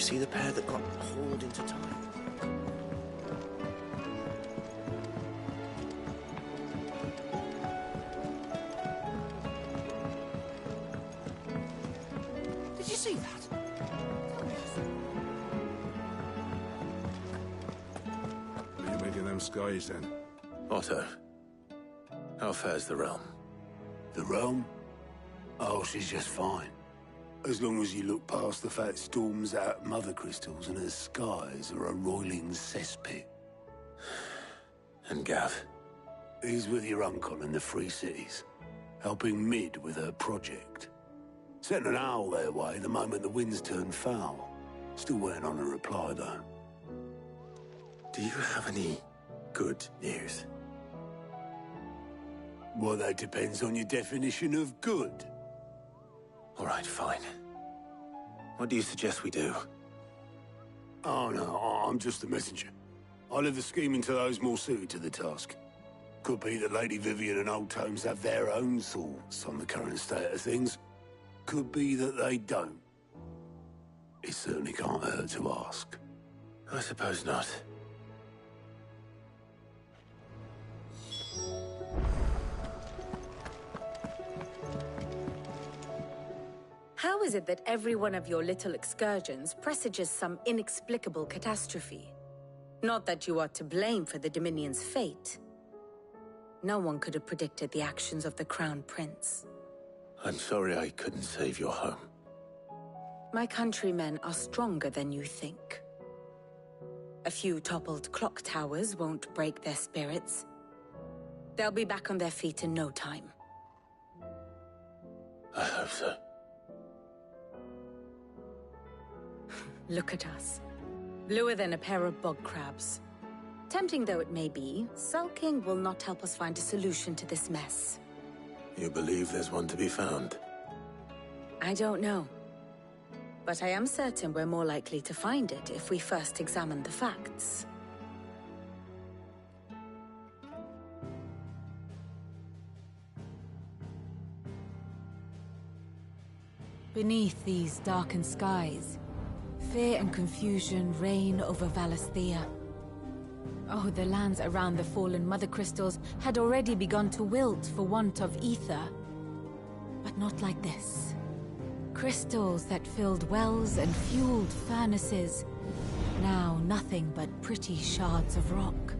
see the pair that got hauled into time? Did you see that? What are you making them skies then? Otto, how fares the realm? The realm? Oh, she's just fine. As long as you look past the fat storms out mother crystals and her skies are a roiling cesspit. And Gav? He's with your uncle in the Free Cities, helping Mid with her project. Sent an owl their way the moment the winds turned foul. Still waiting on a reply, though. Do you have any good news? Well, that depends on your definition of good. All right, fine. What do you suggest we do? Oh, no, I'm just the messenger. I leave the scheming to those more suited to the task. Could be that Lady Vivian and Old Tomes have their own thoughts on the current state of things. Could be that they don't. It certainly can't hurt to ask. I suppose not. How is it that every one of your little excursions presages some inexplicable catastrophe? Not that you are to blame for the Dominion's fate. No one could have predicted the actions of the Crown Prince. I'm sorry I couldn't save your home. My countrymen are stronger than you think. A few toppled clock towers won't break their spirits. They'll be back on their feet in no time. I hope so. Look at us. Bluer than a pair of bog crabs. Tempting though it may be, sulking will not help us find a solution to this mess. You believe there's one to be found? I don't know. But I am certain we're more likely to find it if we first examine the facts. Beneath these darkened skies, fear and confusion reign over Valisthea. Oh, the lands around the fallen Mother Crystals had already begun to wilt for want of ether. But not like this. Crystals that filled wells and fueled furnaces, now nothing but pretty shards of rock.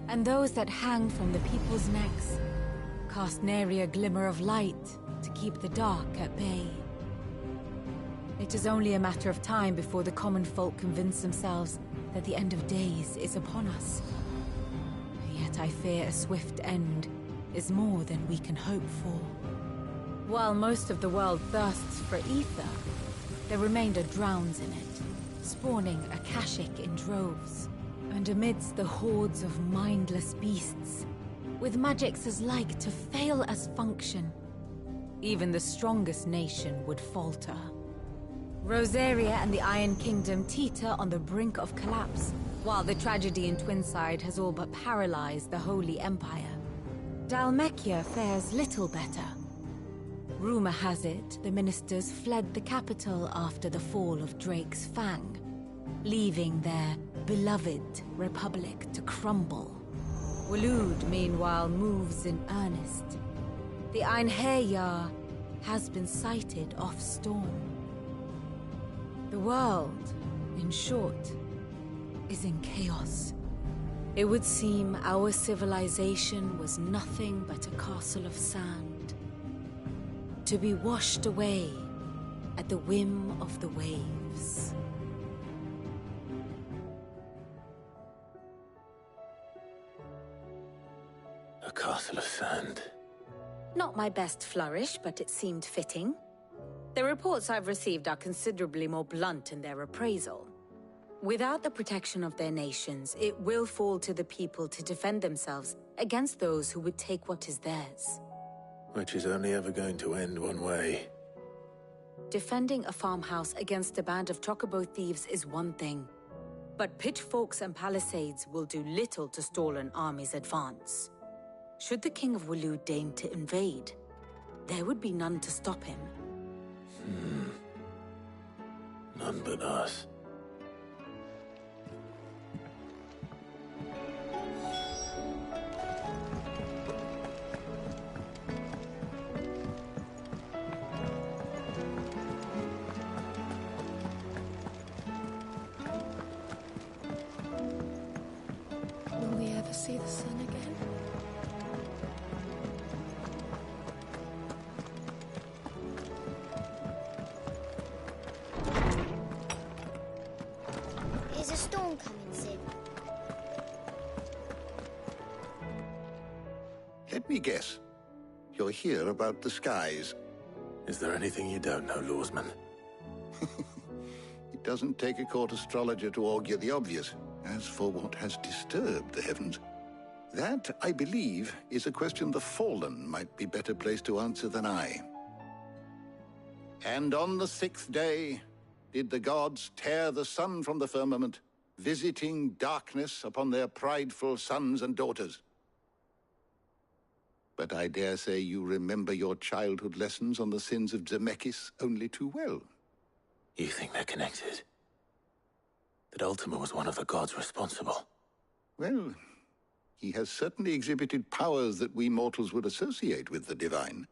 And those that hang from the people's necks cast nary a glimmer of light to keep the dark at bay. It is only a matter of time before the common folk convince themselves that the end of days is upon us. Yet I fear a swift end is more than we can hope for. While most of the world thirsts for ether, the remainder drowns in it, spawning Akashic in droves. And amidst the hordes of mindless beasts, with magics as like to fail as function, even the strongest nation would falter. Rosaria and the Iron Kingdom teeter on the brink of collapse, while the tragedy in Twinside has all but paralyzed the Holy Empire. Dalmekia fares little better. Rumor has it the ministers fled the capital after the fall of Drake's Fang, leaving their beloved republic to crumble. Waloed, meanwhile, moves in earnest. The Einherjar has been sighted off-storm. The world, in short, is in chaos. It would seem our civilization was nothing but a castle of sand, to be washed away at the whim of the waves. A castle of sand. Not my best flourish, but it seemed fitting. The reports I've received are considerably more blunt in their appraisal. Without the protection of their nations, it will fall to the people to defend themselves against those who would take what is theirs. Which is only ever going to end one way. Defending a farmhouse against a band of chocobo thieves is one thing, but pitchforks and palisades will do little to stall an army's advance. Should the King of Waloed deign to invade, there would be none to stop him. None but us. see the sun again. Is a storm coming soon? Let me guess. You're here about the skies. Is there anything you don't know, Lawsman? It doesn't take a court astrologer to augur the obvious. As for what has disturbed the heavens, that, I believe, is a question the Fallen might be better placed to answer than I. And on the sixth day did the gods tear the sun from the firmament, visiting darkness upon their prideful sons and daughters. But I dare say you remember your childhood lessons on the sins of Zemeckis only too well. You think they're connected? That Ultima was one of the gods responsible? Well, he has certainly exhibited powers that we mortals would associate with the divine.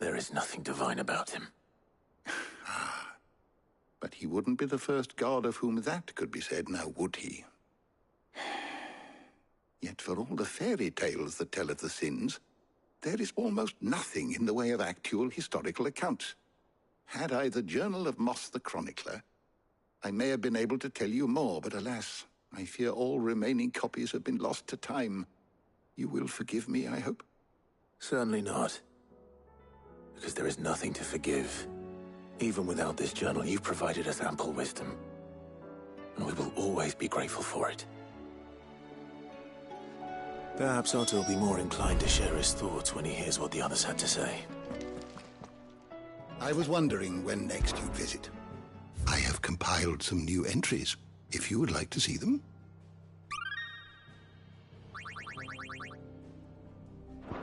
There is nothing divine about him. But he wouldn't be the first god of whom that could be said, now would he? Yet for all the fairy tales that tell of the sins, there is almost nothing in the way of actual historical accounts. Had I the Journal of Moss the Chronicler, I may have been able to tell you more, but alas, I fear all remaining copies have been lost to time. You will forgive me, I hope? Certainly not. Because there is nothing to forgive. Even without this journal, you've provided us ample wisdom. And we will always be grateful for it. Perhaps Otto will be more inclined to share his thoughts when he hears what the others had to say. I was wondering when next you'd visit. I have compiled some new entries, if you would like to see them.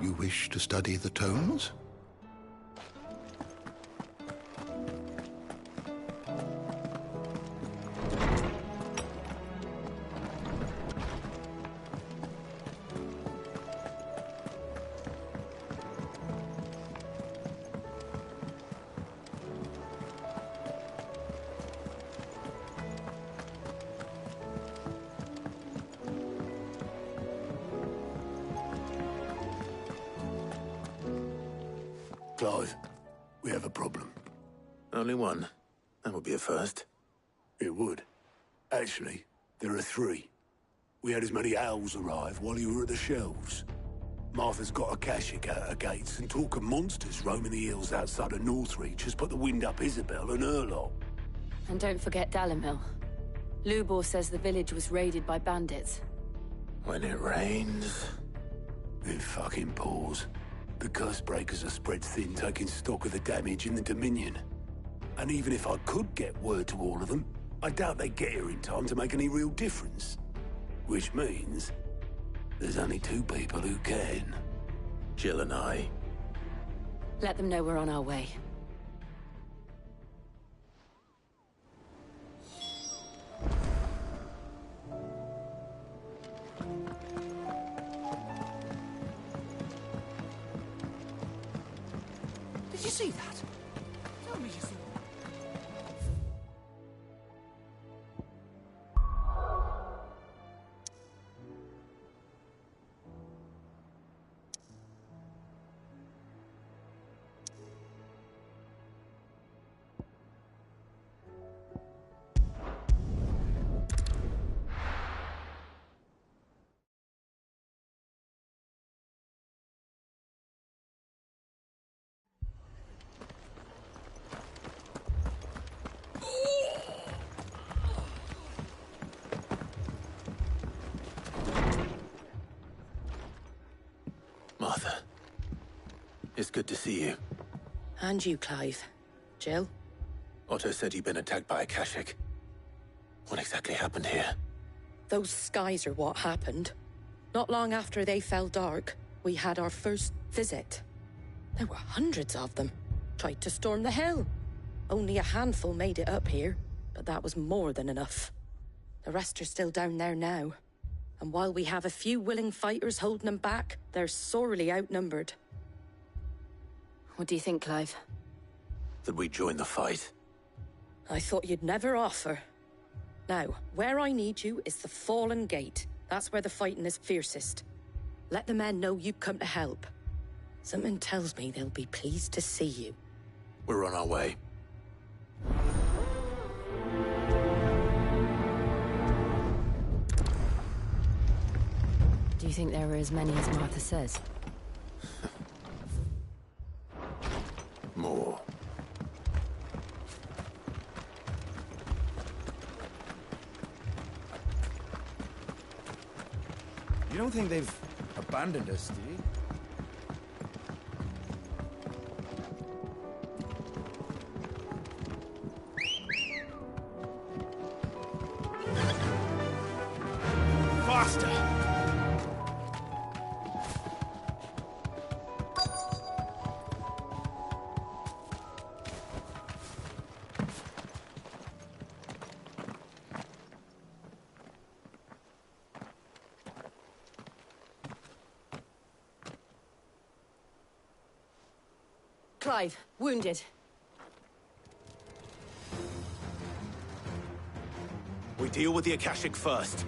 You wish to study the tones? Clive, we have a problem. Only one. That would be a first. It would. Actually, there are three. We had as many owls arrive while you were at the shelves. Martha's got a Kashik at her gates, and talk of monsters roaming the hills outside of Northreach has put the wind up Isabel and her lot. And don't forget Dalimil. Lubor says the village was raided by bandits. When it rains... It fucking pours. The curse breakers are spread thin, taking stock of the damage in the Dominion. And even if I could get word to all of them, I doubt they get here in time to make any real difference. Which means there's only two people who can. Jill and I. Let them know we're on our way. Did you see that? Tell me you saw it. Martha. It's good to see you. And you, Clive. Jill? Otto said you'd been attacked by a Kashik. What exactly happened here? Those skies are what happened. Not long after they fell dark, we had our first visit. There were hundreds of them. Tried to storm the hill. Only a handful made it up here, but that was more than enough. The rest are still down there now. And while we have a few willing fighters holding them back, they're sorely outnumbered. What do you think, Clive? That we join the fight? I thought you'd never offer. Now, where I need you is the Fallen Gate. That's where the fighting is fiercest. Let the men know you've come to help. Something tells me they'll be pleased to see you. We're on our way. Do you think there are as many as Martha says? More. You don't think they've abandoned us, do you? Faster! Clive, wounded. We deal with the Akashic first.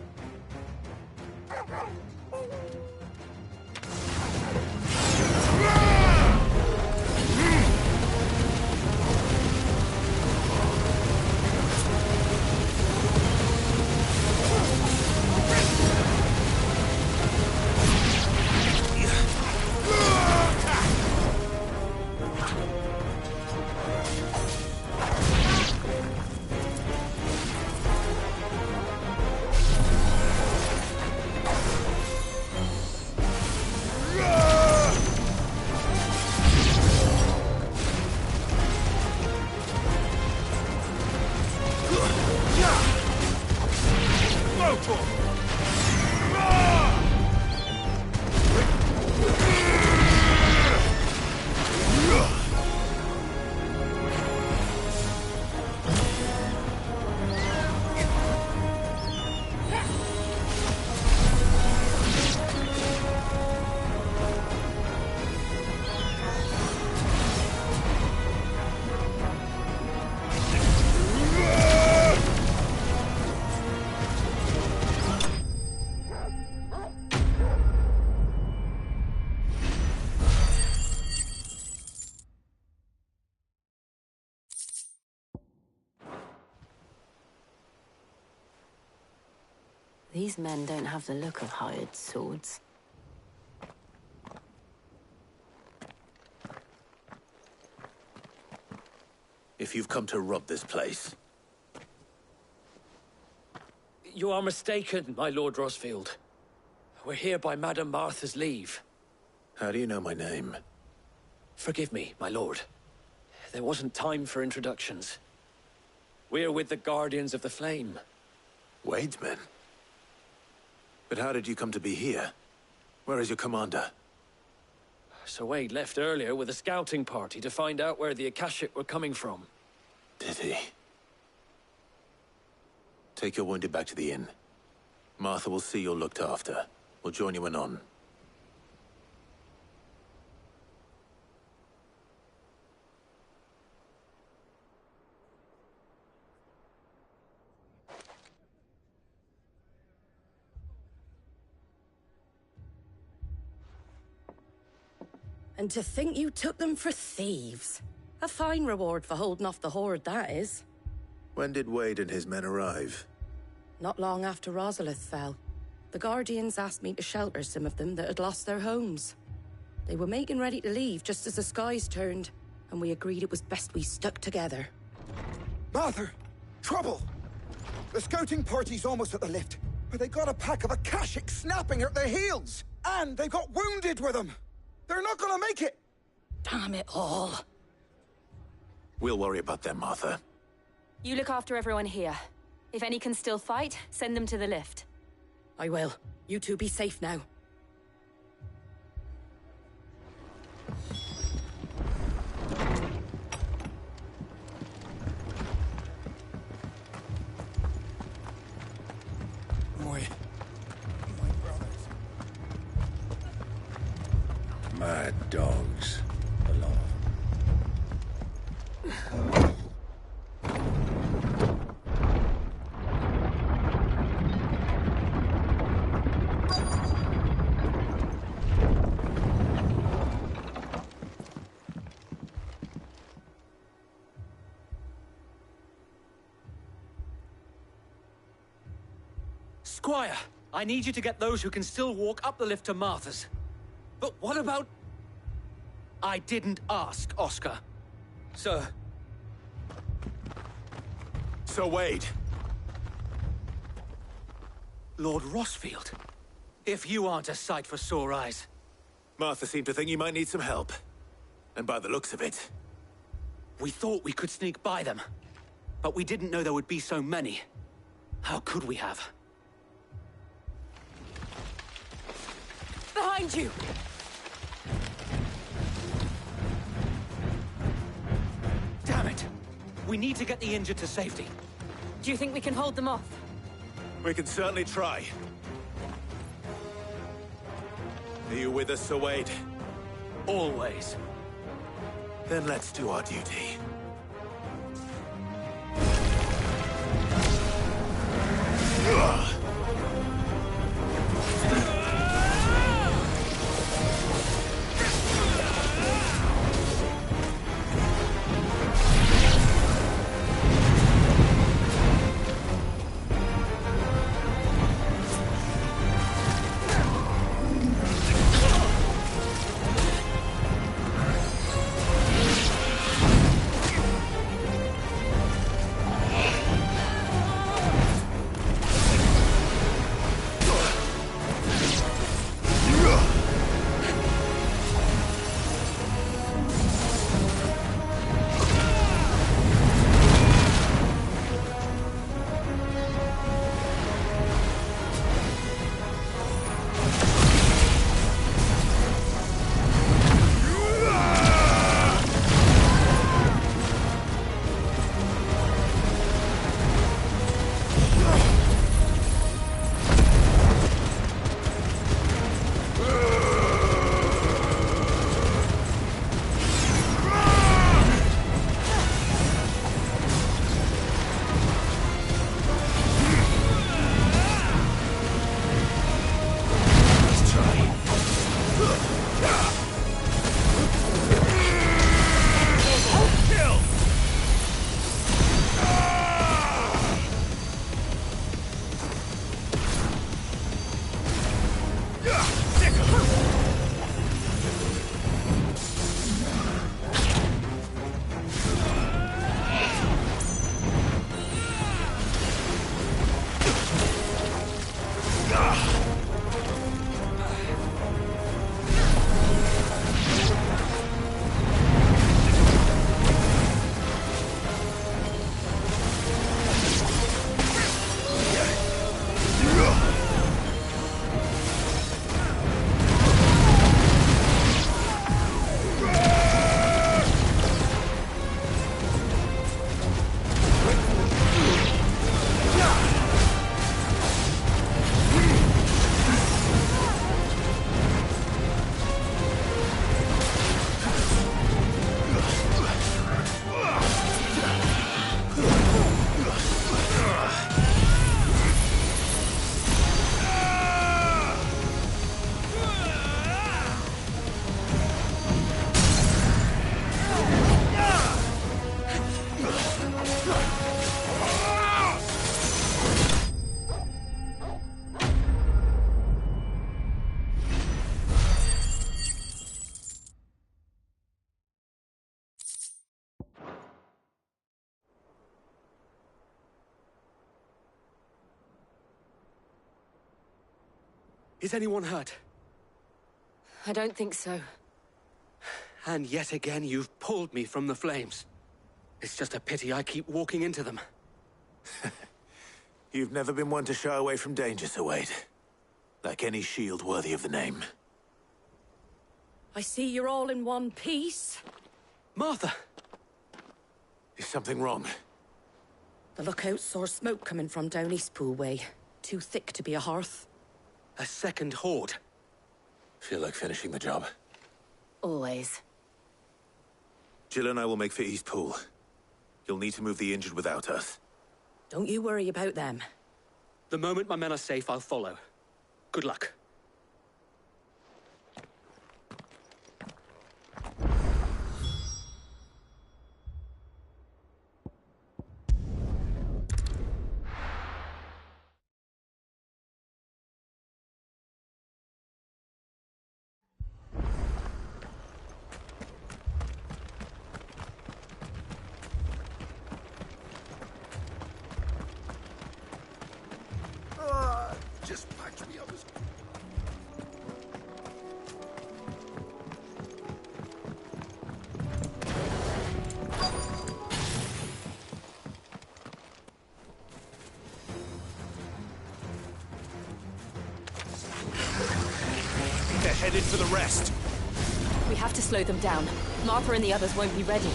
These men don't have the look of hired swords. If you've come to rob this place, You are mistaken, my Lord Rosfield. We're here by Madame Martha's leave. how do you know my name? Forgive me, my lord. There wasn't time for introductions. We're with the Guardians of the Flame. Wade's men? But how did you come to be here? Where is your commander? Sir Wade left earlier with a scouting party to find out where the Akashic were coming from. Did he? Take your wounded back to the inn. Martha will see you're looked after. We'll join you anon. And to think you took them for thieves. A fine reward for holding off the horde, that is. When did Wade and his men arrive? Not long after Rosalith fell. The Guardians asked me to shelter some of them that had lost their homes. They were making ready to leave just as the skies turned, and we agreed it was best we stuck together. Martha! Trouble! The scouting party's almost at the lift, but they got a pack of Akashic snapping at their heels! And they've got wounded with them! They're not gonna make it! Damn it all. We'll worry about them, Martha. You look after everyone here. If any can still fight, send them to the lift. I will. You two be safe now. My brothers. Mad dogs. Alone. Squire, I need you to get those who can still walk up the lift to Martha's. But what about... I didn't ask, Oscar. Sir. Sir Wade. Lord Rossfield. If you aren't a sight for sore eyes. Martha seemed to think you might need some help. And by the looks of it... We thought we could sneak by them. But we didn't know there would be so many. How could we have? Behind you! Damn it! We need to get the injured to safety. Do you think we can hold them off? We can certainly try. Are you with us, Sir Wade? Always. Then let's do our duty. Is anyone hurt? I don't think so. And yet again, you've pulled me from the flames. It's just a pity I keep walking into them. You've never been one to shy away from danger, Sir Wade. Like any shield worthy of the name. I see you're all in one piece. Martha! Is something wrong? The lookout saw smoke coming from down Eastpool way. Too thick to be a hearth. A second horde. Feel like finishing the job. Always. Jill and I will make for Eastpool. You'll need to move the injured without us. Don't you worry about them. The moment my men are safe, I'll follow. Good luck. headed for the rest. We have to slow them down. Martha and the others won't be ready.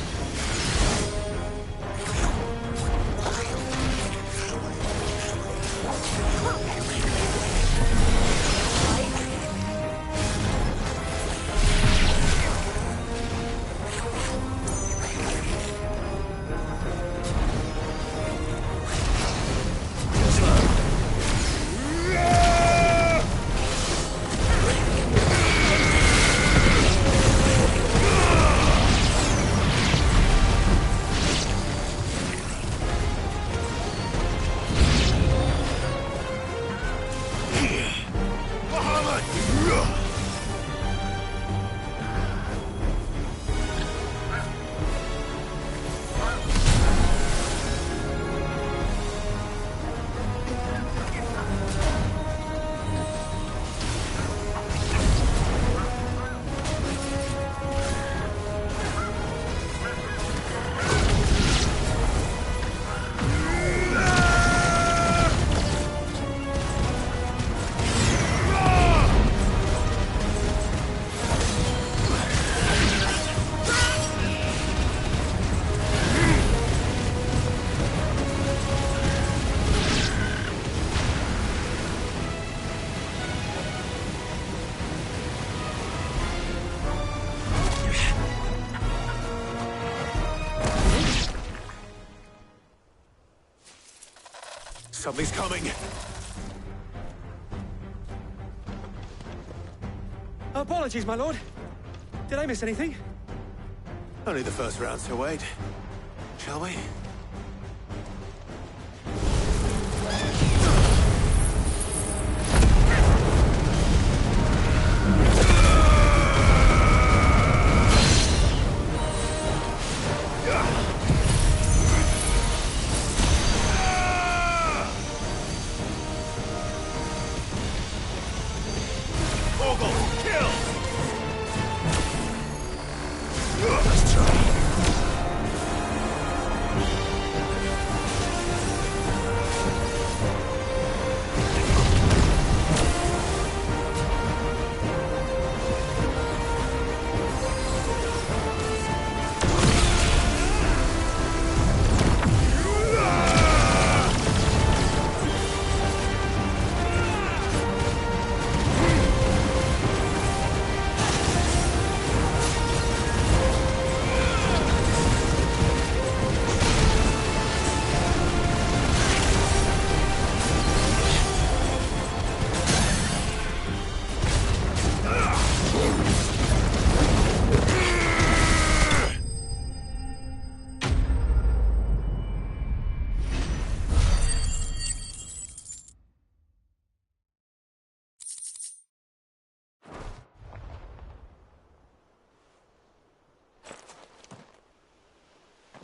Something's coming. Apologies, my lord. Did I miss anything? Only the first round to wait. Shall we?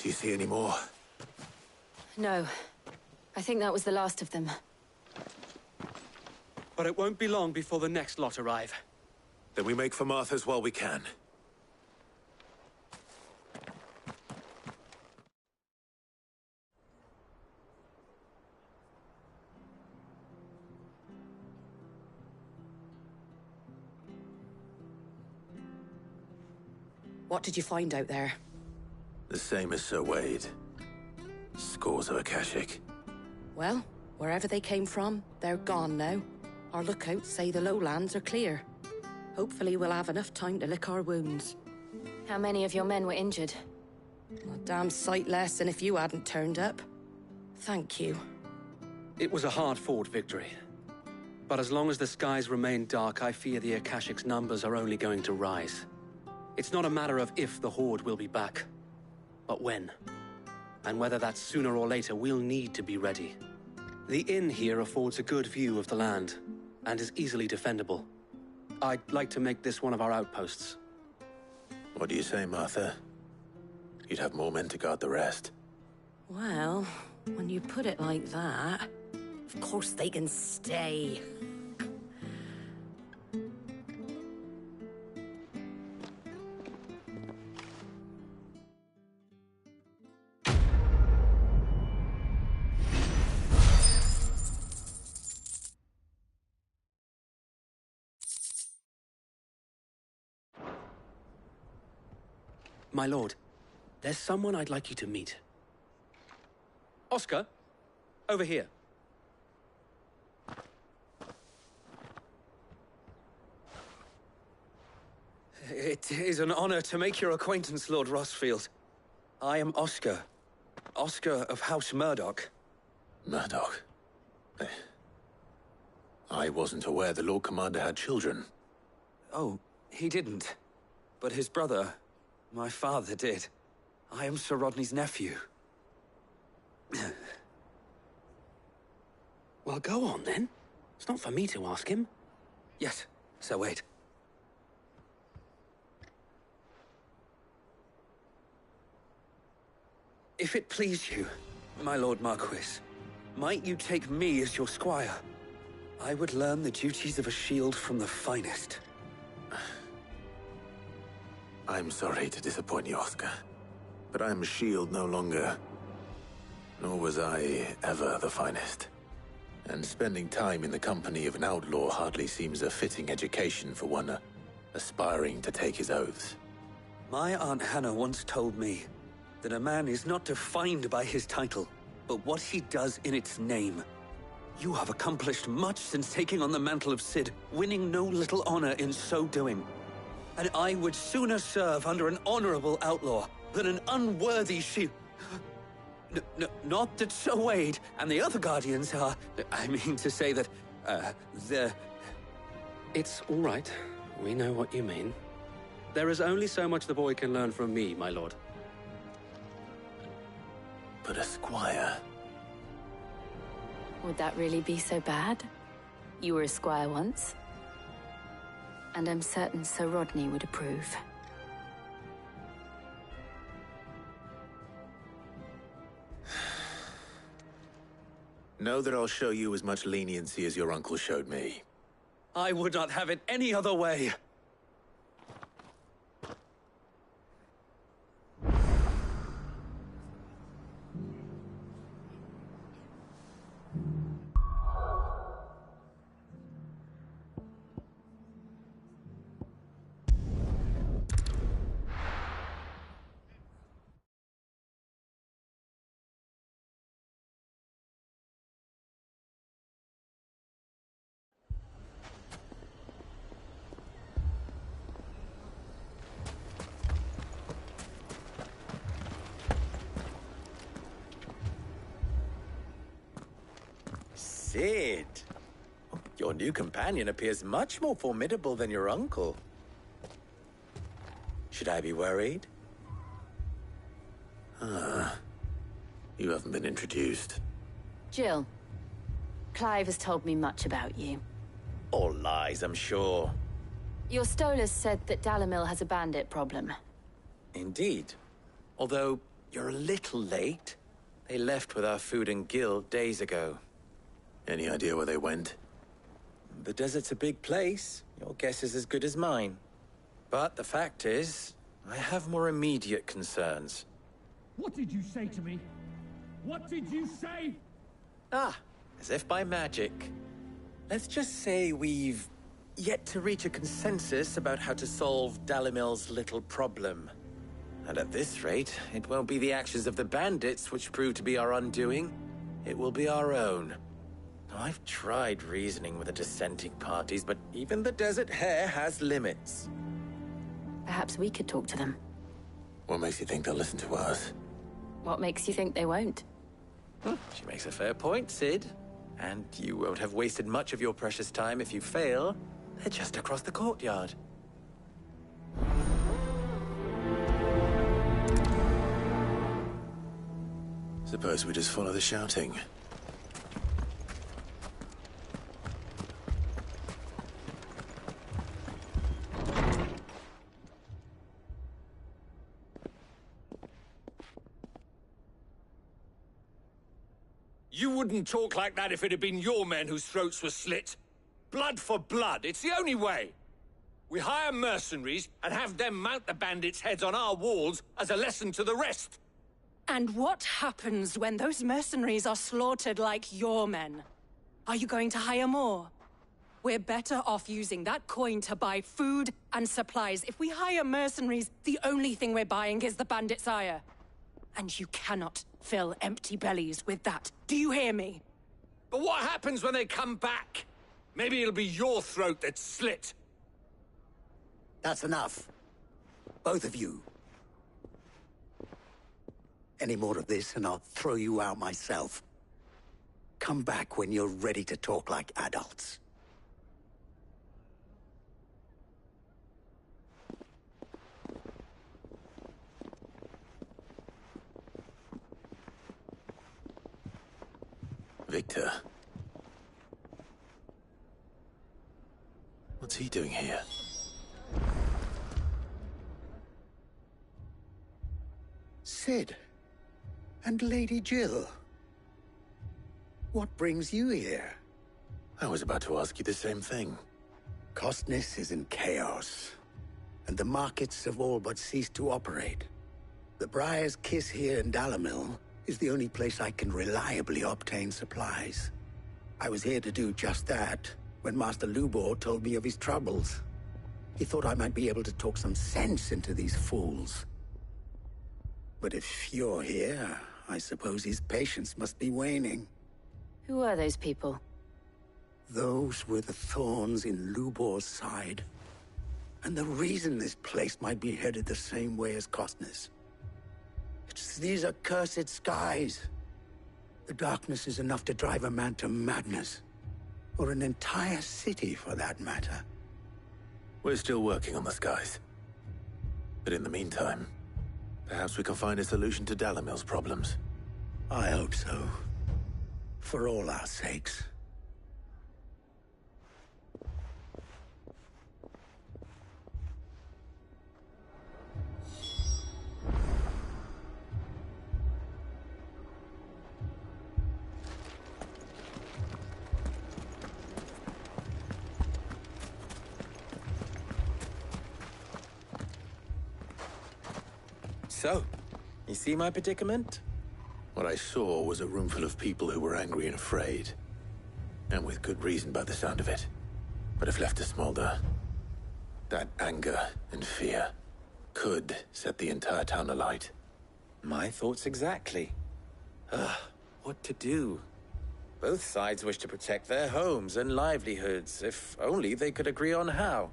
Do you see any more? No. I think that was the last of them. But it won't be long before the next lot arrive. Then we make for Martha's while we can. What did you find out there? The same as Sir Wade. Scores of Akashic. Well, wherever they came from, they're gone now. Our lookouts say the lowlands are clear. Hopefully we'll have enough time to lick our wounds. How many of your men were injured? A damn sight less than if you hadn't turned up. Thank you. It was a hard-fought victory. But as long as the skies remain dark, I fear the Akashic's numbers are only going to rise. It's not a matter of if the Horde will be back, but when. And whether that's sooner or later, we'll need to be ready. The inn here affords a good view of the land, and is easily defendable. I'd like to make this one of our outposts. What do you say, Martha? You'd have more men to guard the rest. Well, when you put it like that, of course they can stay. My lord, there's someone I'd like you to meet. Oscar, over here. It is an honor to make your acquaintance, Lord Rossfield. I am Oscar. Oscar of House Murdoch. Murdoch? I wasn't aware the Lord Commander had children. Oh, he didn't. But his brother, my father, did. I am Sir Rodney's nephew. Well, go on, then. It's not for me to ask him. Yes, Sir Wade. If it please you, my Lord Marquis, might you take me as your squire? I would learn the duties of a shield from the finest. I'm sorry to disappoint you, Oscar, but I'm a shield no longer. Nor was I ever the finest. And spending time in the company of an outlaw hardly seems a fitting education for one aspiring to take his oaths. My Aunt Hannah once told me that a man is not defined by his title, but what he does in its name. You have accomplished much since taking on the mantle of Cid, winning no little honor in so doing. And I would sooner serve under an honorable outlaw than an unworthy shield. Not that Sir Wade and the other Guardians are... I mean to say that, they're... It's all right. We know what you mean. There is only so much the boy can learn from me, my lord. But a squire... Would that really be so bad? You were a squire once. And I'm certain Sir Rodney would approve. Know that I'll show you as much leniency as your uncle showed me. I would not have it any other way. Cid! Your new companion appears much more formidable than your uncle. Should I be worried? You haven't been introduced. Jill, Clive has told me much about you. All lies, I'm sure. Your Stolas said that Dalimil has a bandit problem. Indeed. Although, you're a little late. They left with our food and guild days ago. Any idea where they went? The desert's a big place. Your guess is as good as mine. But the fact is, I have more immediate concerns. What did you say to me? What did you say? Ah, as if by magic. Let's just say we've yet to reach a consensus about how to solve Dalimil's little problem. And at this rate, it won't be the actions of the bandits which prove to be our undoing. It will be our own. I've tried reasoning with the dissenting parties, but even the Desert Hare has limits. Perhaps we could talk to them. What makes you think they'll listen to us? What makes you think they won't? She makes a fair point, Cid. And you won't have wasted much of your precious time if you fail. They're just across the courtyard. Suppose we just follow the shouting. You wouldn't talk like that if it had been your men whose throats were slit. Blood for blood, it's the only way. We hire mercenaries and have them mount the bandits' heads on our walls as a lesson to the rest. And what happens when those mercenaries are slaughtered like your men? Are you going to hire more? We're better off using that coin to buy food and supplies. If we hire mercenaries, the only thing we're buying is the bandit's ire. And you cannot fill empty bellies with that. Do you hear me? But what happens when they come back? Maybe it'll be your throat that's slit. That's enough. Both of you. Any more of this and I'll throw you out myself. Come back when you're ready to talk like adults. Victor. What's he doing here? Sid. And Lady Jill. What brings you here? I was about to ask you the same thing. Costness is in chaos, and the markets have all but ceased to operate. The Briar's Kiss here in Dalimil is the only place I can reliably obtain supplies. I was here to do just that when Master Lubor told me of his troubles. He thought I might be able to talk some sense into these fools. But if you're here, I suppose his patience must be waning. Who are those people? Those were the thorns in Lubor's side. And the reason this place might be headed the same way as Costness. It's these accursed skies. The darkness is enough to drive a man to madness. Or an entire city, for that matter. We're still working on the skies. But in the meantime, perhaps we can find a solution to Dalimil's problems. I hope so. For all our sakes. So, you see my predicament? What I saw was a room full of people who were angry and afraid. And with good reason by the sound of it. But if left to smolder, that anger and fear could set the entire town alight. My thoughts exactly. What to do? Both sides wish to protect their homes and livelihoods, if only they could agree on how.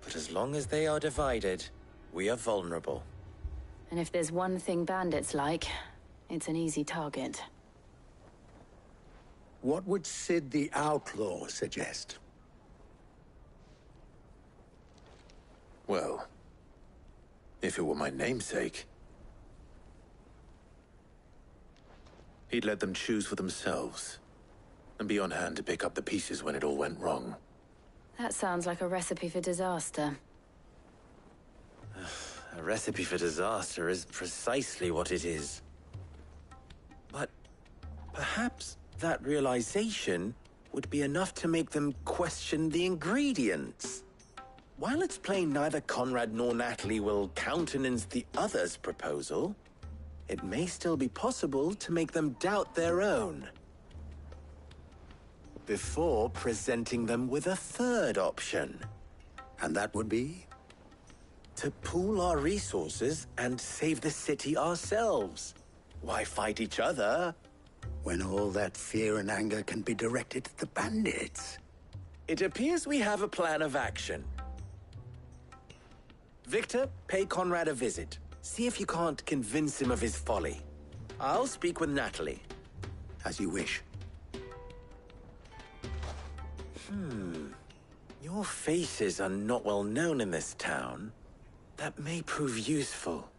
But as long as they are divided, we are vulnerable. And if there's one thing bandits like, it's an easy target. What would Sid the Outlaw suggest? Well, if it were my namesake, he'd let them choose for themselves, and be on hand to pick up the pieces when it all went wrong. That sounds like a recipe for disaster. A recipe for disaster is precisely what it is. But perhaps that realization would be enough to make them question the ingredients. While it's plain neither Conrad nor Natalie will countenance the other's proposal, it may still be possible to make them doubt their own. Before presenting them with a third option. And that would be? To pool our resources and save the city ourselves. Why fight each other? When all that fear and anger can be directed at the bandits. It appears we have a plan of action. Victor, pay Conrad a visit. See if you can't convince him of his folly. I'll speak with Natalie. As you wish. Your faces are not well known in this town. That may prove useful.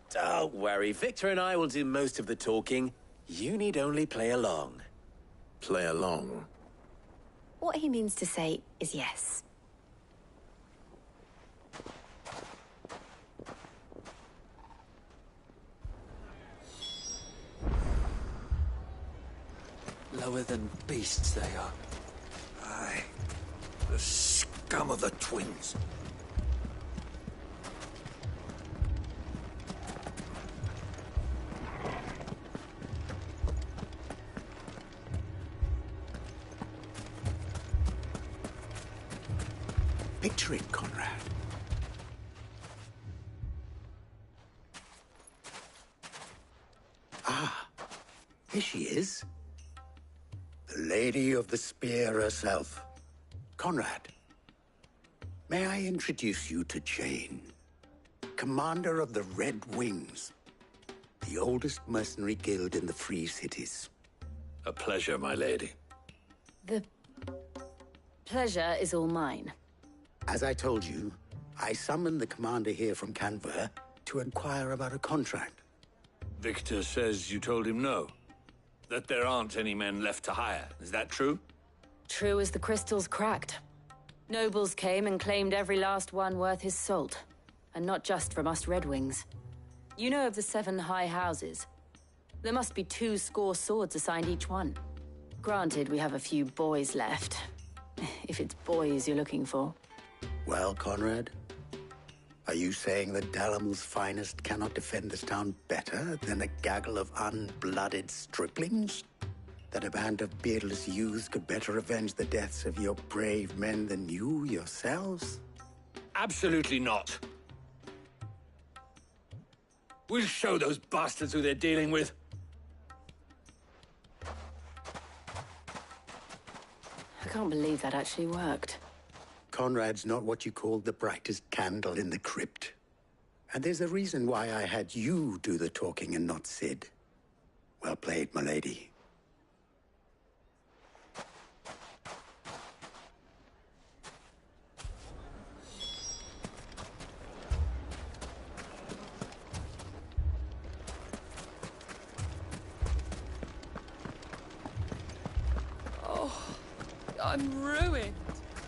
Don't worry, Victor and I will do most of the talking. You need only play along. Play along? What he means to say is yes. Lower than beasts they are. Aye. The scum of the twins. trick, Conrad. Ah, here she is. The Lady of the Spear herself. Conrad, may I introduce you to Jane, commander of the Red Wings, the oldest mercenary guild in the Free Cities. A pleasure, my lady. The pleasure is all mine. As I told you, I summoned the commander here from Canver to inquire about a contract. Victor says you told him no. That there aren't any men left to hire. Is that true? True as the crystals cracked. Nobles came and claimed every last one worth his salt. And not just from us Red Wings. You know of the 7 high houses. There must be 2 swords assigned each one. Granted, we have a few boys left. If it's boys you're looking for. Well, Conrad, are you saying that Dalamil's finest cannot defend this town better than a gaggle of unblooded striplings? That a band of beardless youths could better avenge the deaths of your brave men than you yourselves? Absolutely not. We'll show those bastards who they're dealing with. I can't believe that actually worked. Conrad's not what you call the brightest candle in the crypt. And there's a reason why I had you do the talking and not Sid. Well played, my lady. Oh, I'm ruined.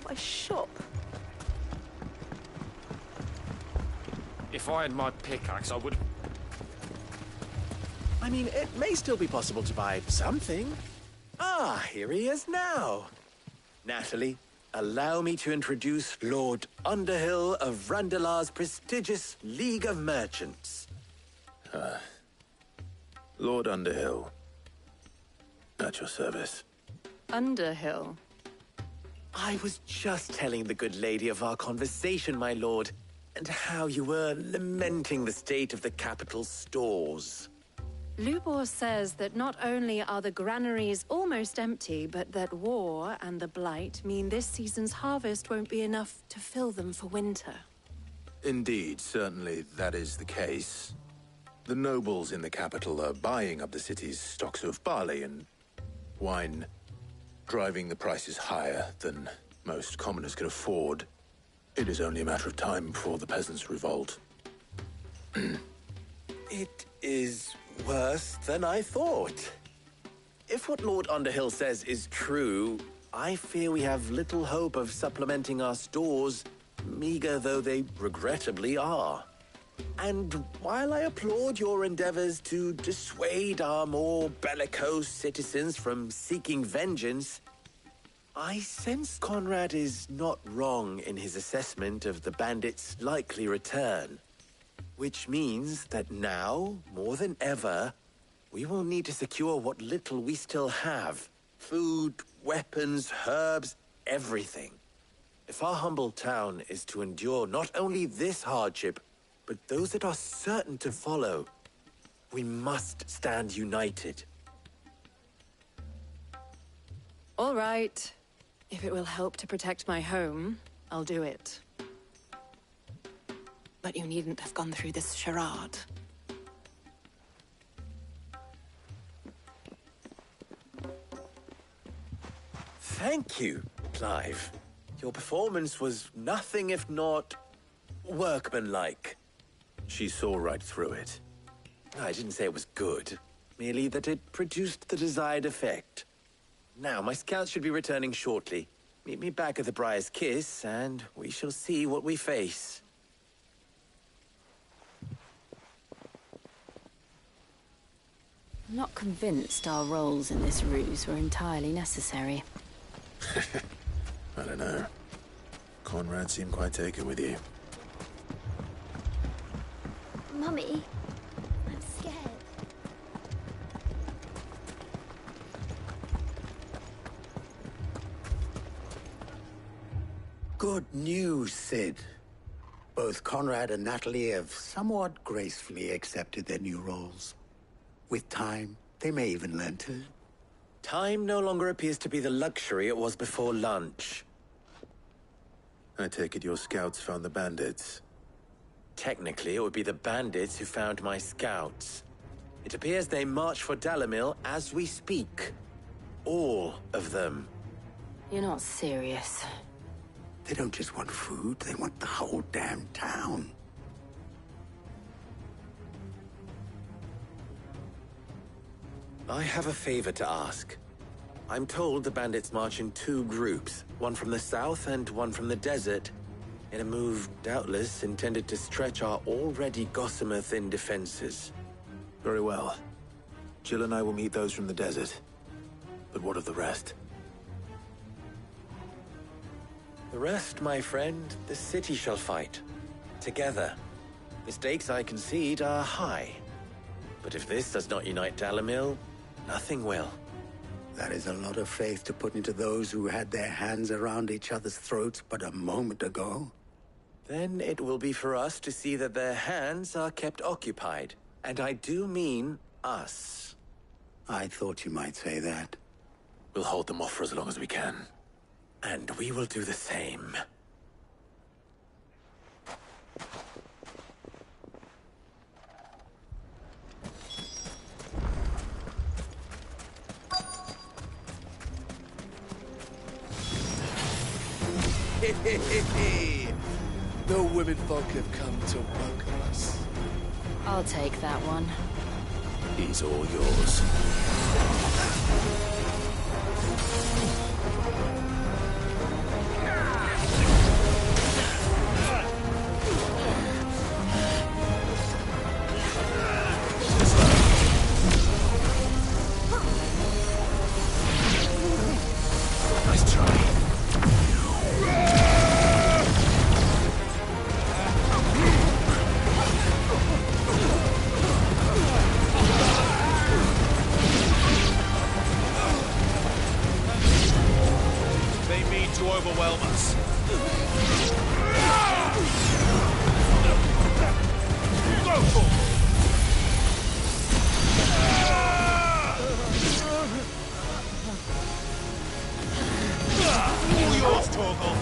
My shop. If I had my pickaxe, I would... I mean, it may still be possible to buy something. Ah, here he is now. Natalie, allow me to introduce Lord Underhill of Randalar's prestigious League of Merchants. Lord Underhill. At your service. Underhill? I was just telling the good lady of our conversation, my lord, and how you were lamenting the state of the capital's stores. Lubor says that not only are the granaries almost empty, but that war and the Blight mean this season's harvest won't be enough to fill them for winter. Indeed, certainly that is the case. The nobles in the capital are buying up the city's stocks of barley and wine, driving the prices higher than most commoners can afford. It is only a matter of time before the peasants revolt. It is worse than I thought. If what Lord Underhill says is true, I fear we have little hope of supplementing our stores, meager though they regrettably are. And while I applaud your endeavors to dissuade our more bellicose citizens from seeking vengeance, I sense Conrad is not wrong in his assessment of the bandits' likely return. Which means that now, more than ever, we will need to secure what little we still have. Food, weapons, herbs, everything. If our humble town is to endure not only this hardship, but those that are certain to follow, we must stand united. All right. If it will help to protect my home, I'll do it. But you needn't have gone through this charade. Thank you, Clive. Your performance was nothing if not workmanlike. She saw right through it. I didn't say it was good, merely that it produced the desired effect. Now, my scouts should be returning shortly. Meet me back at the Briar's Kiss, and we shall see what we face. I'm not convinced our roles in this ruse were entirely necessary. I don't know. Conrad seemed quite taken with you. Mummy, I'm scared. Good news, Sid. Both Conrad and Natalie have somewhat gracefully accepted their new roles. With time, they may even learn to... Time no longer appears to be the luxury it was before lunch. I take it your scouts found the bandits. Technically, it would be the bandits who found my scouts. It appears they march for Dalimil as we speak. All of them. You're not serious. They don't just want food, they want the whole damn town. I have a favor to ask. I'm told the bandits march in two groups, one from the south and one from the desert, in a move doubtless intended to stretch our already gossamer-thin defenses. Very well. Jill and I will meet those from the desert. But what of the rest? The rest, my friend, the city shall fight. Together. The stakes, I concede, are high. But if this does not unite Dalimil, nothing will. That is a lot of faith to put into those who had their hands around each other's throats but a moment ago. Then it will be for us to see that their hands are kept occupied. And I do mean us. I thought you might say that. We'll hold them off for as long as we can. And we will do the same. The women folk have come to welcome us. I'll take that one. He's all yours. Nice try. To overwhelm us. Go for it! All yours, Torgal.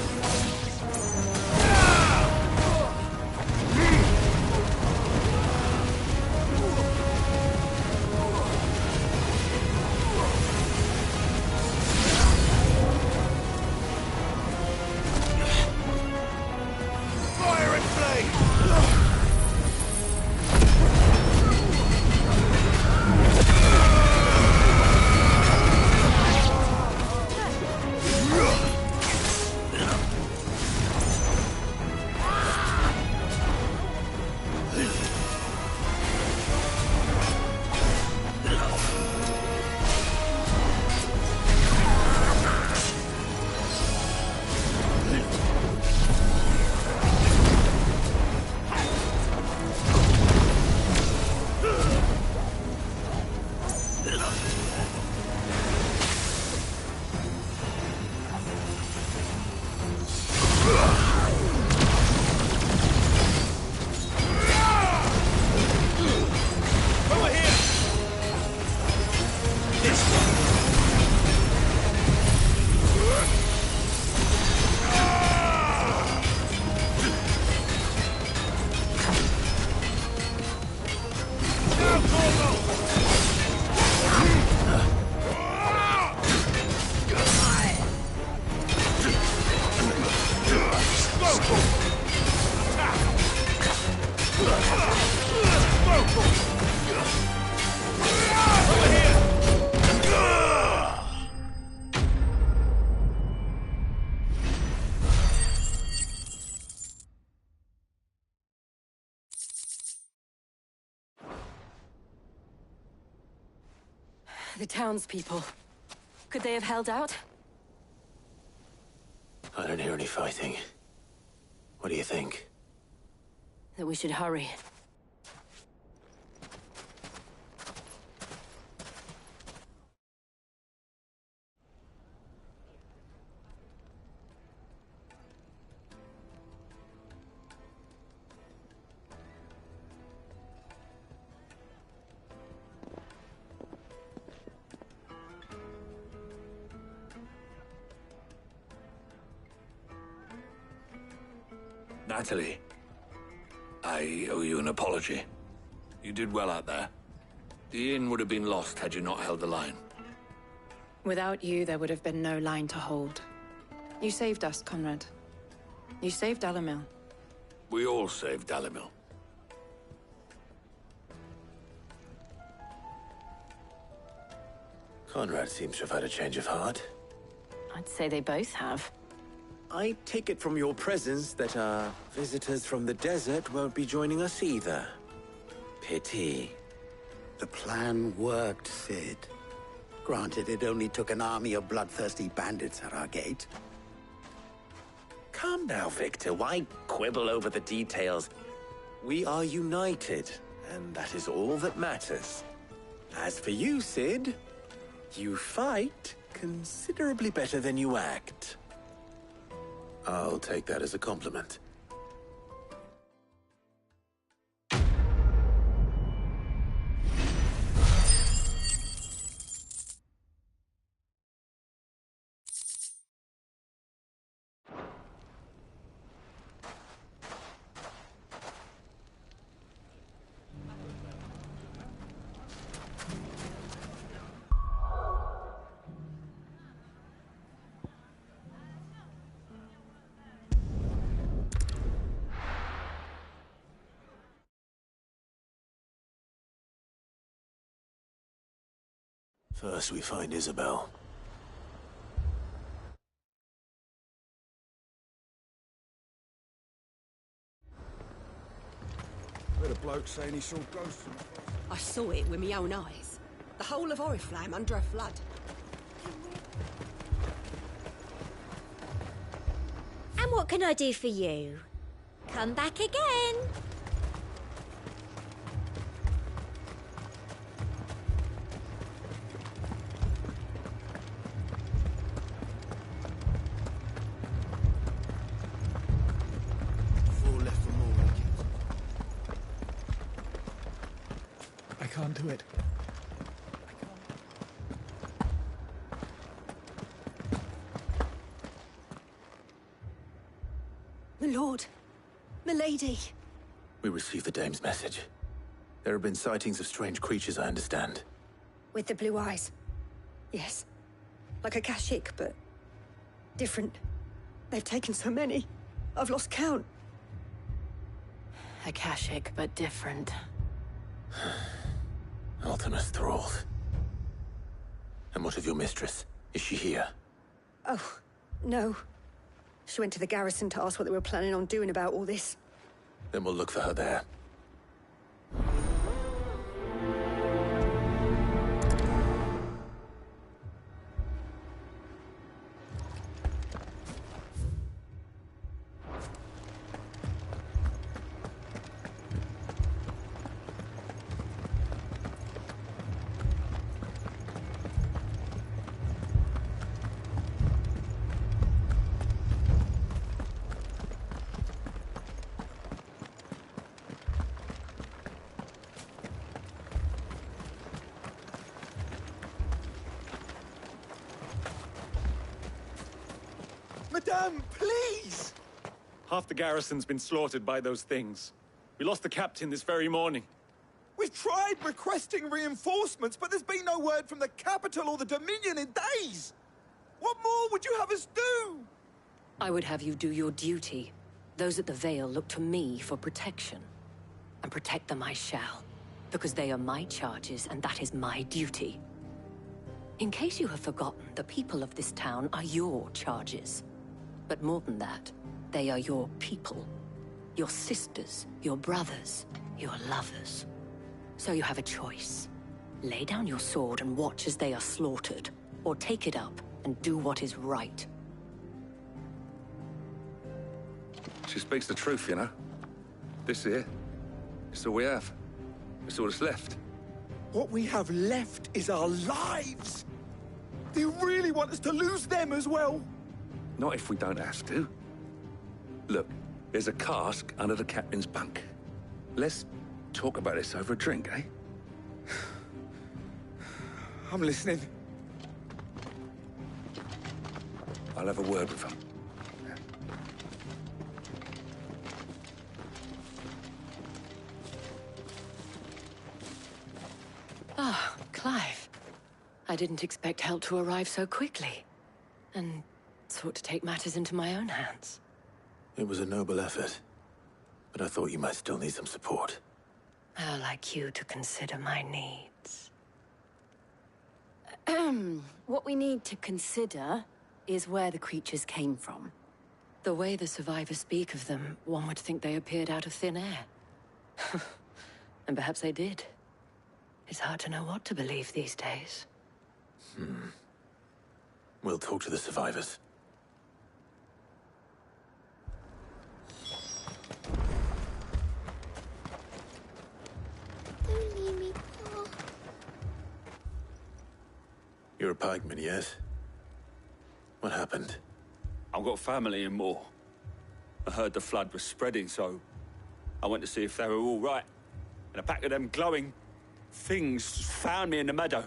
The townspeople. Could they have held out? I don't hear any fighting. What do you think? That we should hurry. Natalie, I owe you an apology. You did well out there. The inn would have been lost had you not held the line. Without you, there would have been no line to hold. You saved us, Conrad. You saved Dalimil. We all saved Dalimil. Conrad seems to have had a change of heart. I'd say they both have. I take it from your presence that our visitors from the desert won't be joining us either. Pity. The plan worked, Sid. Granted, it only took an army of bloodthirsty bandits at our gate. Calm now, Victor. Why quibble over the details? We are united, and that is all that matters. As for you, Sid, you fight considerably better than you act. I'll take that as a compliment. First we find Isabel. Heard a bloke saying he saw ghosts. I saw it with my own eyes. The whole of Oriflamme under a flood. And what can I do for you? Come back again. I can't do it. My lord. Milady. We received the dame's message. There have been sightings of strange creatures, I understand. With the blue eyes. Yes. Like a Kashik, but different. They've taken so many. I've lost count. Akashic, but different. Ultimus thralls. And what of your mistress? Is she here? Oh, no. She went to the garrison to ask what they were planning on doing about all this. Then we'll look for her there. Madame, please! Half the garrison's been slaughtered by those things. We lost the captain this very morning. We've tried requesting reinforcements, but there's been no word from the capital or the Dominion in days! What more would you have us do? I would have you do your duty. Those at the Vale look to me for protection. And protect them I shall. Because they are my charges, and that is my duty. In case you have forgotten, the people of this town are your charges. But more than that, they are your people. Your sisters, your brothers, your lovers. So you have a choice. Lay down your sword and watch as they are slaughtered, or take it up and do what is right. She speaks the truth, you know. This here, it's all we have. It's all that's left. What we have left is our lives! Do you really want us to lose them as well? Not if we don't have to. Look, there's a cask under the captain's bunk. Let's talk about this over a drink, eh? I'm listening. I'll have a word with her. Clive, I didn't expect help to arrive so quickly, and sought to take matters into my own hands. It was a noble effort, but I thought you might still need some support. I'd like you to consider my needs. What we need to consider is where the creatures came from. The way the survivors speak of them, one would think they appeared out of thin air. And perhaps they did. It's hard to know what to believe these days. We'll talk to the survivors. Don't leave me, Pa. You're a pikeman, yes? What happened? I've got family in Moor. I heard the flood was spreading, so I went to see if they were all right. And a pack of them glowing things found me in the meadow.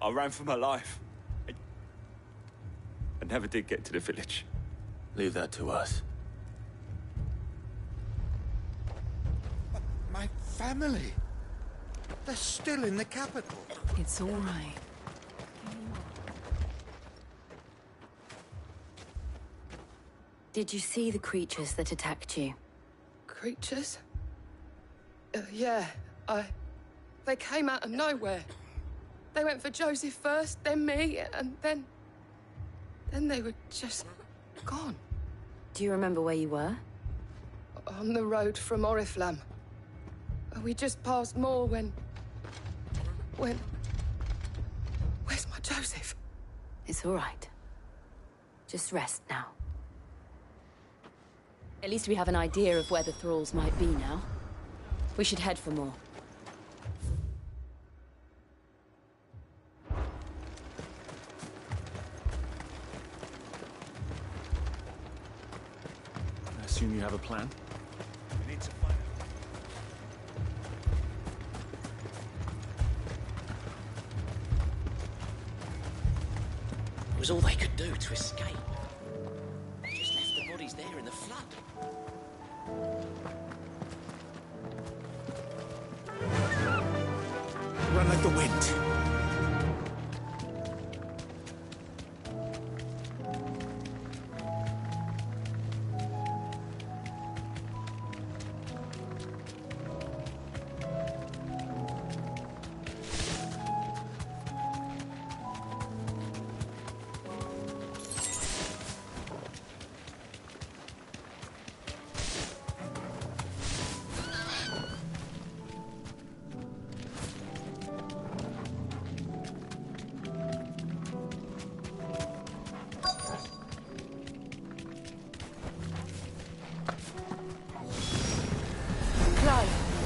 I ran for my life. I never did get to the village. Leave that to us. My family. They're still in the capital. It's all right. Did you see the creatures that attacked you? Creatures? Yeah, They came out of nowhere. They went for Joseph first, then me, and then they were just gone. Do you remember where you were? On the road from Oriflamme. We just passed Moor when... Where's my Joseph? It's all right. Just rest now. At least we have an idea of where the thralls might be now. We should head for more. I assume you have a plan? We need to find It was all they could do to escape. They just left the bodies there in the flood. Run like the wind.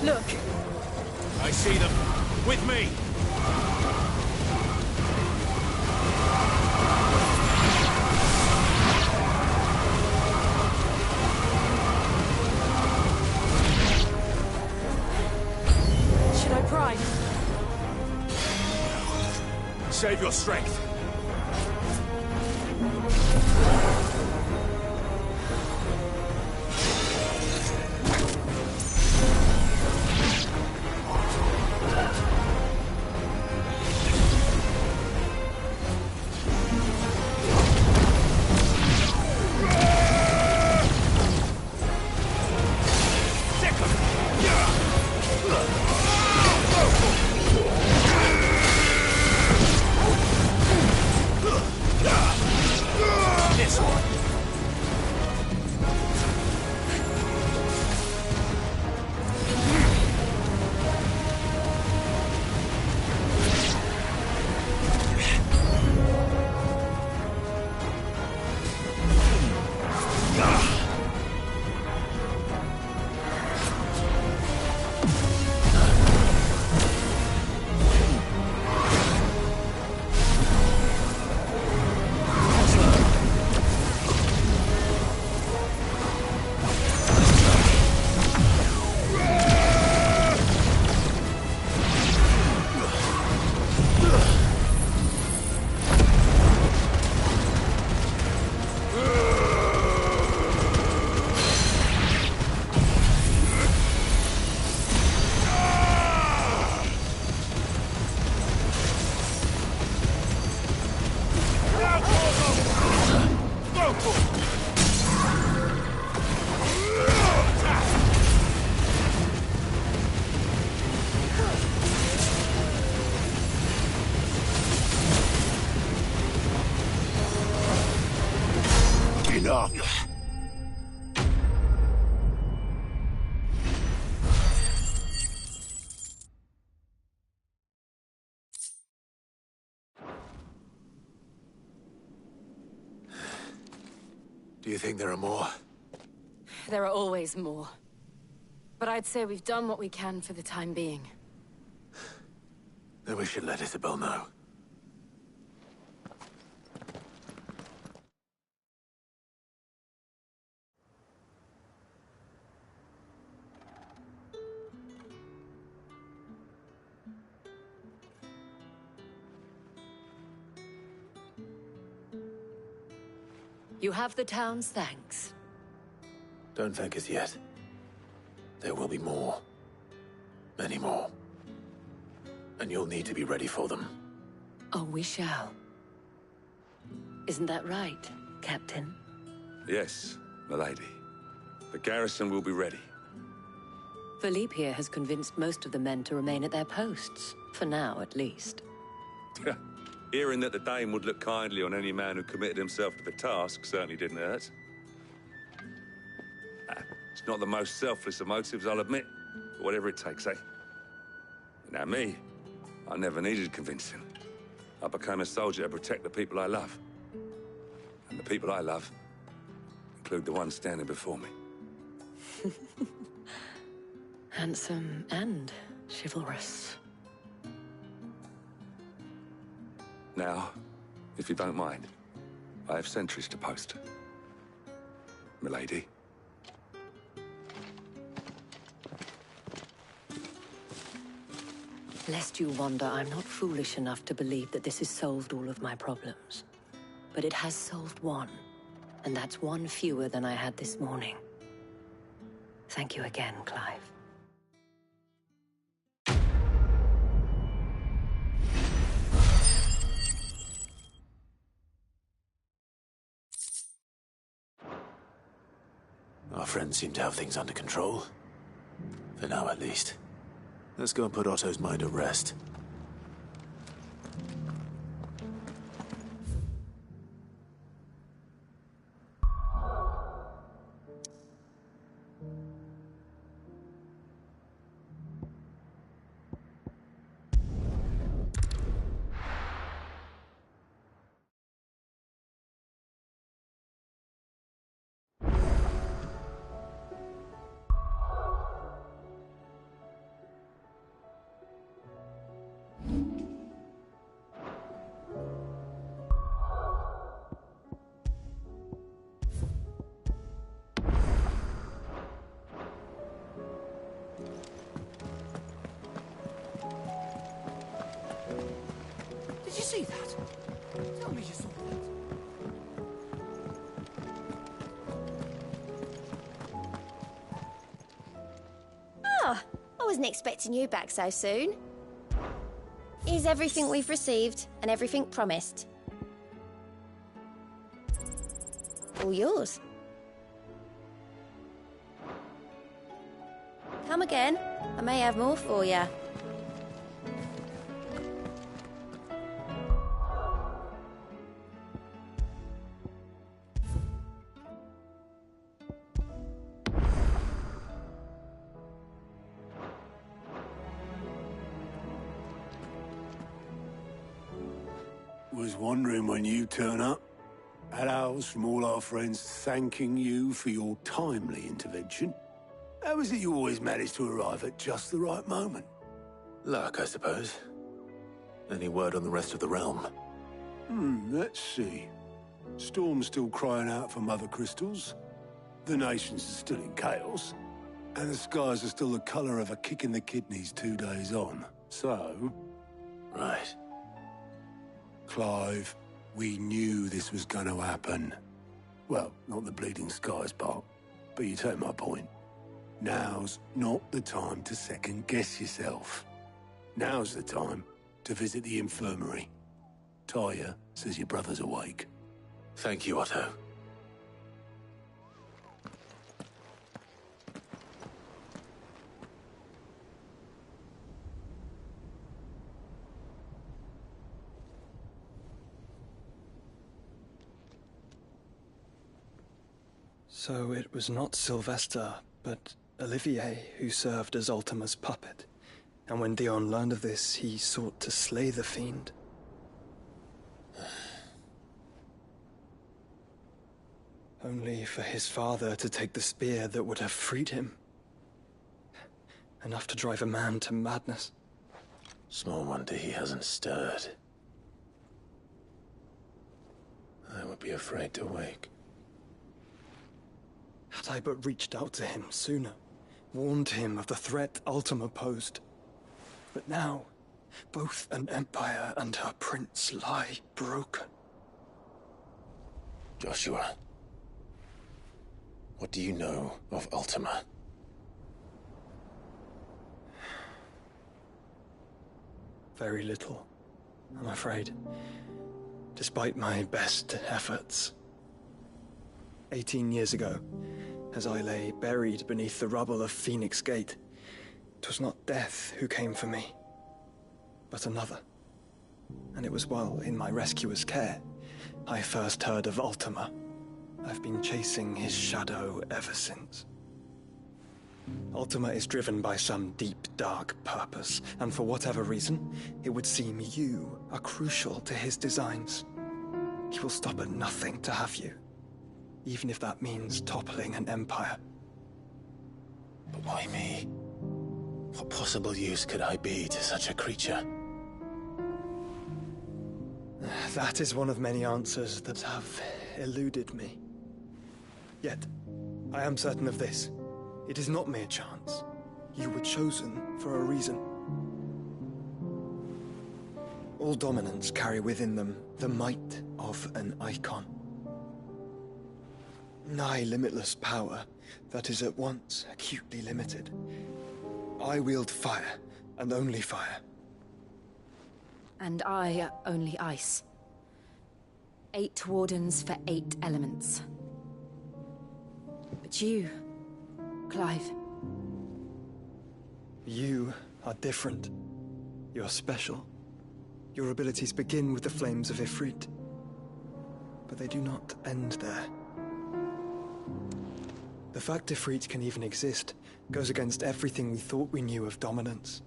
Look! I see them. With me! Should I pry? Save your strength. Ugh. Do you think there are more? There are always more. But I'd say we've done what we can for the time being. Then we should let Isabel know. You have the town's thanks. Don't thank us yet. There will be more. Many more. And you'll need to be ready for them. Oh, we shall. Isn't that right, Captain? Yes, milady. The garrison will be ready. Philippe here has convinced most of the men to remain at their posts. For now, at least. Hearing that the Dame would look kindly on any man who committed himself to the task certainly didn't hurt. It's not the most selfless of motives, I'll admit. But whatever it takes, eh? Now me, I never needed convincing. I became a soldier to protect the people I love. And the people I love include the ones standing before me. Handsome and chivalrous. Now, if you don't mind, I have sentries to post. Milady. Lest you wonder, I'm not foolish enough to believe that this has solved all of my problems. But it has solved one, and that's one fewer than I had this morning. Thank you again, Clive. Our friends seem to have things under control. For now, at least. Let's go and put Otto's mind at rest. Did you see that? Tell me you saw that. Oh, I wasn't expecting you back so soon. Here's everything we've received and everything promised. All yours. Come again. I may have more for you. Was wondering when you turn up. Had ours from all our friends thanking you for your timely intervention. How is it you always manage to arrive at just the right moment? Luck, I suppose. Any word on the rest of the realm? Let's see. Storm's still crying out for mother crystals. The nations are still in chaos. And the skies are still the colour of a kick in the kidneys 2 days on. So... Right. Clive, we knew this was going to happen. Well, not the bleeding skies part, but you take my point. Now's not the time to second-guess yourself. Now's the time to visit the infirmary. Talia says your brother's awake. Thank you, Otto. So it was not Sylvester, but Olivier who served as Ultima's puppet. And when Dion learned of this, he sought to slay the fiend. Only for his father to take the spear that would have freed him. Enough to drive a man to madness. Small wonder he hasn't stirred. I would be afraid to wake. Had I but reached out to him sooner, warned him of the threat Ultima posed. But now, both an empire and her prince lie broken. Joshua, what do you know of Ultima? Very little, I'm afraid. Despite my best efforts. 18 years ago, as I lay buried beneath the rubble of Phoenix Gate, 'twas not death who came for me, but another. And it was while in my rescuer's care, I first heard of Ultima. I've been chasing his shadow ever since. Ultima is driven by some deep, dark purpose, and for whatever reason, it would seem you are crucial to his designs. He will stop at nothing to have you, even if that means toppling an empire. But why me? What possible use could I be to such a creature? That is one of many answers that have eluded me. Yet, I am certain of this. It is not mere chance. You were chosen for a reason. All dominants carry within them the might of an icon. Nigh limitless power that is at once acutely limited. I wield fire, and only fire. And I only ice. 8 wardens for 8 elements. But you, Clive. You are different. You're special. Your abilities begin with the flames of Ifrit. But they do not end there. The fact Ifrit can even exist goes against everything we thought we knew of dominance.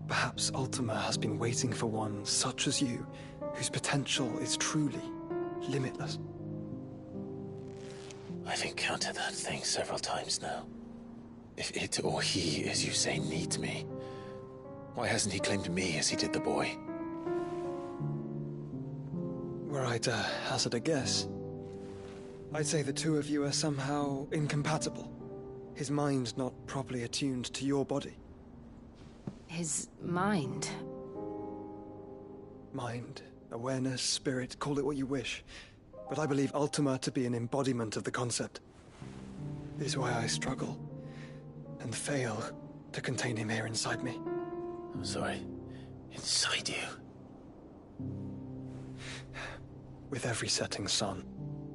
Perhaps Ultima has been waiting for one such as you, whose potential is truly limitless. I've encountered that thing several times now. If it or he, as you say, needs me, why hasn't he claimed me as he did the boy? Were I to hazard a guess, I'd say the two of you are somehow incompatible. His mind not properly attuned to your body. His mind? Mind, awareness, spirit, call it what you wish. But I believe Ultima to be an embodiment of the concept. It is why I struggle and fail to contain him here inside me. I'm sorry. Inside you? With every setting sun,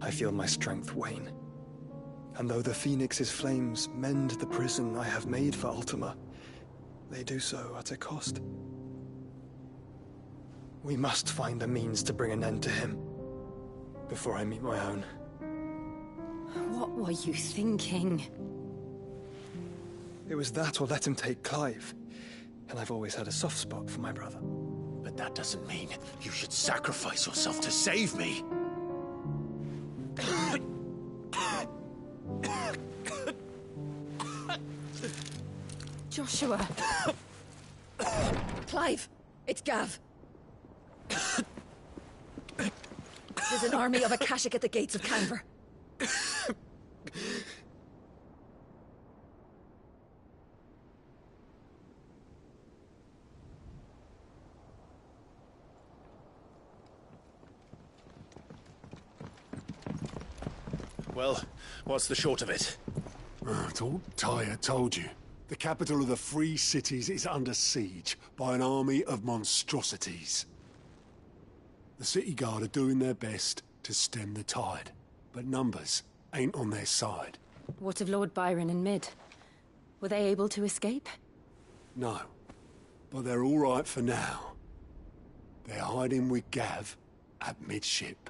I feel my strength wane. And though the Phoenix's flames mend the prison I have made for Ultima, they do so at a cost. We must find a means to bring an end to him before I meet my own. What were you thinking? It was that or let him take Clive. And I've always had a soft spot for my brother. But that doesn't mean you should sacrifice yourself to save me. Joshua. Clive, it's Gav. There's an army of Akashic at the gates of Canver. Well, what's the short of it? I thought Tyre told you. The capital of the Free Cities is under siege by an army of monstrosities. The city guard are doing their best to stem the tide, but numbers ain't on their side. What of Lord Byron and Mid? Were they able to escape? No, but they're all right for now. They're hiding with Gav at midship.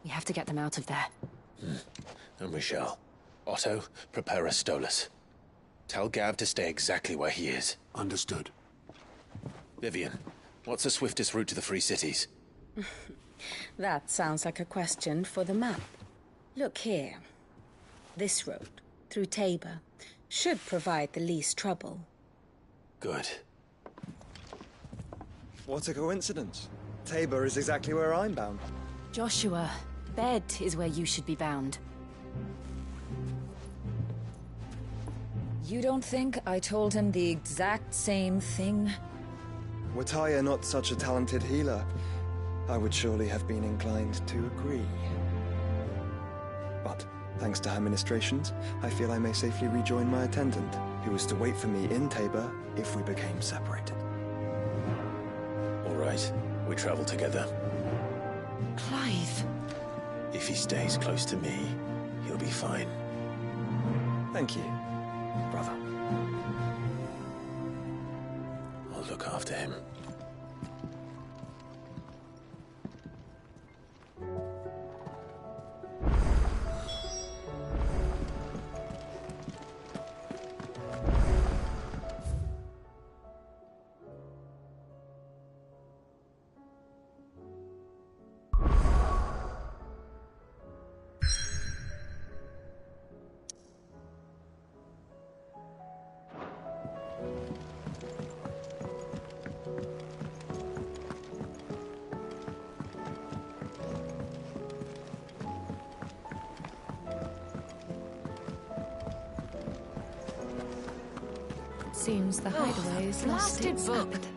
We have to get them out of there. And we shall. Otto, prepare a Stolas. Tell Gav to stay exactly where he is. Understood. Vivian, what's the swiftest route to the Free Cities? That sounds like a question for the map. Look here. This road, through Tabor, should provide the least trouble. Good. What a coincidence. Tabor is exactly where I'm bound. Joshua, bed is where you should be bound. You don't think I told him the exact same thing? Were Tyre not such a talented healer, I would surely have been inclined to agree. But, thanks to her ministrations, I feel I may safely rejoin my attendant, who was to wait for me in Tabor if we became separated. All right, we travel together. Clive. If he stays close to me, he'll be fine. Thank you, brother. I'll look after him. Seems the hideaway is lost blasted its book. appetite.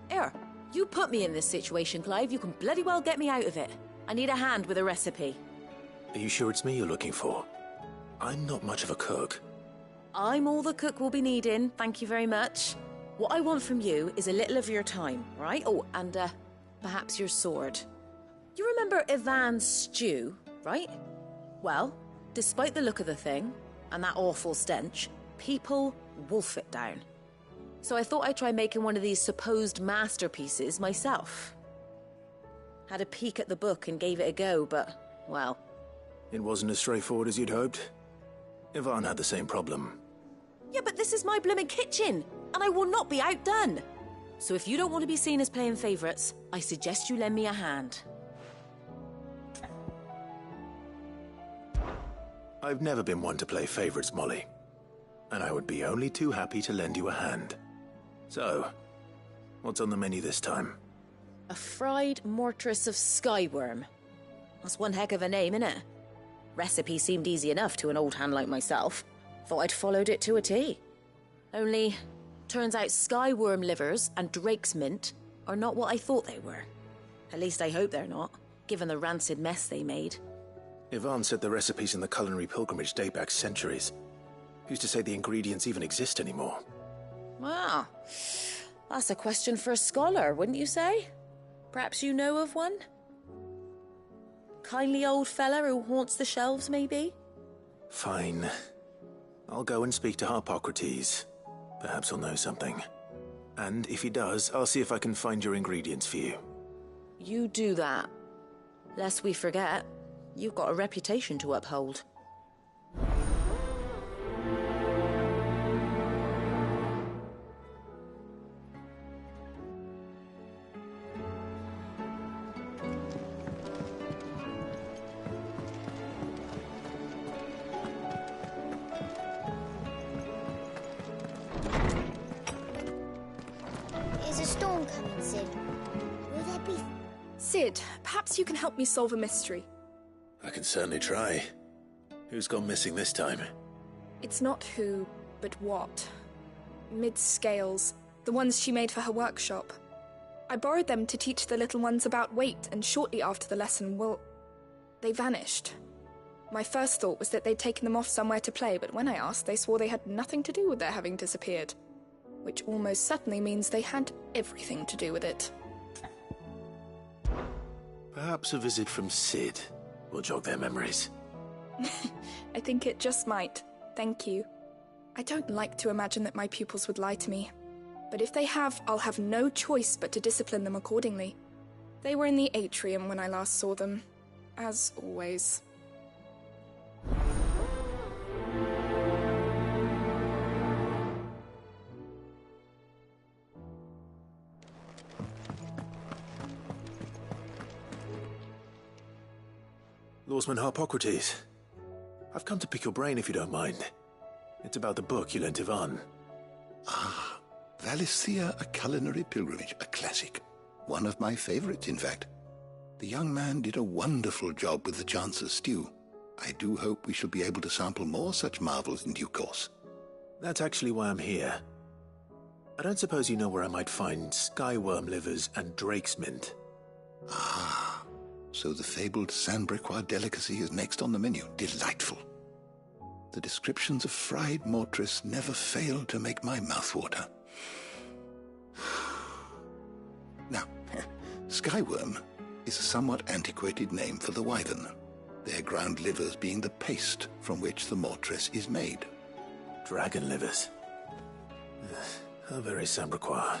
Here, you put me in this situation, Clive. You can bloody well get me out of it. I need a hand with a recipe. Are you sure it's me you're looking for? I'm not much of a cook. I'm all the cook will be needing, thank you very much. What I want from you is a little of your time, right? Oh, and perhaps your sword. You remember Ivan's stew, right? Well, despite the look of the thing, and that awful stench, people wolf it down. So I thought I'd try making one of these supposed masterpieces myself. Had a peek at the book and gave it a go, but, well... It wasn't as straightforward as you'd hoped. Ivan had the same problem. Yeah, but this is my blooming kitchen, and I will not be outdone. So if you don't want to be seen as playing favourites, I suggest you lend me a hand. I've never been one to play favourites, Molly. And I would be only too happy to lend you a hand. So, what's on the menu this time? A fried mortress of skyworm. That's one heck of a name, innit? Recipe seemed easy enough to an old hand like myself. Thought I'd followed it to a T. Only, turns out skyworm livers and drake's mint are not what I thought they were. At least I hope they're not, given the rancid mess they made. Ivan said the recipes in the culinary pilgrimage date back centuries. Who's to say the ingredients even exist anymore? Well, that's a question for a scholar, wouldn't you say? Perhaps you know of one? Kindly old fella who haunts the shelves, maybe? Fine. I'll go and speak to Harpocrates. Perhaps he'll know something. And if he does, I'll see if I can find your ingredients for you. You do that. Lest we forget, you've got a reputation to uphold. Is a storm coming, Sid? Will there be... Sid, perhaps you can help me solve a mystery. I can certainly try. Who's gone missing this time? It's not who, but what. Mid's scales, the ones she made for her workshop. I borrowed them to teach the little ones about weight, and shortly after the lesson, well, they vanished. My first thought was that they'd taken them off somewhere to play, but when I asked, they swore they had nothing to do with their having disappeared. Which almost certainly means they had everything to do with it. Perhaps a visit from Sid will jog their memories. I think it just might. Thank you. I don't like to imagine that my pupils would lie to me. But if they have, I'll have no choice but to discipline them accordingly. They were in the atrium when I last saw them. As always. Lawsman Harpocrates. I've come to pick your brain if you don't mind. It's about the book you lent Ivan. Ah, Valisthea, A Culinary Pilgrimage, a classic. One of my favorites, in fact. The young man did a wonderful job with the Chance's stew. I do hope we shall be able to sample more such marvels in due course. That's actually why I'm here. I don't suppose you know where I might find skyworm livers and drake's mint. Ah, so the fabled Sandbrequois delicacy is next on the menu. Delightful. The descriptions of fried mortris never fail to make my mouth water. Now, skyworm is a somewhat antiquated name for the wyvern, their ground livers being the paste from which the mortris is made. Dragon livers. How very Sandbrequois.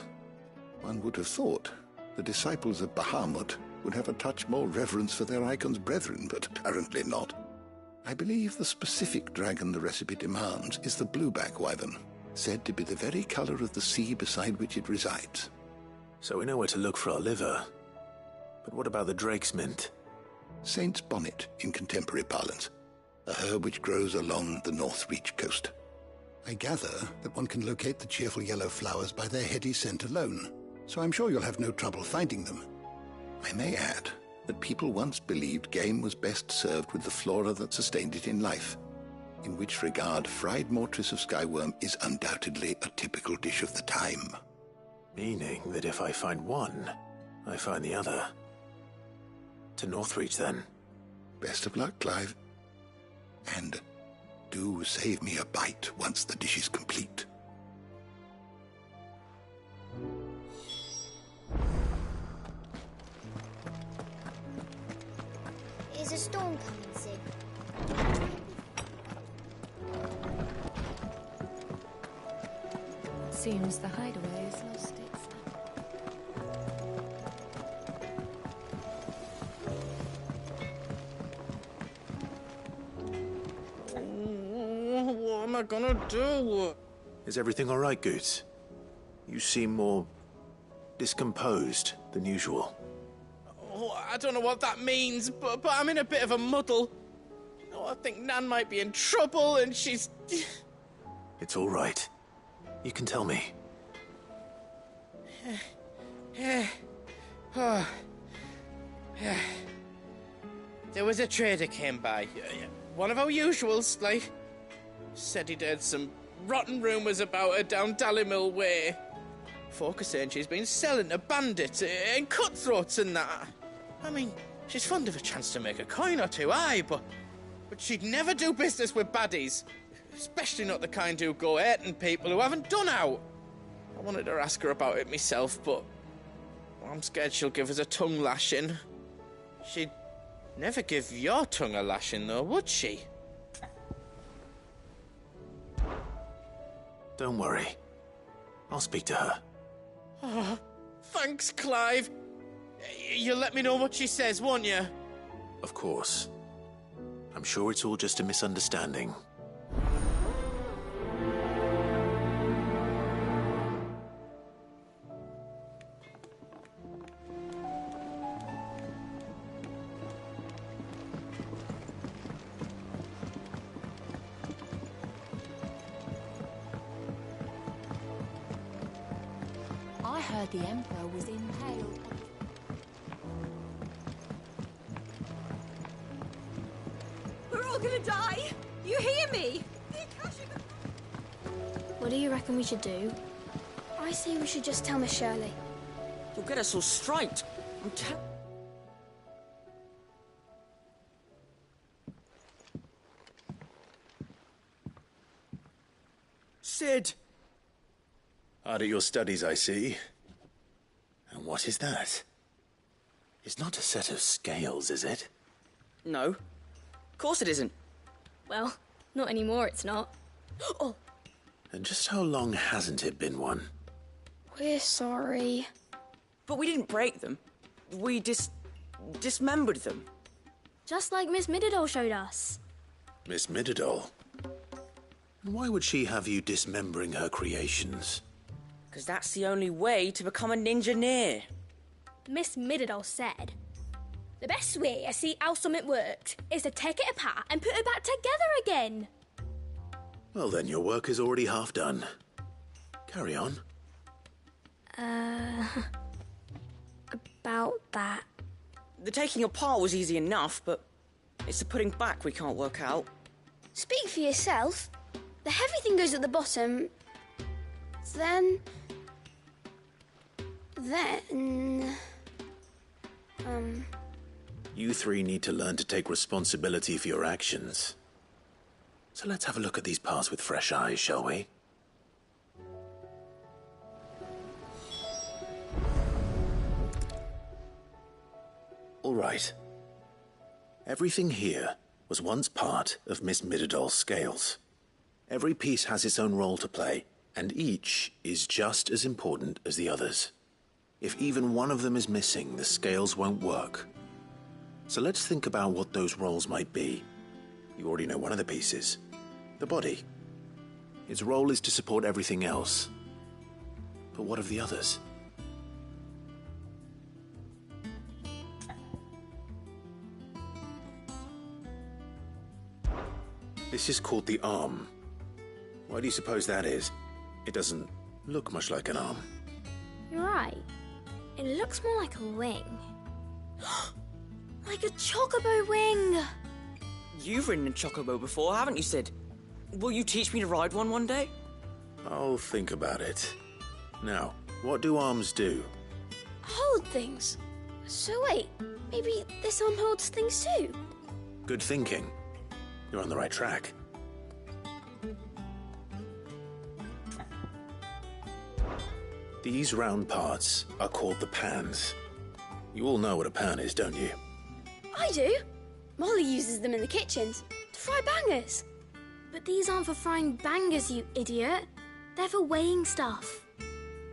One would have thought the disciples of Bahamut would have a touch more reverence for their icon's brethren, but apparently not. I believe the specific dragon the recipe demands is the blueback wyvern, said to be the very color of the sea beside which it resides. So we know where to look for our liver. But what about the drake's mint? Saint's bonnet in contemporary parlance, a herb which grows along the North Reach coast. I gather that one can locate the cheerful yellow flowers by their heady scent alone, so I'm sure you'll have no trouble finding them. I may add that people once believed game was best served with the flora that sustained it in life, in which regard fried mortris of skyworm is undoubtedly a typical dish of the time. Meaning that if I find one, I find the other. To Northreach, then. Best of luck, Clive. And do save me a bite once the dish is complete. Is a storm coming, Sid? Seems the hideaway has lost its... What am I gonna do? Is everything all right, Goots? You seem more discomposed than usual. Oh, I don't know what that means, but I'm in a bit of a muddle. Oh, I think Nan might be in trouble, and she's... It's all right. You can tell me. There was a trader came by. One of our usuals, like. Said he'd heard some rotten rumours about her down Dalimil Way. Folk are saying she's been selling to bandits and cutthroats and that. I mean, she's fond of a chance to make a coin or two, aye, but she'd never do business with baddies. Especially not the kind who go hurting people who haven't done out. I wanted to ask her about it myself, but I'm scared she'll give us a tongue lashing. She'd never give your tongue a lashing, though, would she? Don't worry. I'll speak to her. Oh, thanks, Clive. You'll let me know what she says, won't you? Of course. I'm sure it's all just a misunderstanding. I heard the Emperor was impaled. We're all gonna die! You hear me? What do you reckon we should do? I say we should just tell Miss Shirley. You'll get us all straight. Sid! Hard at your studies, I see. And what is that? It's not a set of scales, is it? No. Of course it isn't. Well, not anymore, it's not. Oh! And just how long hasn't it been one? We're sorry. But we didn't break them. We dismembered them. Just like Miss Mididol showed us. Miss Mididol? And why would she have you dismembering her creations? Because that's the only way to become a ninja-near. Miss Mididol said, The best way to see how something worked is to take it apart and put it back together again. Well then, your work is already half done. Carry on. About that. The taking apart was easy enough, but it's the putting back we can't work out. Speak for yourself. The heavy thing goes at the bottom. Then... You three need to learn to take responsibility for your actions. So let's have a look at these parts with fresh eyes, shall we? All right. Everything here was once part of Miss Midadol's scales. Every piece has its own role to play, and each is just as important as the others. If even one of them is missing, the scales won't work. So let's think about what those roles might be. You already know one of the pieces. The body. Its role is to support everything else. But what of the others? This is called the arm. Why do you suppose that is? It doesn't look much like an arm. You're right. It looks more like a wing. Like a chocobo wing! You've ridden a chocobo before, haven't you, Sid? Will you teach me to ride one day? I'll think about it. Now, what do arms do? Hold things. So wait, maybe this arm holds things too? Good thinking. You're on the right track. These round parts are called the pans. You all know what a pan is, don't you? I do. Molly uses them in the kitchens to fry bangers. But these aren't for frying bangers, you idiot. They're for weighing stuff.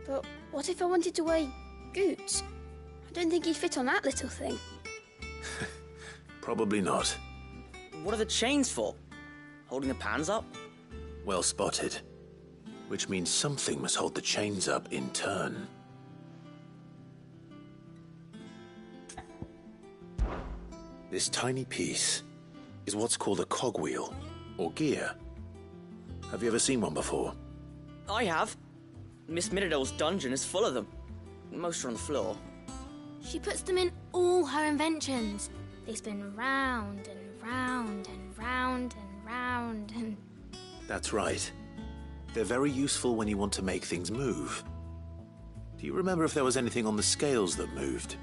But what if I wanted to weigh Goots? I don't think he'd fit on that little thing. Probably not. What are the chains for? Holding the pans up? Well spotted. Which means something must hold the chains up in turn. This tiny piece is what's called a cogwheel, or gear. Have you ever seen one before? I have. Miss Midadol's dungeon is full of them. Most are on the floor. She puts them in all her inventions. They spin round and round and round and round and... That's right. They're very useful when you want to make things move. Do you remember if there was anything on the scales that moved?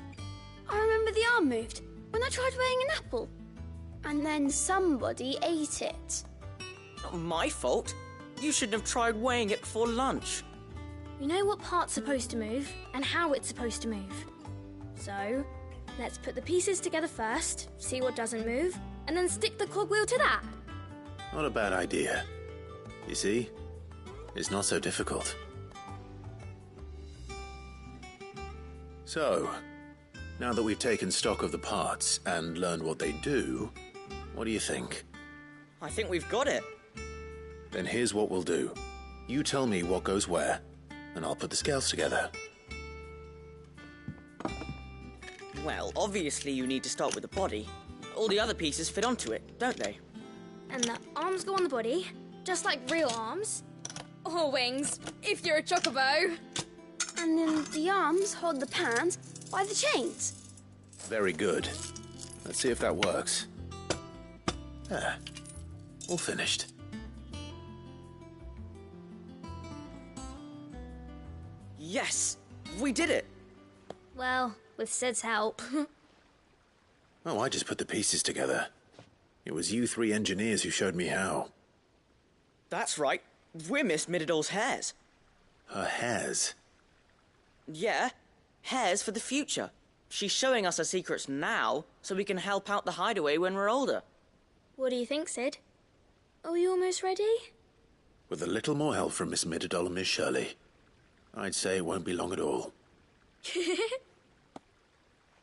I remember the arm moved when I tried weighing an apple. And then somebody ate it. Not my fault. You shouldn't have tried weighing it before lunch. We know what part's supposed to move and how it's supposed to move. So, let's put the pieces together first, see what doesn't move, and then stick the cogwheel to that. Not a bad idea. You see? It's not so difficult. So, now that we've taken stock of the parts and learned what they do, what do you think? I think we've got it. Then here's what we'll do. You tell me what goes where, and I'll put the scales together. Well, obviously you need to start with the body. All the other pieces fit onto it, don't they? And the arms go on the body, just like real arms. Or wings, if you're a chocobo. And then the arms hold the pans by the chains. Very good. Let's see if that works. There. All finished. Yes! We did it! Well, with Sid's help. Oh, I just put the pieces together. It was you three engineers who showed me how. That's right. We're Miss Midadol's hares. Her hairs? Yeah, hares for the future. She's showing us her secrets now, so we can help out the hideaway when we're older. What do you think, Sid? Are we almost ready? With a little more help from Miss Midadol and Miss Shirley, I'd say it won't be long at all.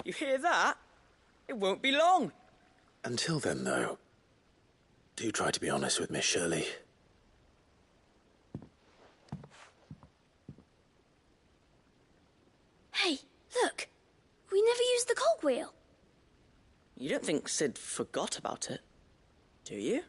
You hear that? It won't be long. Until then, though, do try to be honest with Miss Shirley. Hey, look! We never used the cogwheel. You don't think Sid forgot about it, do you?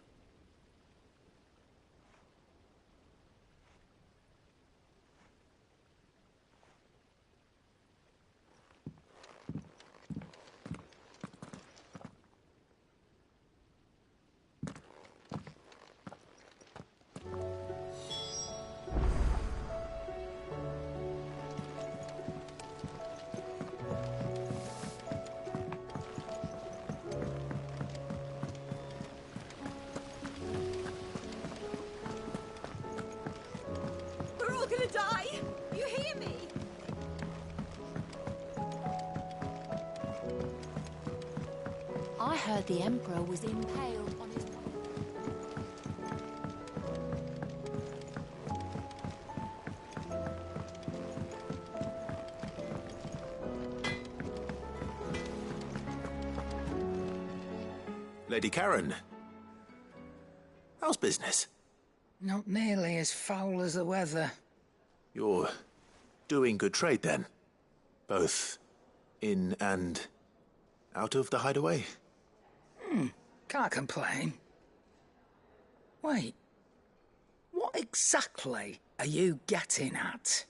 We're all gonna die! You hear me? I heard the Emperor was impaled on his... Lady Karen. How's business? Not nearly as foul as the weather. You're doing good trade, then? Both in and out of the hideaway? Can't complain. Wait. What exactly are you getting at?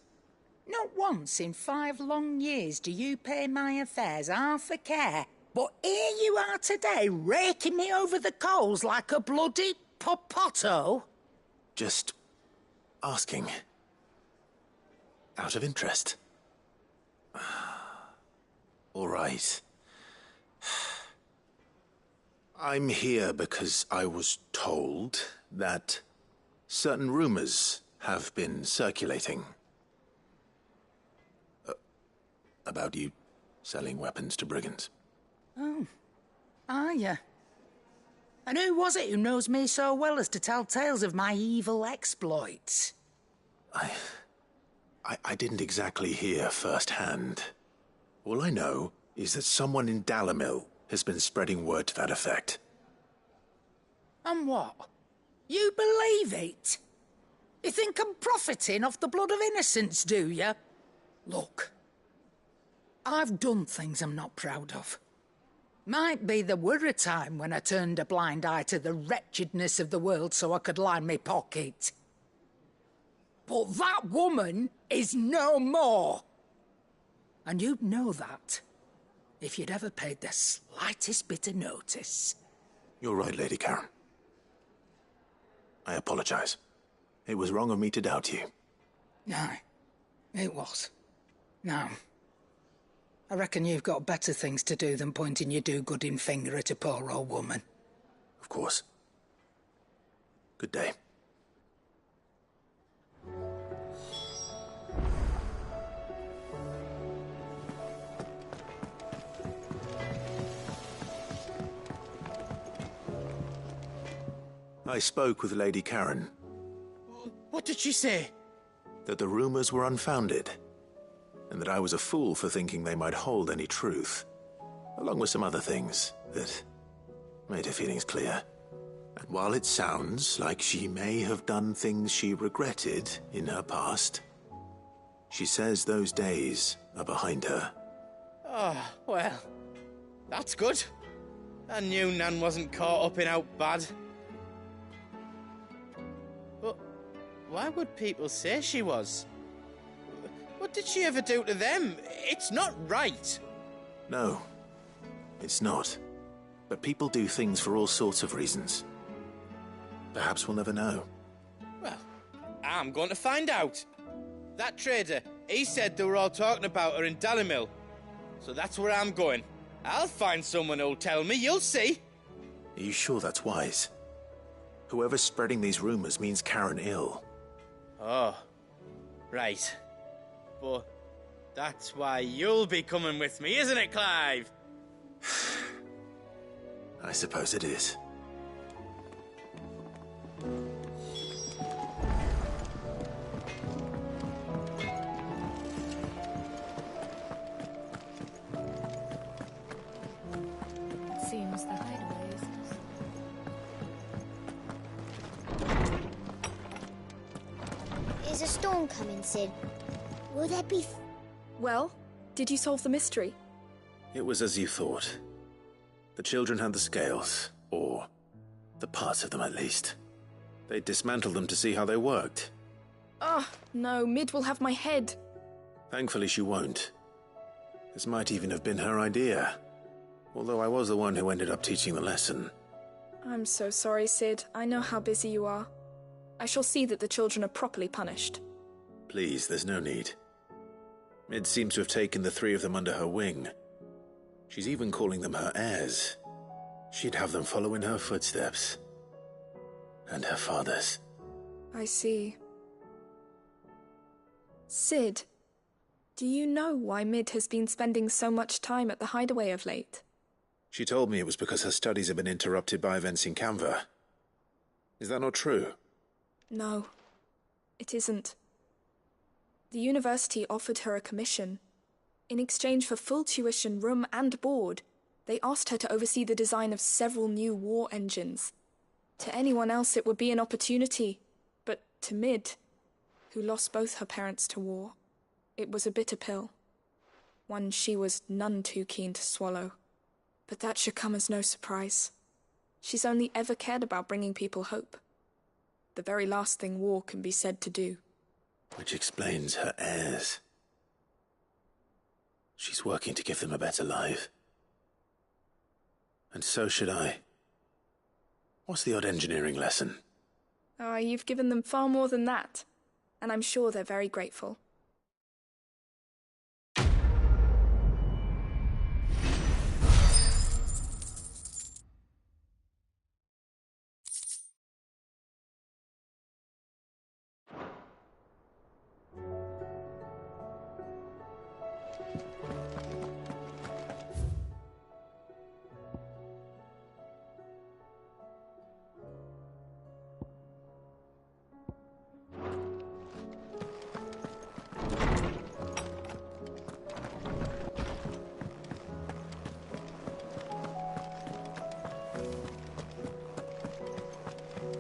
Not once in 5 long years do you pay my affairs half a care, but here you are today, raking me over the coals like a bloody popoto? Just asking. Out of interest. All right. I'm here because I was told that certain rumors have been circulating. About you selling weapons to brigands. Oh, are you? And who was it who knows me so well as to tell tales of my evil exploits? I didn't exactly hear firsthand. All I know is that someone in Dalimil has been spreading word to that effect. And what? You believe it? You think I'm profiting off the blood of innocents, do you? Look, I've done things I'm not proud of. Might be there were a time when I turned a blind eye to the wretchedness of the world so I could line my pocket. But that woman is no more. And you'd know that if you'd ever paid the slightest bit of notice. You're right, Lady Karen. I apologize. It was wrong of me to doubt you. No, it was. Now, I reckon you've got better things to do than pointing your do-gooding finger at a poor old woman. Of course. Good day. I spoke with Lady Karen. What did she say? That the rumors were unfounded, and that I was a fool for thinking they might hold any truth, along with some other things that made her feelings clear. And while it sounds like she may have done things she regretted in her past, she says those days are behind her. Oh, well, that's good. I knew Nan wasn't caught up in out bad. But why would people say she was? What did she ever do to them? It's not right. No, it's not. But people do things for all sorts of reasons. Perhaps we'll never know. Well, I'm going to find out. That trader, he said they were all talking about her in Dalimil. So that's where I'm going. I'll find someone who'll tell me, you'll see. Are you sure that's wise? Whoever's spreading these rumors means Karen ill. Oh, right. But that's why you'll be coming with me, isn't it, Clive? I suppose it is. Seems the hideaway is... Is a storm coming, Sid? Will there be... Well, did you solve the mystery? It was as you thought. The children had the scales, or the parts of them at least. They dismantled them to see how they worked. Oh, no, Mid will have my head. Thankfully she won't. This might even have been her idea, although I was the one who ended up teaching the lesson. I'm so sorry, Sid. I know how busy you are. I shall see that the children are properly punished. Please, there's no need. Mid seems to have taken the three of them under her wing. She's even calling them her heirs. She'd have them follow in her footsteps. And her father's. I see. Sid, do you know why Mid has been spending so much time at the hideaway of late? She told me it was because her studies have been interrupted by events in Canva. Is that not true? No, it isn't. The university offered her a commission. In exchange for full tuition, room and board, they asked her to oversee the design of several new war engines. To anyone else it would be an opportunity, but to Mid, who lost both her parents to war, it was a bitter pill. One she was none too keen to swallow. But that should come as no surprise. She's only ever cared about bringing people hope. The very last thing war can be said to do. Which explains her heirs. She's working to give them a better life. And so should I. What's the odd engineering lesson? Oh, you've given them far more than that. And I'm sure they're very grateful.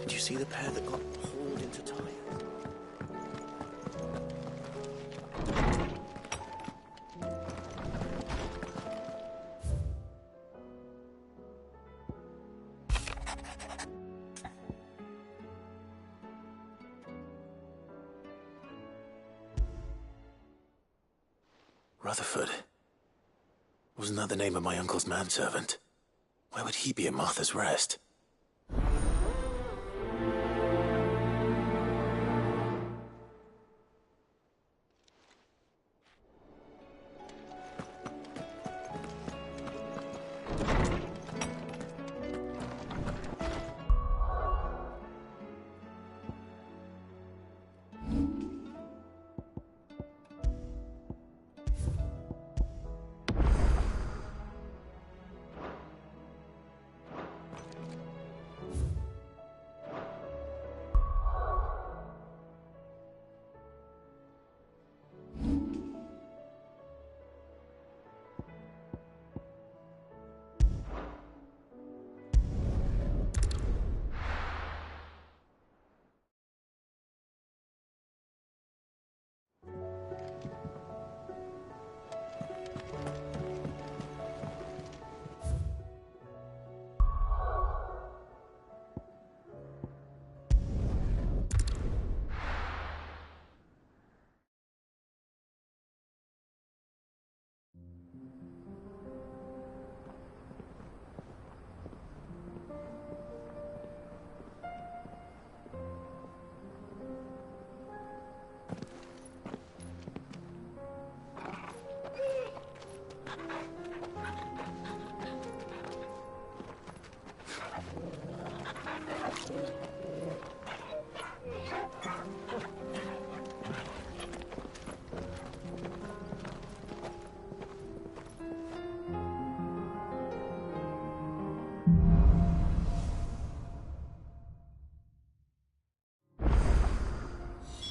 Did you see the pair that got hauled into Tyre? Rutherford. Wasn't that the name of my uncle's manservant? Why would he be at Martha's Rest?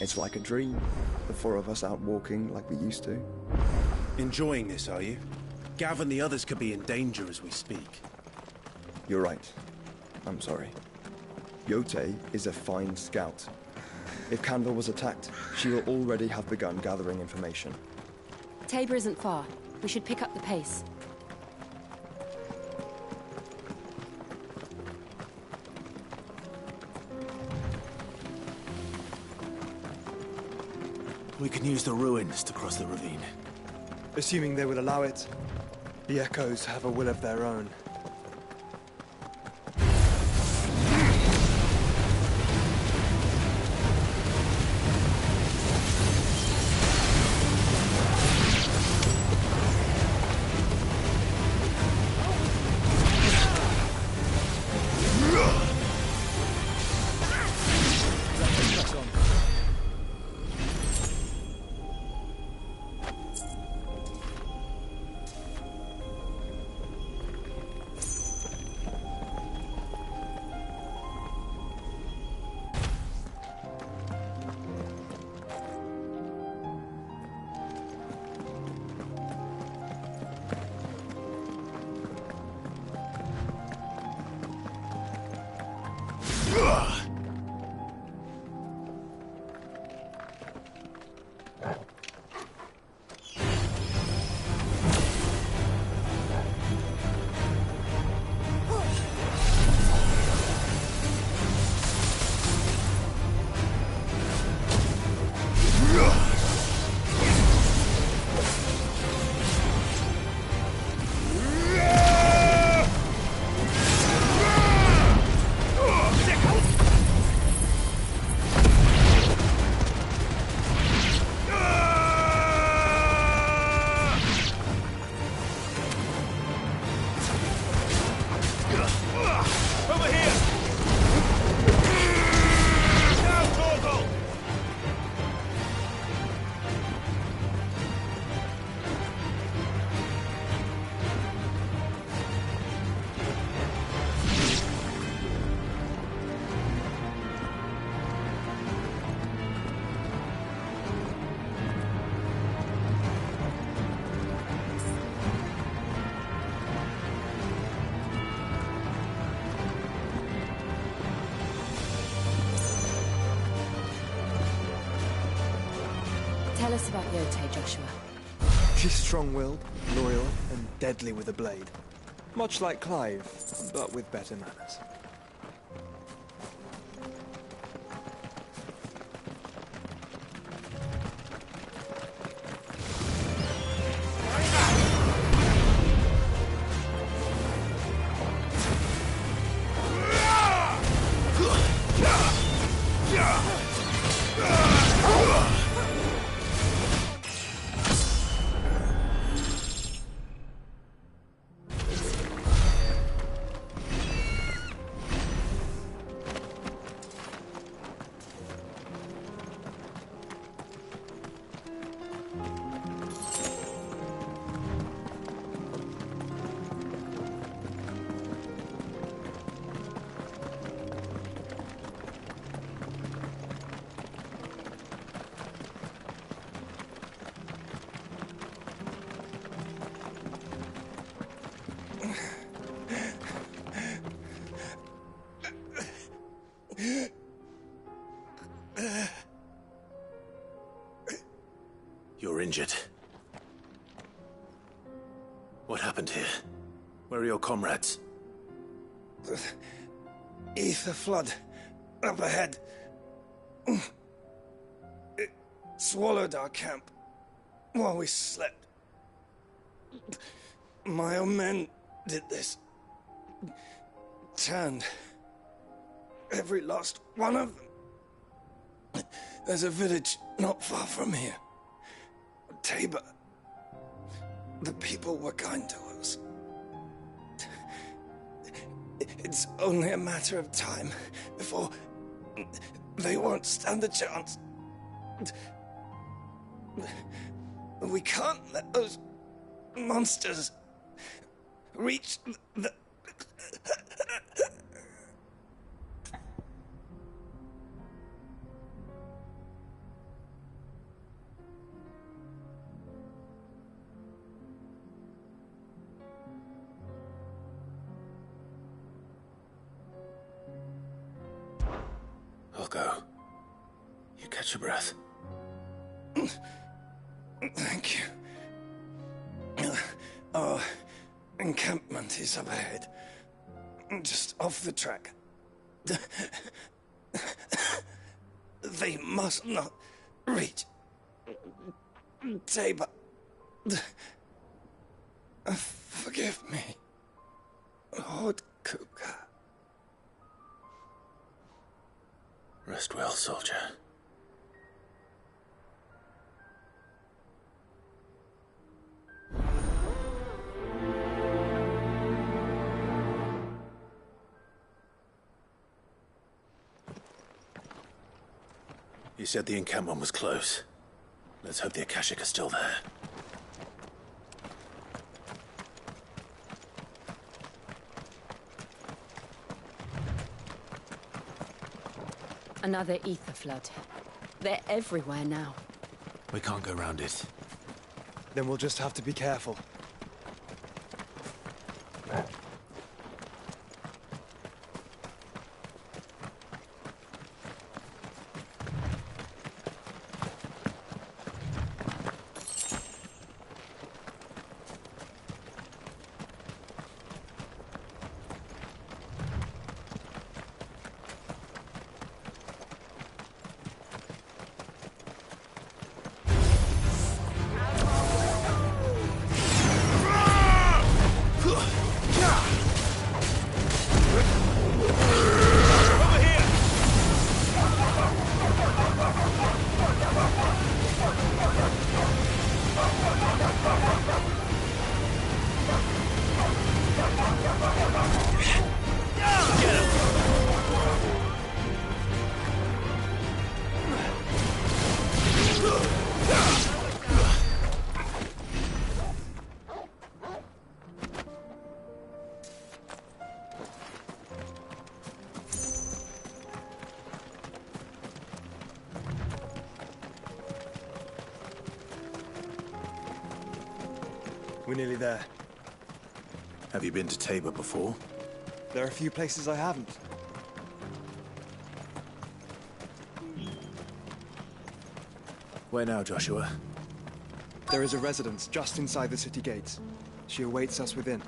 It's like a dream. The four of us out walking like we used to. Enjoying this, are you? Gav and the others could be in danger as we speak. You're right. I'm sorry. Yote is a fine scout. If Canva was attacked, she will already have begun gathering information. Tabor isn't far. We should pick up the pace. We can use the ruins to cross the ravine. Assuming they will allow it. The Echoes have a will of their own. Tell us about Yote, Joshua. She's strong-willed, loyal, and deadly with a blade. Much like Clive, but with better manners. You're injured. What happened here? Where are your comrades? The ether flood up ahead. It swallowed our camp while we slept. My own men did this. Turned every last one of them. There's a village not far from here. Tabor. The people were kind to us. It's only a matter of time before they won't stand a chance. We can't let those monsters reach the... I'll go. You catch your breath. Thank you. Our encampment is up ahead. Just off the track. They must not reach Tabor. Forgive me, Lord Cougar. Rest well, soldier. You said the encampment was close. Let's hope the Akashic are still there. Another ether flood. They're everywhere now. We can't go around it. Then we'll just have to be careful. We're nearly there. Have you been to Tabor before? There are a few places I haven't. Where now, Joshua? There is a residence just inside the city gates. She awaits us within.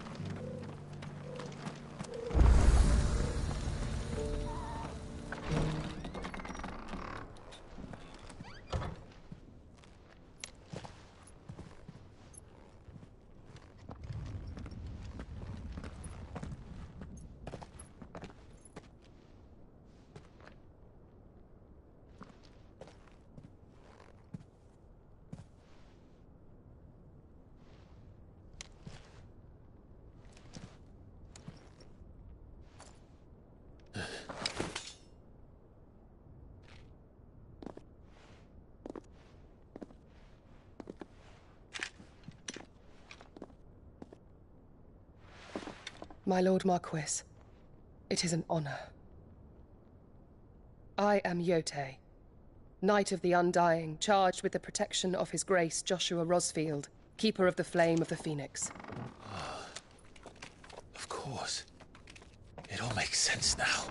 My Lord Marquis, it is an honor. I am Yotei, Knight of the Undying, charged with the protection of His Grace Joshua Rosfield, Keeper of the Flame of the Phoenix. Of course. It all makes sense now.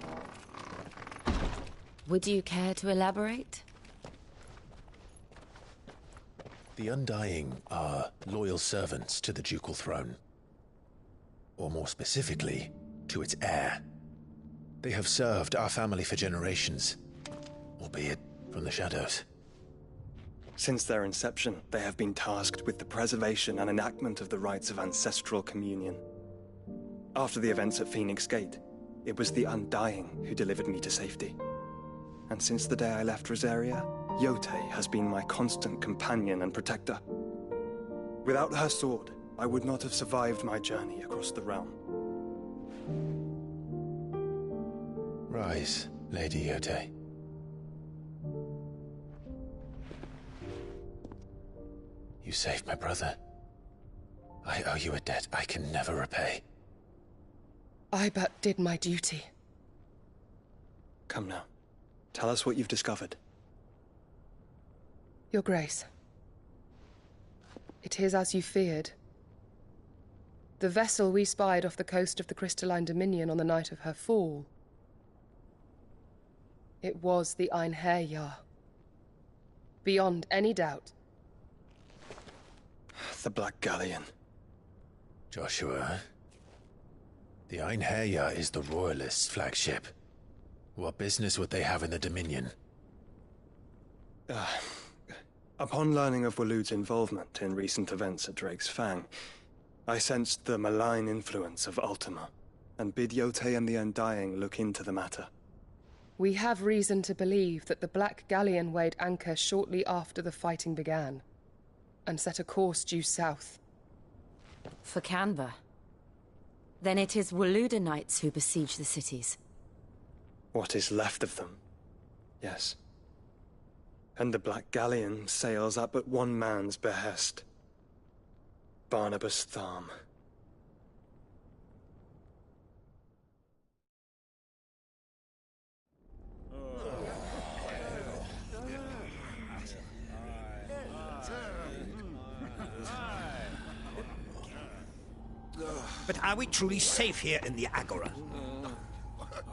Would you care to elaborate? The Undying are loyal servants to the ducal throne. Or more specifically, to its heir. They have served our family for generations, albeit from the shadows. Since their inception, they have been tasked with the preservation and enactment of the rites of ancestral communion. After the events at Phoenix Gate, it was the Undying who delivered me to safety. And since the day I left Rosaria, Yotei has been my constant companion and protector. Without her sword, I would not have survived my journey across the realm. Rise, Lady Yotei. You saved my brother. I owe you a debt I can never repay. I but did my duty. Come now. Tell us what you've discovered. Your Grace. It is as you feared. The vessel we spied off the coast of the Crystalline Dominion on the night of her fall. It was the Einherjar. Beyond any doubt. The Black Galleon. Joshua, the Einherjar is the Royalists' flagship. What business would they have in the Dominion? Upon learning of Waloed's involvement in recent events at Drake's Fang, I sensed the malign influence of Ultima, and bid Yotei and the Undying look into the matter. We have reason to believe that the Black Galleon weighed anchor shortly after the fighting began, and set a course due south. For Canva. Then it is Waloeda knights who besiege the cities. What is left of them, yes. And the Black Galleon sails at but one man's behest. Barnabas Tharm. But are we truly safe here in the Agora?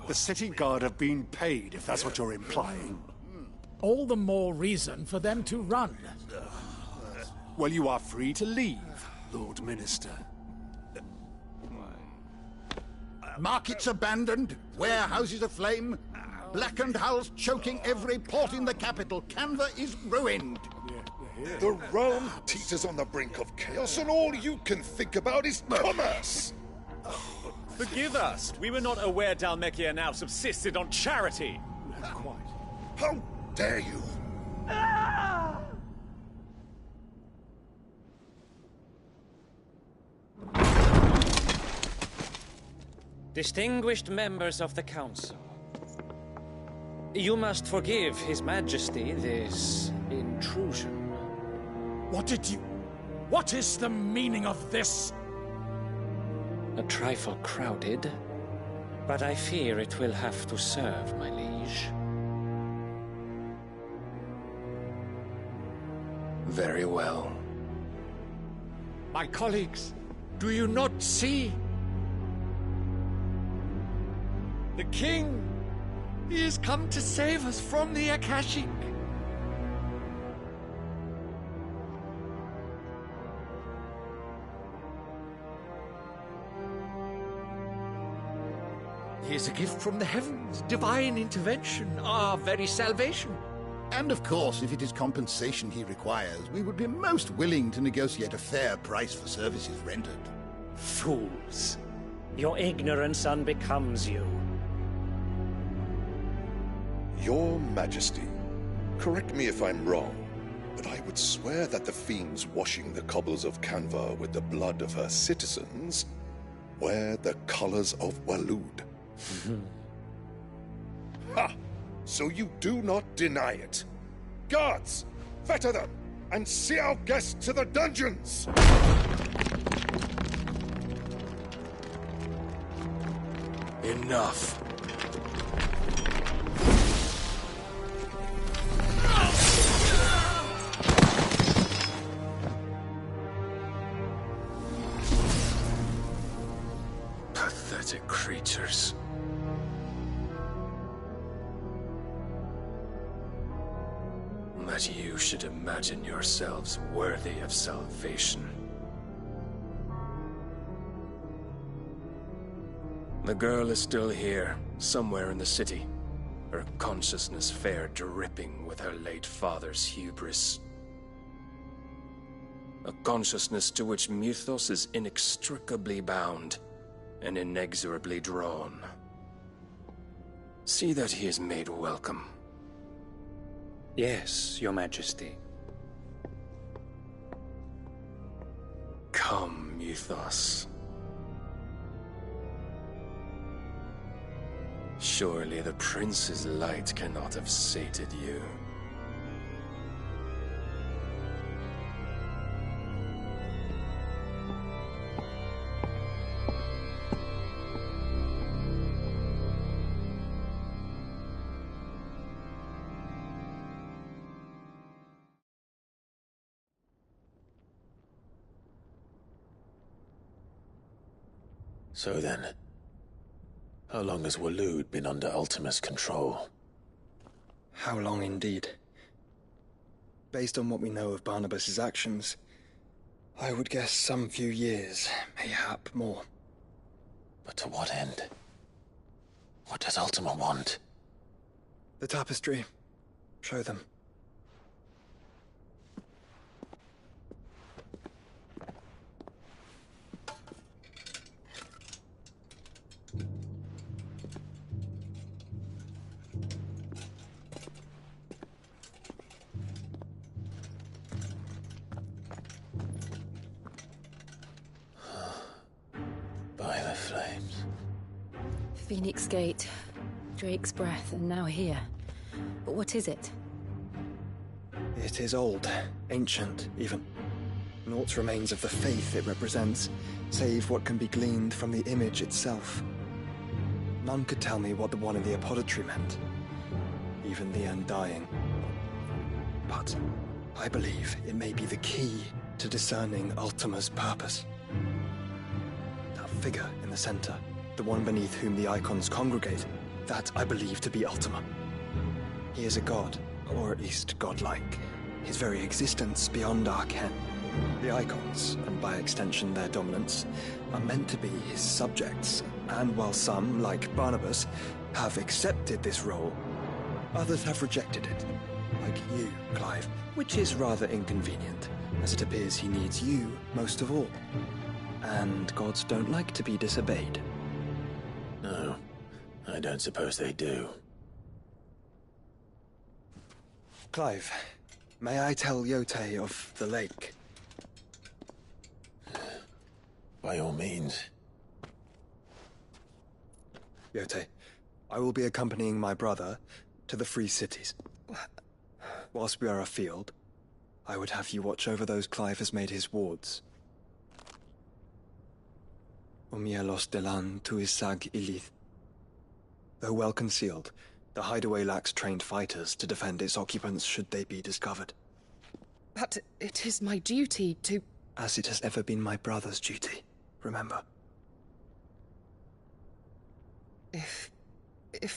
The city guard have been paid, if that's what you're implying. All the more reason for them to run. Well, you are free to leave, Lord Minister. Markets abandoned, warehouses aflame, blackened hulls choking every port in the capital. Canva is ruined. The realm teeters on the brink of chaos, and all you can think about is commerce! Forgive us! We were not aware Dhalmekia now subsisted on charity! Quite. How dare you! Distinguished members of the Council, you must forgive His Majesty this intrusion. What is the meaning of this? A trifle crowded, but I fear it will have to serve, my liege. Very well. My colleagues, do you not see? The King! He has come to save us from the Akashic! He is a gift from the heavens, divine intervention, our very salvation. And of course, if it is compensation he requires, we would be most willing to negotiate a fair price for services rendered. Fools! Your ignorance unbecomes you. Your Majesty, correct me if I'm wrong, but I would swear that the fiends washing the cobbles of Canva with the blood of her citizens wear the colors of Waloed. Ha! So you do not deny it. Guards, fetter them, and see our guests to the dungeons! Enough. Pathetic creatures. That you should imagine yourselves worthy of salvation. The girl is still here, somewhere in the city. Her consciousness fair dripping with her late father's hubris. A consciousness to which Mythos is inextricably bound and inexorably drawn. See that he is made welcome. Yes, Your Majesty. Come, Mythos. Surely the prince's light cannot have sated you. So then, how long has Waloed been under Ultima's control? How long indeed? Based on what we know of Barnabas's actions, I would guess some few years, mayhap more. But to what end? What does Ultima want? The tapestry. Show them. Phoenix Gate, Drake's Breath, and now here. But what is it? It is old, ancient, even. Naught remains of the faith it represents, save what can be gleaned from the image itself. None could tell me what the one in the apothecary meant, even the Undying. But I believe it may be the key to discerning Ultima's purpose. That figure in the center, the one beneath whom the icons congregate, that I believe to be Ultima. He is a god, or at least godlike, his very existence beyond our ken. The icons, and by extension their dominants, are meant to be his subjects, and while some, like Barnabas, have accepted this role, others have rejected it, like you, Clive, which is rather inconvenient, as it appears he needs you most of all. And gods don't like to be disobeyed. No, I don't suppose they do. Clive, may I tell Yotei of the lake? By all means. Yotei, I will be accompanying my brother to the Free Cities. Whilst we are afield, I would have you watch over those Clive has made his wards. Umielos delan tuisag ilith. Though well concealed, the hideaway lacks trained fighters to defend its occupants should they be discovered. But it is my duty to... As it has ever been my brother's duty, remember. If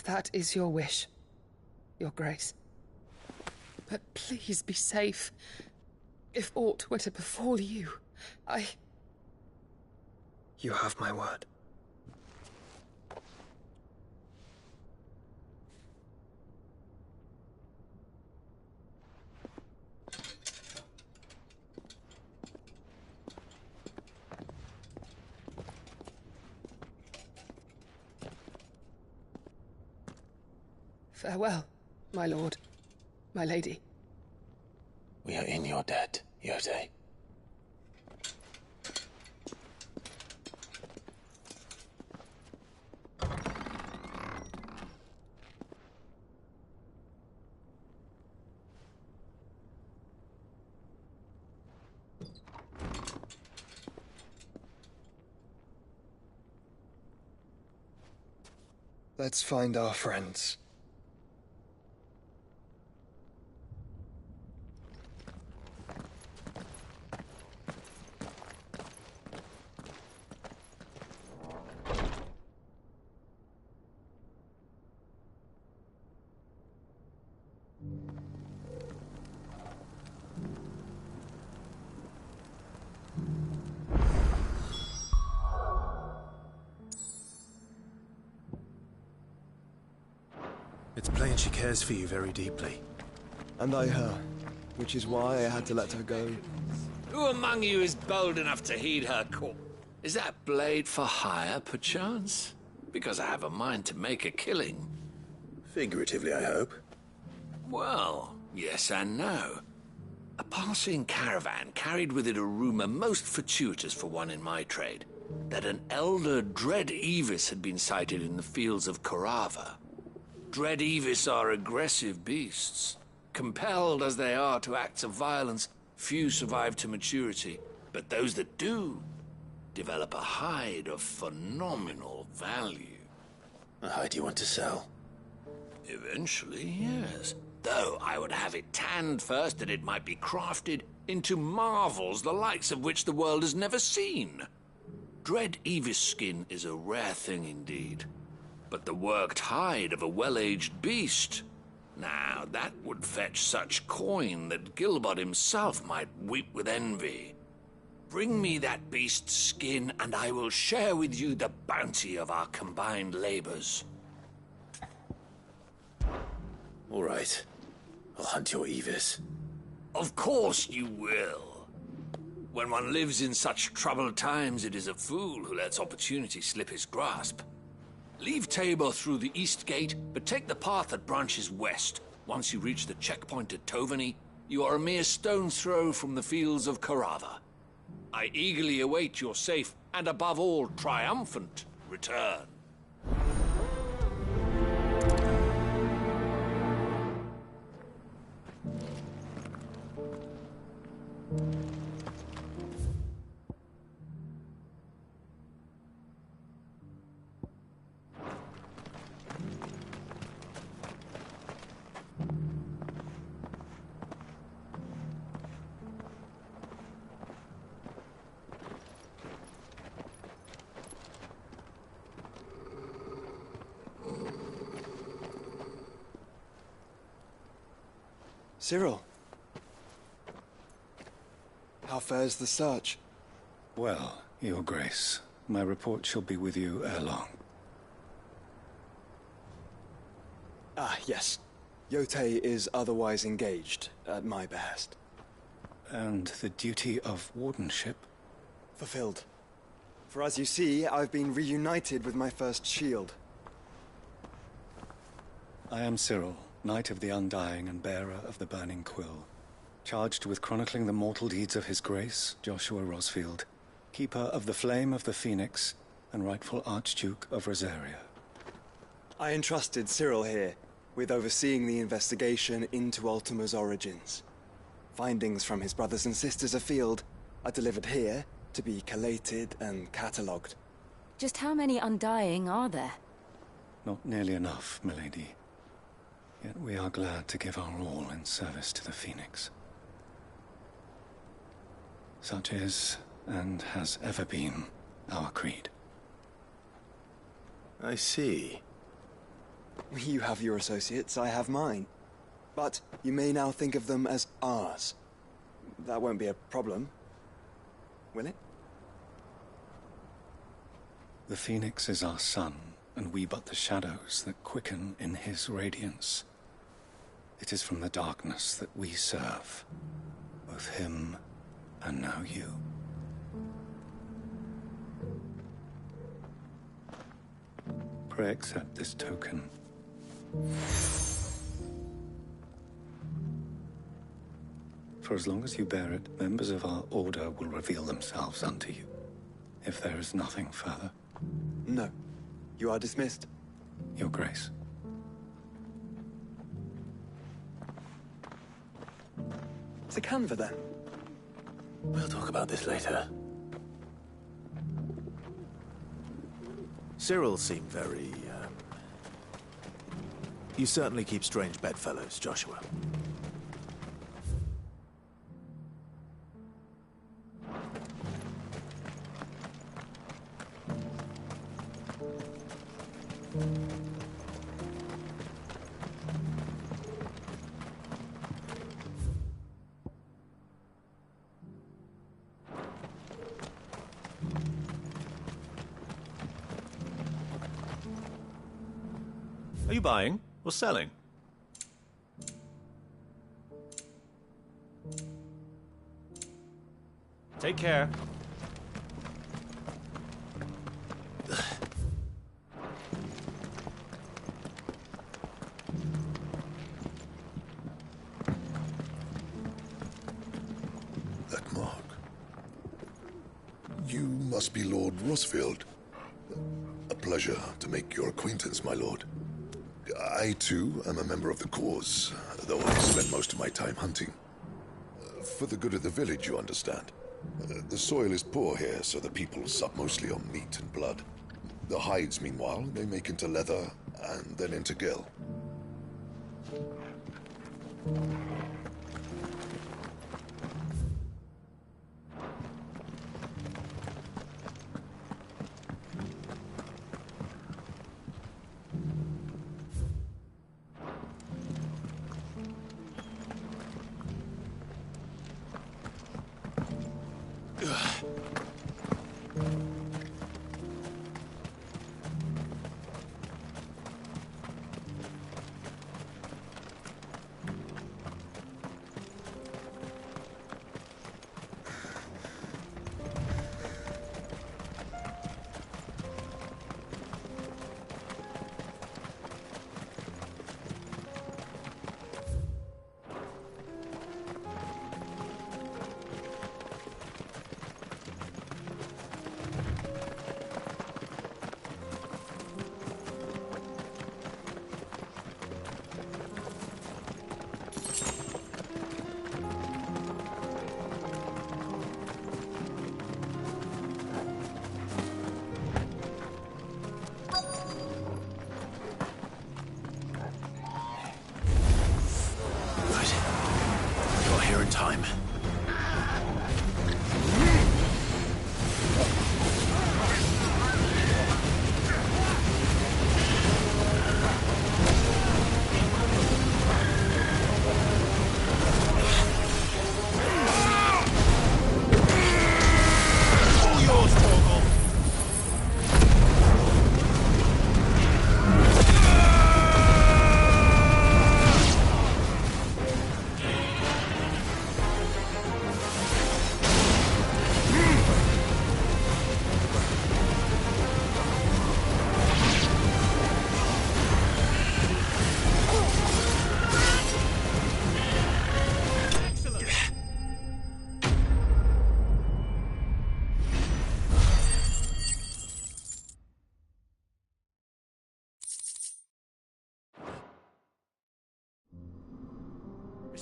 that is your wish, Your Grace. But please be safe. If aught were to befall you, You have my word. Farewell, my lord, my lady. We are in your debt, Yotei. Let's find our friends. It's plain she cares for you very deeply. And I her, which is why I had to let her go. Who among you is bold enough to heed her call? Is that blade for hire, perchance? Because I have a mind to make a killing. Figuratively, I hope. Well, yes and no. A passing caravan carried with it a rumor most fortuitous for one in my trade, that an elder Dread Evis had been sighted in the fields of Korava. Dread Evis are aggressive beasts. Compelled as they are to acts of violence, few survive to maturity, but those that do develop a hide of phenomenal value. A hide you want to sell? Eventually, yes. Though I would have it tanned first that it might be crafted into marvels the likes of which the world has never seen. Dread Evis skin is a rare thing indeed. But the worked hide of a well-aged beast, now that would fetch such coin that Gilbert himself might weep with envy. Bring me that beast's skin, and I will share with you the bounty of our combined labors. All right. I'll hunt your Evis. Of course you will. When one lives in such troubled times, it is a fool who lets opportunity slip his grasp. Leave Tabor through the east gate, but take the path that branches west. Once you reach the checkpoint at Tovany, you are a mere stone's throw from the fields of Korava. I eagerly await your safe, and above all, triumphant return. Cyril. How fares the search? Well, Your Grace, my report shall be with you ere long. Ah, yes. Yotei is otherwise engaged, at my behest. And the duty of wardenship? Fulfilled. For as you see, I've been reunited with my first shield. I am Cyril, Knight of the Undying and bearer of the Burning Quill, charged with chronicling the mortal deeds of His Grace, Joshua Rosfield, Keeper of the Flame of the Phoenix, and rightful Archduke of Rosaria. I entrusted Cyril here with overseeing the investigation into Ultima's origins. Findings from his brothers and sisters afield are delivered here to be collated and catalogued. Just how many Undying are there? Not nearly enough, milady. Yet we are glad to give our all in service to the Phoenix. Such is, and has ever been, our creed. I see. You have your associates, I have mine. But you may now think of them as ours. That won't be a problem, will it? The Phoenix is our sun, and we but the shadows that quicken in his radiance. It is from the darkness that we serve, both him and now you. Pray accept this token. For as long as you bear it, members of our order will reveal themselves unto you, if there is nothing further. No. You are dismissed. Your Grace. To Canva, then. We'll talk about this later. Cyril seemed very, You certainly keep strange bedfellows, Joshua. Are you buying or selling? Take care. That mark. You must be Lord Rosfield. A pleasure to make your acquaintance, my lord. I, too, am a member of the cause, though I spend most of my time hunting. For the good of the village, you understand. The soil is poor here, so the people sup mostly on meat and blood. The hides, meanwhile, they make into leather, and then into gill.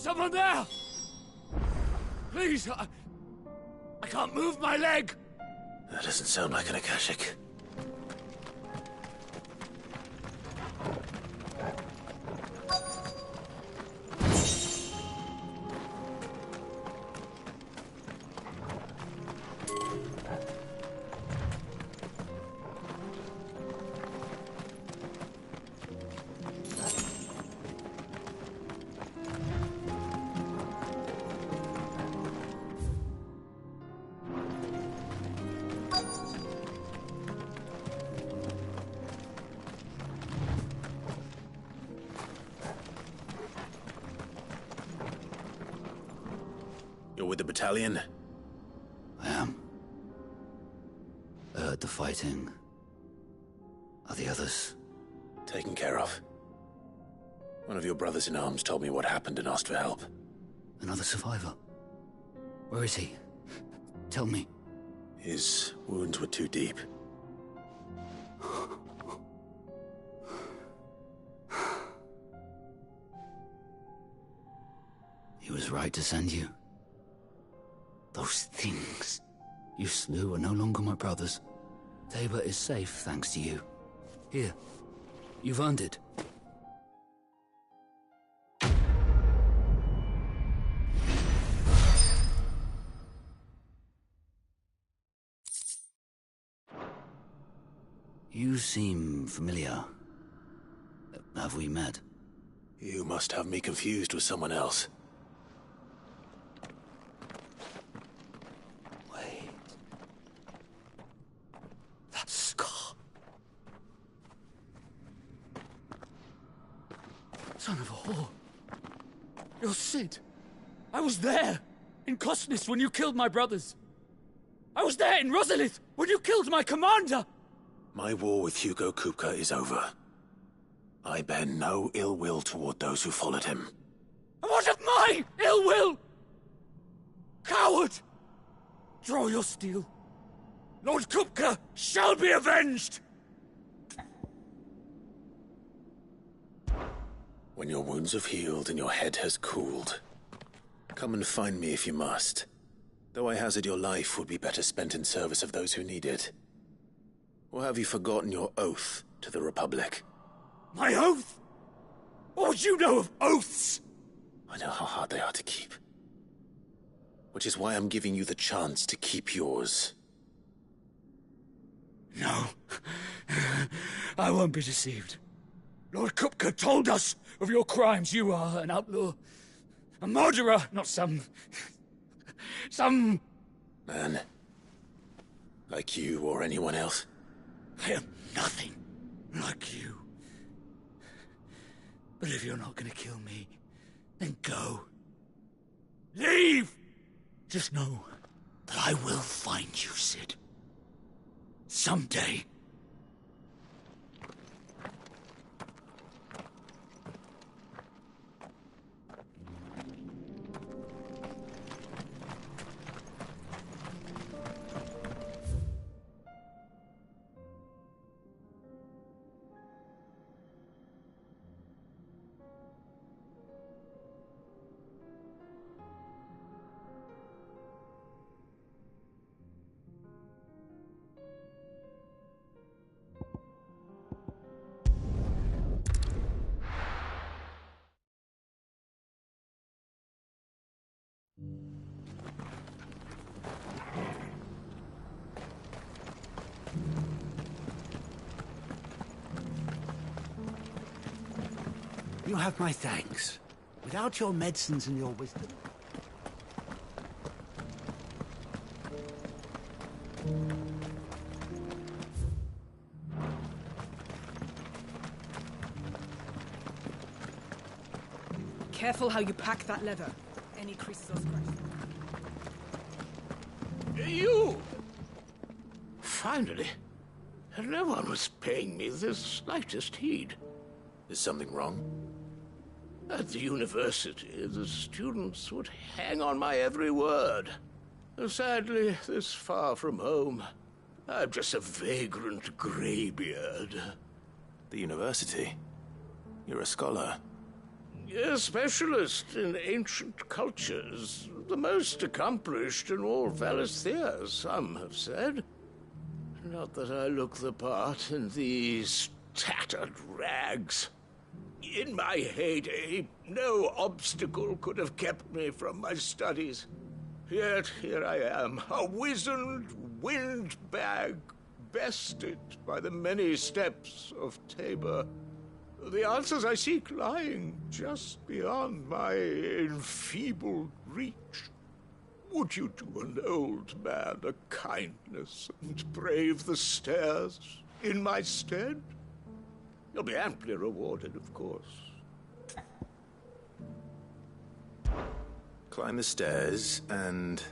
Someone there! Please, I can't move my leg! That doesn't sound like an Akashic. You're with the battalion? I am. I heard the fighting. Are the others? Taken care of. One of your brothers in arms told me what happened and asked for help. Another survivor? Where is he? Tell me. His wounds were too deep. He was right to send you. Those things you slew are no longer my brothers. Tabor is safe thanks to you. Here, you've earned it. You seem familiar. Have we met? You must have me confused with someone else. That scar. Son of a whore. You're Sid. I was there, in Cosnis, when you killed my brothers. I was there in Rosalith, when you killed my commander. My war with Hugo Kupka is over. I bear no ill will toward those who followed him. And what of my ill will? Coward! Draw your steel. Lord Kupka shall be avenged! When your wounds have healed and your head has cooled, come and find me if you must. Though I hazard your life would be better spent in service of those who need it. Or have you forgotten your oath to the Republic? My oath? What would you know of oaths? I know how hard they are to keep. Which is why I'm giving you the chance to keep yours. No. I won't be deceived. Lord Kupka told us of your crimes. You are an outlaw. A murderer, not some... Man. Like you or anyone else. I am nothing like you. But if you're not gonna kill me, then go. Leave! Just know that I will find you, Sid. Someday. You have my thanks. Without your medicines and your wisdom... Careful how you pack that leather. Any creases or scratches. You! Finally. No one was paying me the slightest heed. Is something wrong? At the university, the students would hang on my every word. Sadly, this far from home, I'm just a vagrant greybeard. The university? You're a scholar. A specialist in ancient cultures, the most accomplished in all Valisthea, some have said. Not that I look the part in these tattered rags. In my heyday, no obstacle could have kept me from my studies. Yet here I am, a wizened windbag, bested by the many steps of Tabor. The answers I seek lying just beyond my enfeebled reach. Would you do an old man a kindness and brave the stairs in my stead? You'll be amply rewarded, of course. Climb the stairs and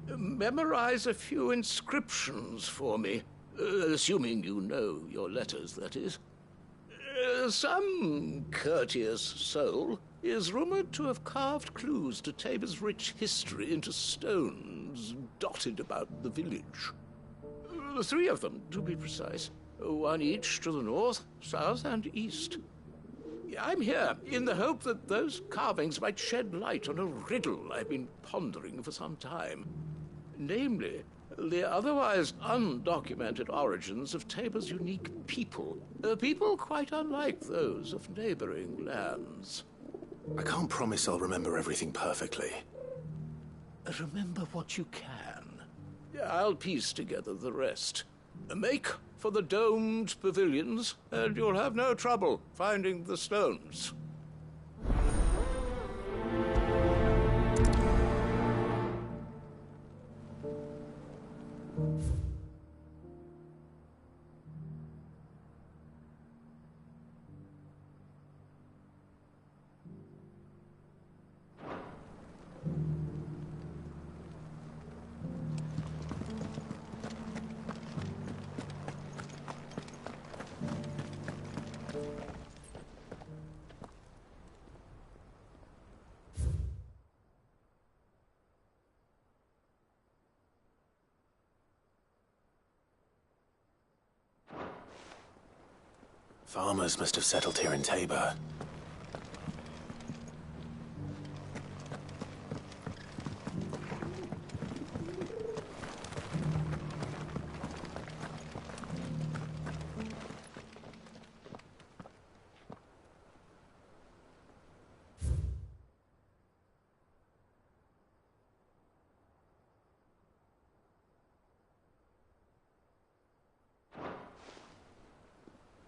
memorize a few inscriptions for me. Assuming you know your letters, that is. Some courteous soul is rumored to have carved clues to Tabor's rich history into stones dotted about the village. 3 of them, to be precise. 1 each to the north, south, and east. I'm here in the hope that those carvings might shed light on a riddle I've been pondering for some time. Namely, the otherwise undocumented origins of Tabor's unique people. People quite unlike those of neighboring lands. I can't promise I'll remember everything perfectly. Remember what you can. I'll piece together the rest. Make for the domed pavilions, and you'll have no trouble finding the stones. Farmers must have settled here in Tabor.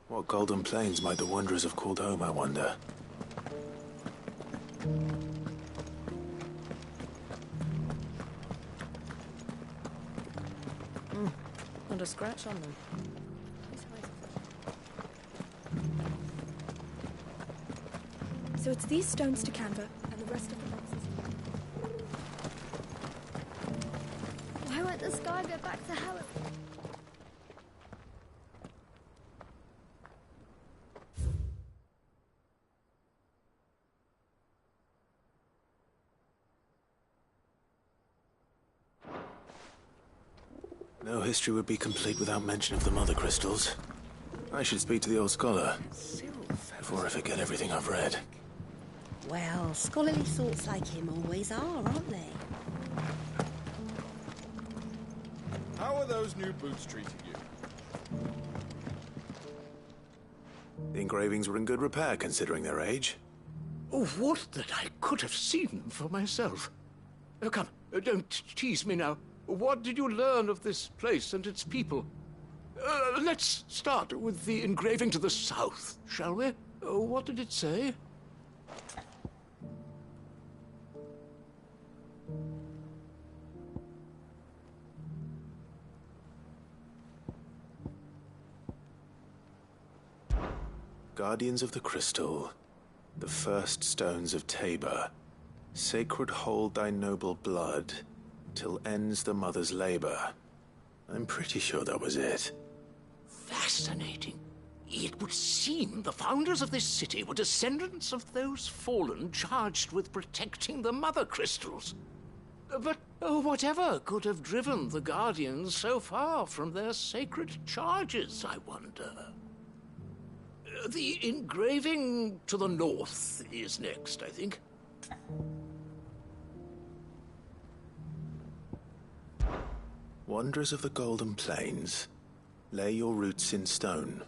What golden plains might the wanderers have called home, I wonder? Not a scratch on them. So it's these stones to Canva, and the rest of the boxes. Why won't the sky go back to hell? No history would be complete without mention of the mother crystals. I should speak to the old scholar before I forget everything I've read. Well, scholarly sorts like him always are, aren't they? How are those new boots treating you? The engravings were in good repair, considering their age. Oh, would that I could have seen them for myself. Come, don't tease me now. What did you learn of this place and its people? Let's start with the engraving to the south, shall we? What did it say? Guardians of the Crystal, the first stones of Tabor, sacred hold thy noble blood, till ends the mother's labor. I'm pretty sure that was it. Fascinating. It would seem the founders of this city were descendants of those fallen charged with protecting the mother crystals. But whatever could have driven the Guardians so far from their sacred charges, I wonder? The engraving to the north is next, I think. Wanderers of the Golden Plains, lay your roots in stone.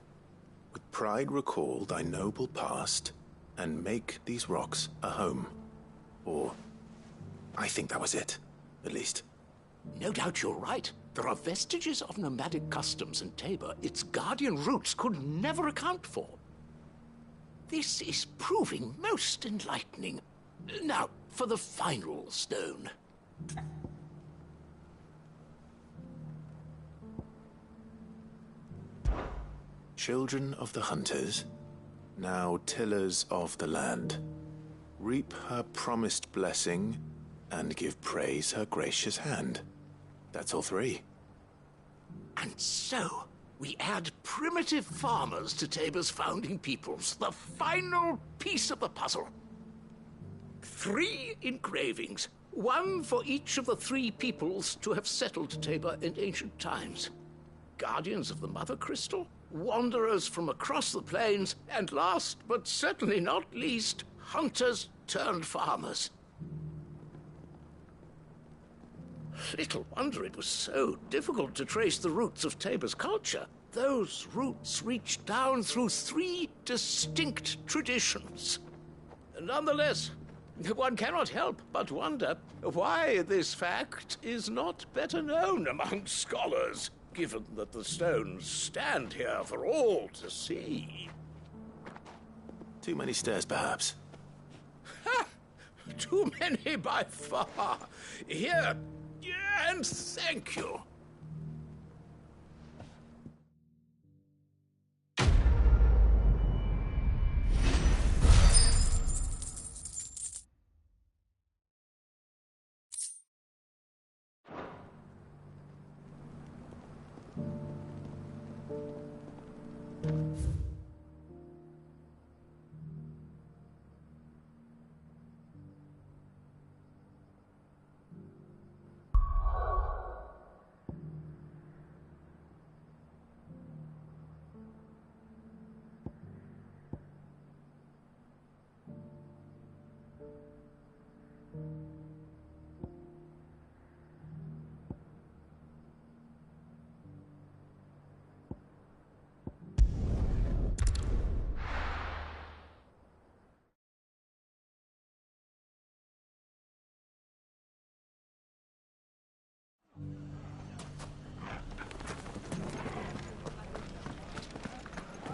With pride recall thy noble past, and make these rocks a home. Or, I think that was it, at least. No doubt you're right. There are vestiges of nomadic customs in Tabor its guardian roots could never account for. This is proving most enlightening. Now, for the final stone. Children of the hunters, now tillers of the land, reap her promised blessing and give praise her gracious hand. That's all three. And so, we add primitive farmers to Tabor's founding peoples, the final piece of the puzzle. 3 engravings, one for each of the 3 peoples to have settled Tabor in ancient times. Guardians of the Mother Crystal, wanderers from across the plains, and last but certainly not least, hunters turned farmers. Little wonder it was so difficult to trace the roots of Tabor's culture. Those roots reach down through 3 distinct traditions. Nonetheless, one cannot help but wonder why this fact is not better known among scholars, given that the stones stand here for all to see. Too many stairs, perhaps. Ha! Too many by far. Here, and thank you.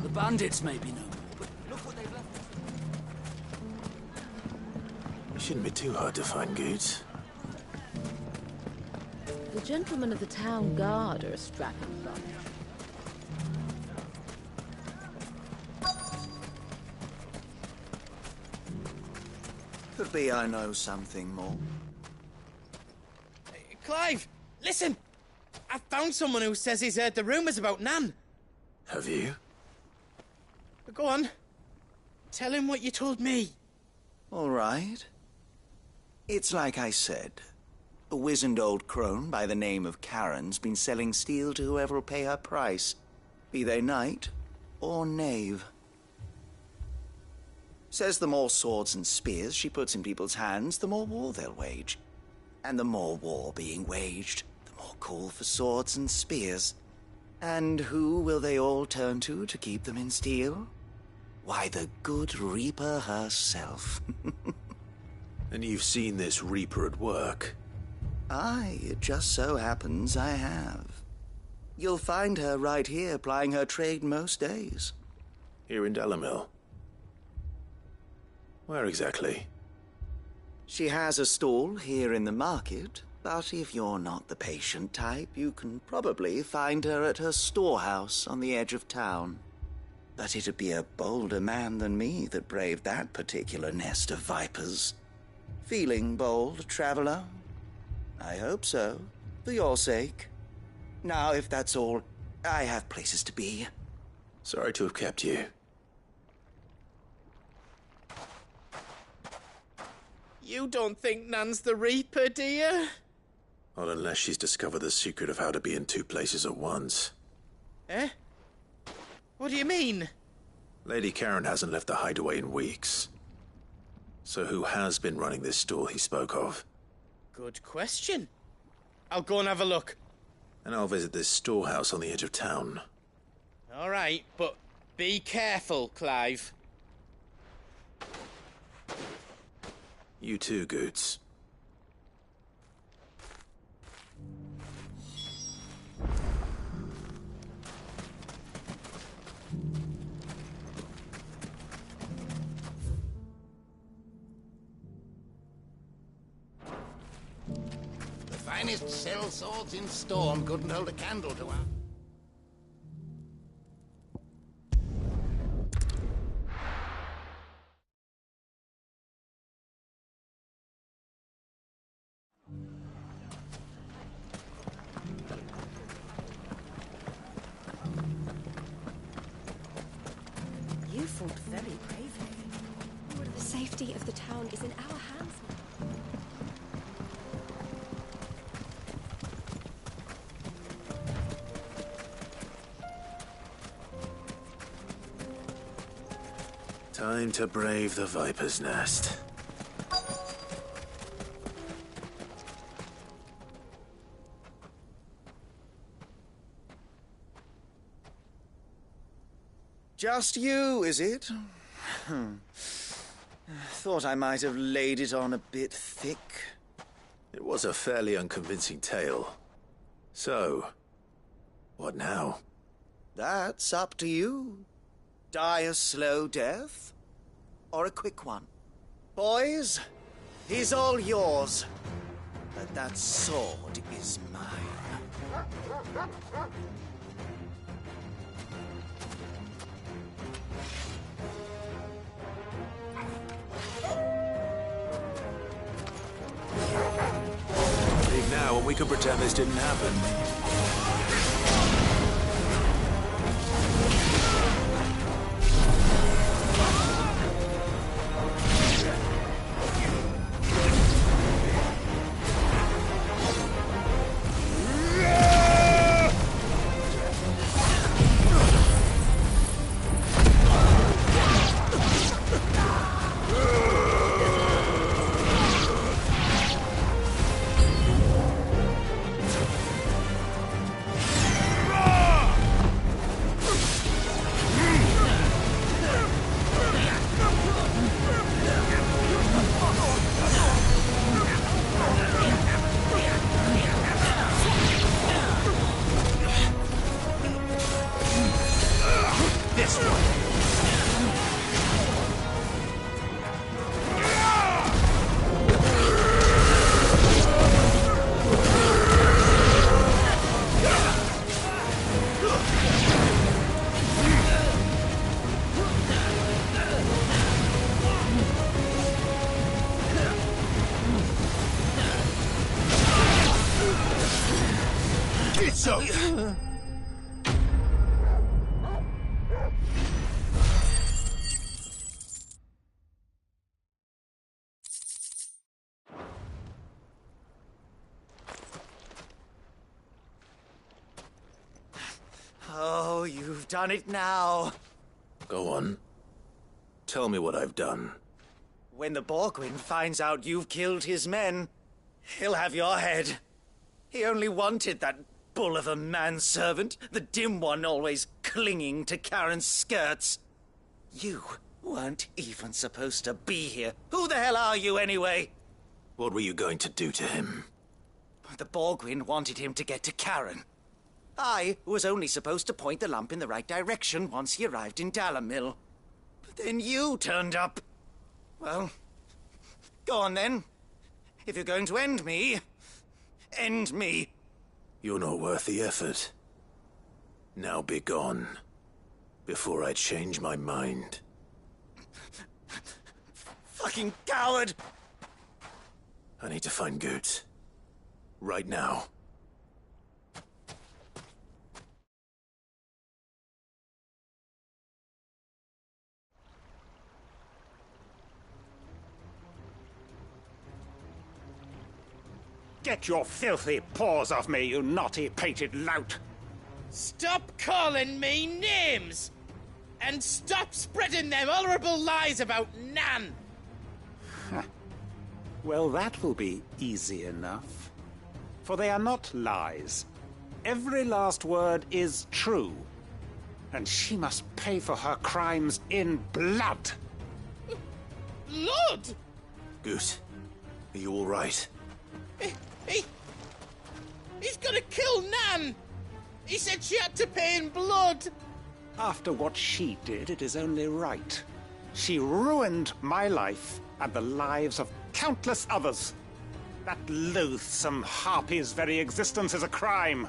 The bandits may be no more, but look what they've left. It shouldn't be too hard to find goods. The gentlemen of the town guard are a strapping bunch. Could be I know something more. Clive, listen! I found someone who says he's heard the rumours about Nan. Have you? Go on. Tell him what you told me. All right. It's like I said. A wizened old crone by the name of Karen's been selling steel to whoever will pay her price, be they knight or knave. Says the more swords and spears she puts in people's hands, the more war they'll wage. And the more war being waged, the more call for swords and spears. And who will they all turn to keep them in steel? Why, the good Reaper herself. And you've seen this Reaper at work? Aye, it just so happens I have. You'll find her right here plying her trade most days. Here in Delamil? Where exactly? She has a stall here in the market, but if you're not the patient type, you can probably find her at her storehouse on the edge of town. But it'd be a bolder man than me that braved that particular nest of vipers. Feeling bold, traveler? I hope so, for your sake. Now, if that's all, I have places to be. Sorry to have kept you. You don't think Nan's the Reaper, do you? Not unless she's discovered the secret of how to be in 2 places at once. Eh? What do you mean? Lady Karen hasn't left the hideaway in weeks. So who has been running this stall he spoke of? Good question. I'll go and have a look. And I'll visit this storehouse on the edge of town. All right, but be careful, Clive. You too, Goots. The finest shell swords in Storm couldn't hold a candle to our... You fought very bravely. The safety of the town is in our hands. Time to brave the Viper's Nest. Just you, is it? Thought I might have laid it on a bit thick. It was a fairly unconvincing tale. So, what now? That's up to you. Die a slow death, or a quick one. Boys, he's all yours. But that sword is mine. Leave now and we can pretend this didn't happen. Oh, you've done it now. Go on. Tell me what I've done. When the Borgwyn finds out you've killed his men, he'll have your head. He only wanted that bull of a manservant, the dim one always clinging to Karen's skirts. You weren't even supposed to be here. Who the hell are you, anyway? What were you going to do to him? The Borgwyn wanted him to get to Karen. I was only supposed to point the lamp in the right direction once he arrived in Dalamil. But then you turned up. Well, go on then. If you're going to end me, end me. You're not worth the effort. Now be gone, before I change my mind. Fucking coward! I need to find Goots. Right now. Get your filthy paws off me, you naughty pated lout! Stop calling me names! And stop spreading them horrible lies about Nan! Well, that will be easy enough. For they are not lies. Every last word is true. And she must pay for her crimes in blood. Blood? Goose, are you all right? He's gonna kill Nan! He said she had to pay in blood! After what she did, it is only right. She ruined my life and the lives of countless others. That loathsome harpy's very existence is a crime,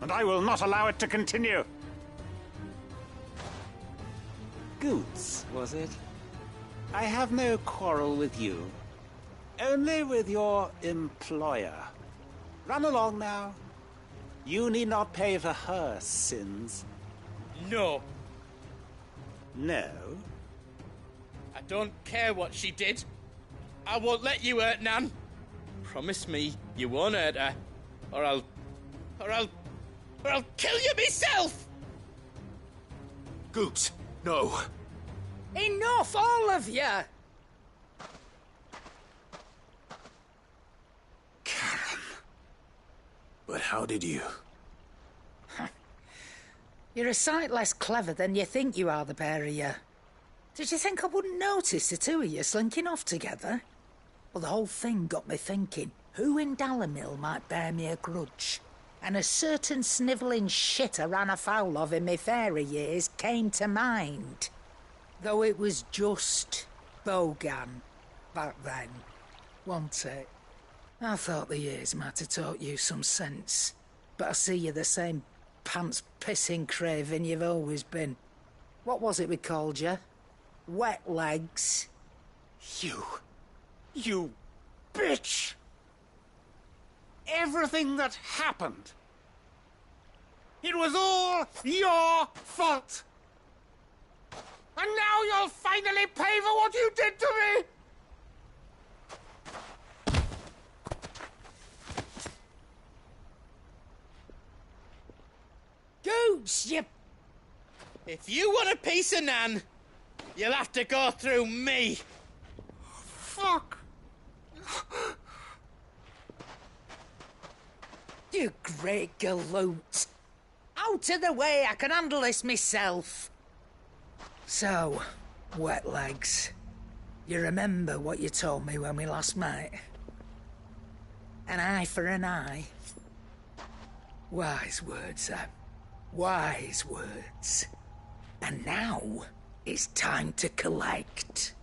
and I will not allow it to continue. Goots, was it? I have no quarrel with you. Only with your employer. Run along now. You need not pay for her sins. No. No? I don't care what she did. I won't let you hurt Nan. Promise me you won't hurt her, or I'll kill you myself! Goose, no. Enough, all of you! Karen. But how did you? You're a sight less clever than you think you are, the pair of you. Did you think I wouldn't notice the two of you slinking off together? Well, the whole thing got me thinking, who in Dalamil might bear me a grudge? And a certain snivelling shit I ran afoul of in my fairy years came to mind. Though it was just Bogan back then, wasn't it? I thought the years might have taught you some sense, but I see you're the same pants-pissing craven you've always been. What was it we called you? Wet legs? You bitch! Everything that happened, it was all your fault! And now you'll finally pay for what you did to me! Gooch, you... If you want a piece of Nan, you'll have to go through me. Fuck! You great galoot. Out of the way, I can handle this myself. So, wet legs, you remember what you told me when we last met? An eye for an eye. Wise words, Sam. Wise words. And now, it's time to collect.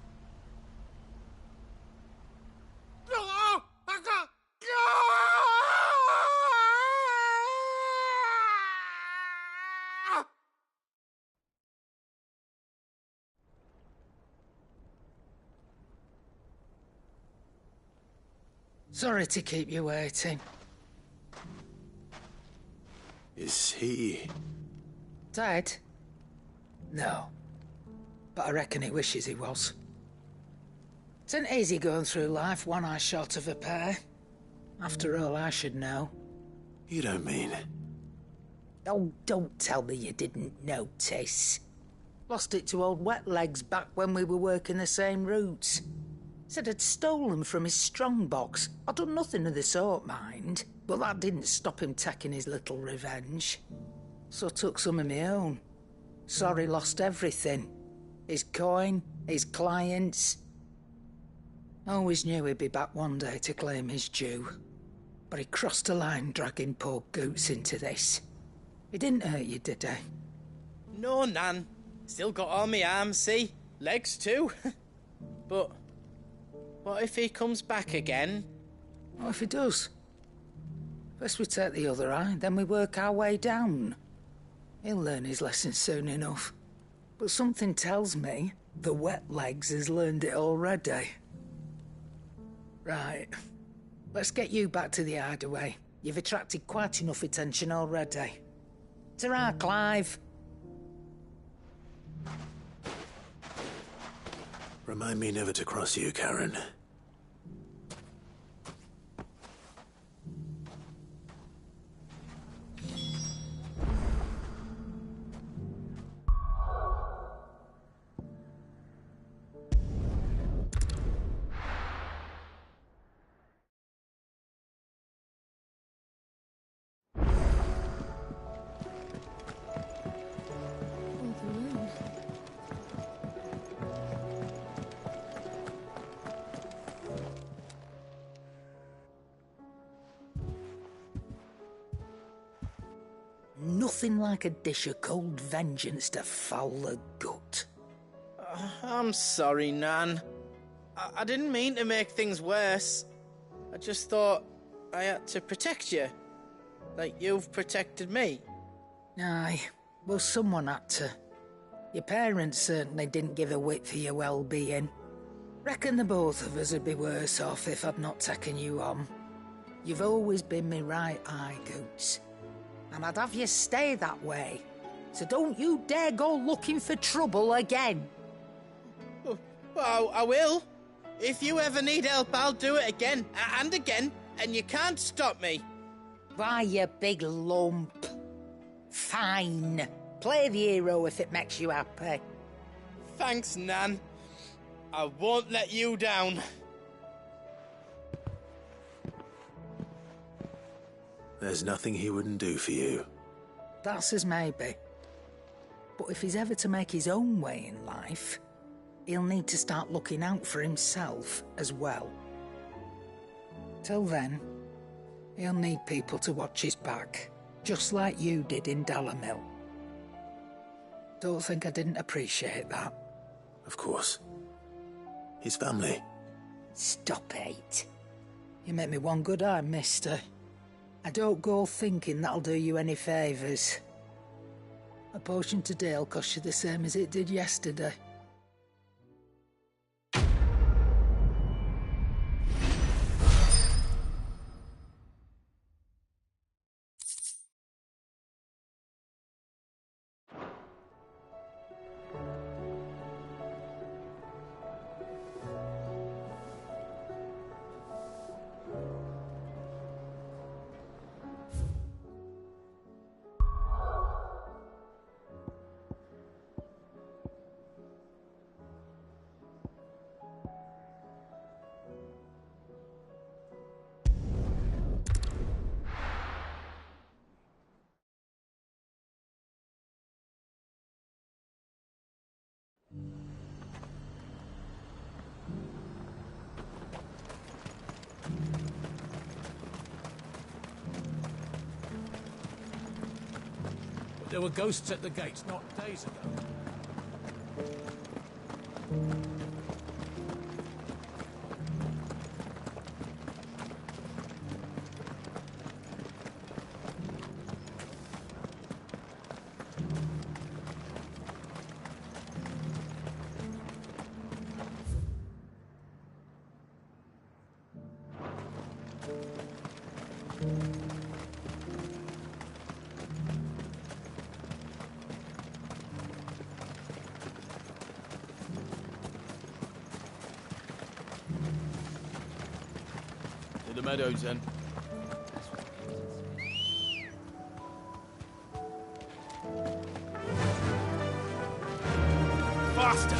Sorry to keep you waiting. Is he... Dead? No. But I reckon he wishes he was. It isn't easy going through life one eye short of a pair. After all, I should know. You don't mean... Oh, don't tell me you didn't notice. Lost it to old Wet Legs back when we were working the same routes. Said I'd stolen from his strongbox. I'd done nothing of the sort, mind. But that didn't stop him taking his little revenge. So I took some of my own. Sorry, lost everything. His coin, his clients. Always knew he'd be back one day to claim his due. But he crossed a line dragging poor Goots into this. He didn't hurt you, did he? No, Nan. Still got all my arms, see? Legs too. But what if he comes back again? What if he does? First we take the other eye, then we work our way down. He'll learn his lesson soon enough. But something tells me the Wet Legs has learned it already. Right. Let's get you back to the hideaway. You've attracted quite enough attention already. Ta-ra, Clive. Remind me never to cross you, Karen. nothing like a dish of cold vengeance to foul the gut. I'm sorry, Nan. I didn't mean to make things worse. I just thought I had to protect you. Like you've protected me. Aye, well, someone had to. Your parents certainly didn't give a whit for your well-being. Reckon the both of us would be worse off if I'd not taken you on. You've always been me right eye, Goots. And I'd have you stay that way. So don't you dare go looking for trouble again. Well, I will. If you ever need help, I'll do it again and again, and you can't stop me. Why, you big lump. Fine. Play the hero if it makes you happy. Thanks, Nan. I won't let you down. There's nothing he wouldn't do for you. That's as maybe. But if he's ever to make his own way in life, he'll need to start looking out for himself as well. Till then, he'll need people to watch his back, just like you did in Dalamil. Don't think I didn't appreciate that. Of course. His family. Stop it. You make me one good eye, mister. I don't go thinking that'll do you any favours. A potion today'll cost you the same as it did yesterday. There were ghosts at the gates not days ago. To the meadows, then. Faster!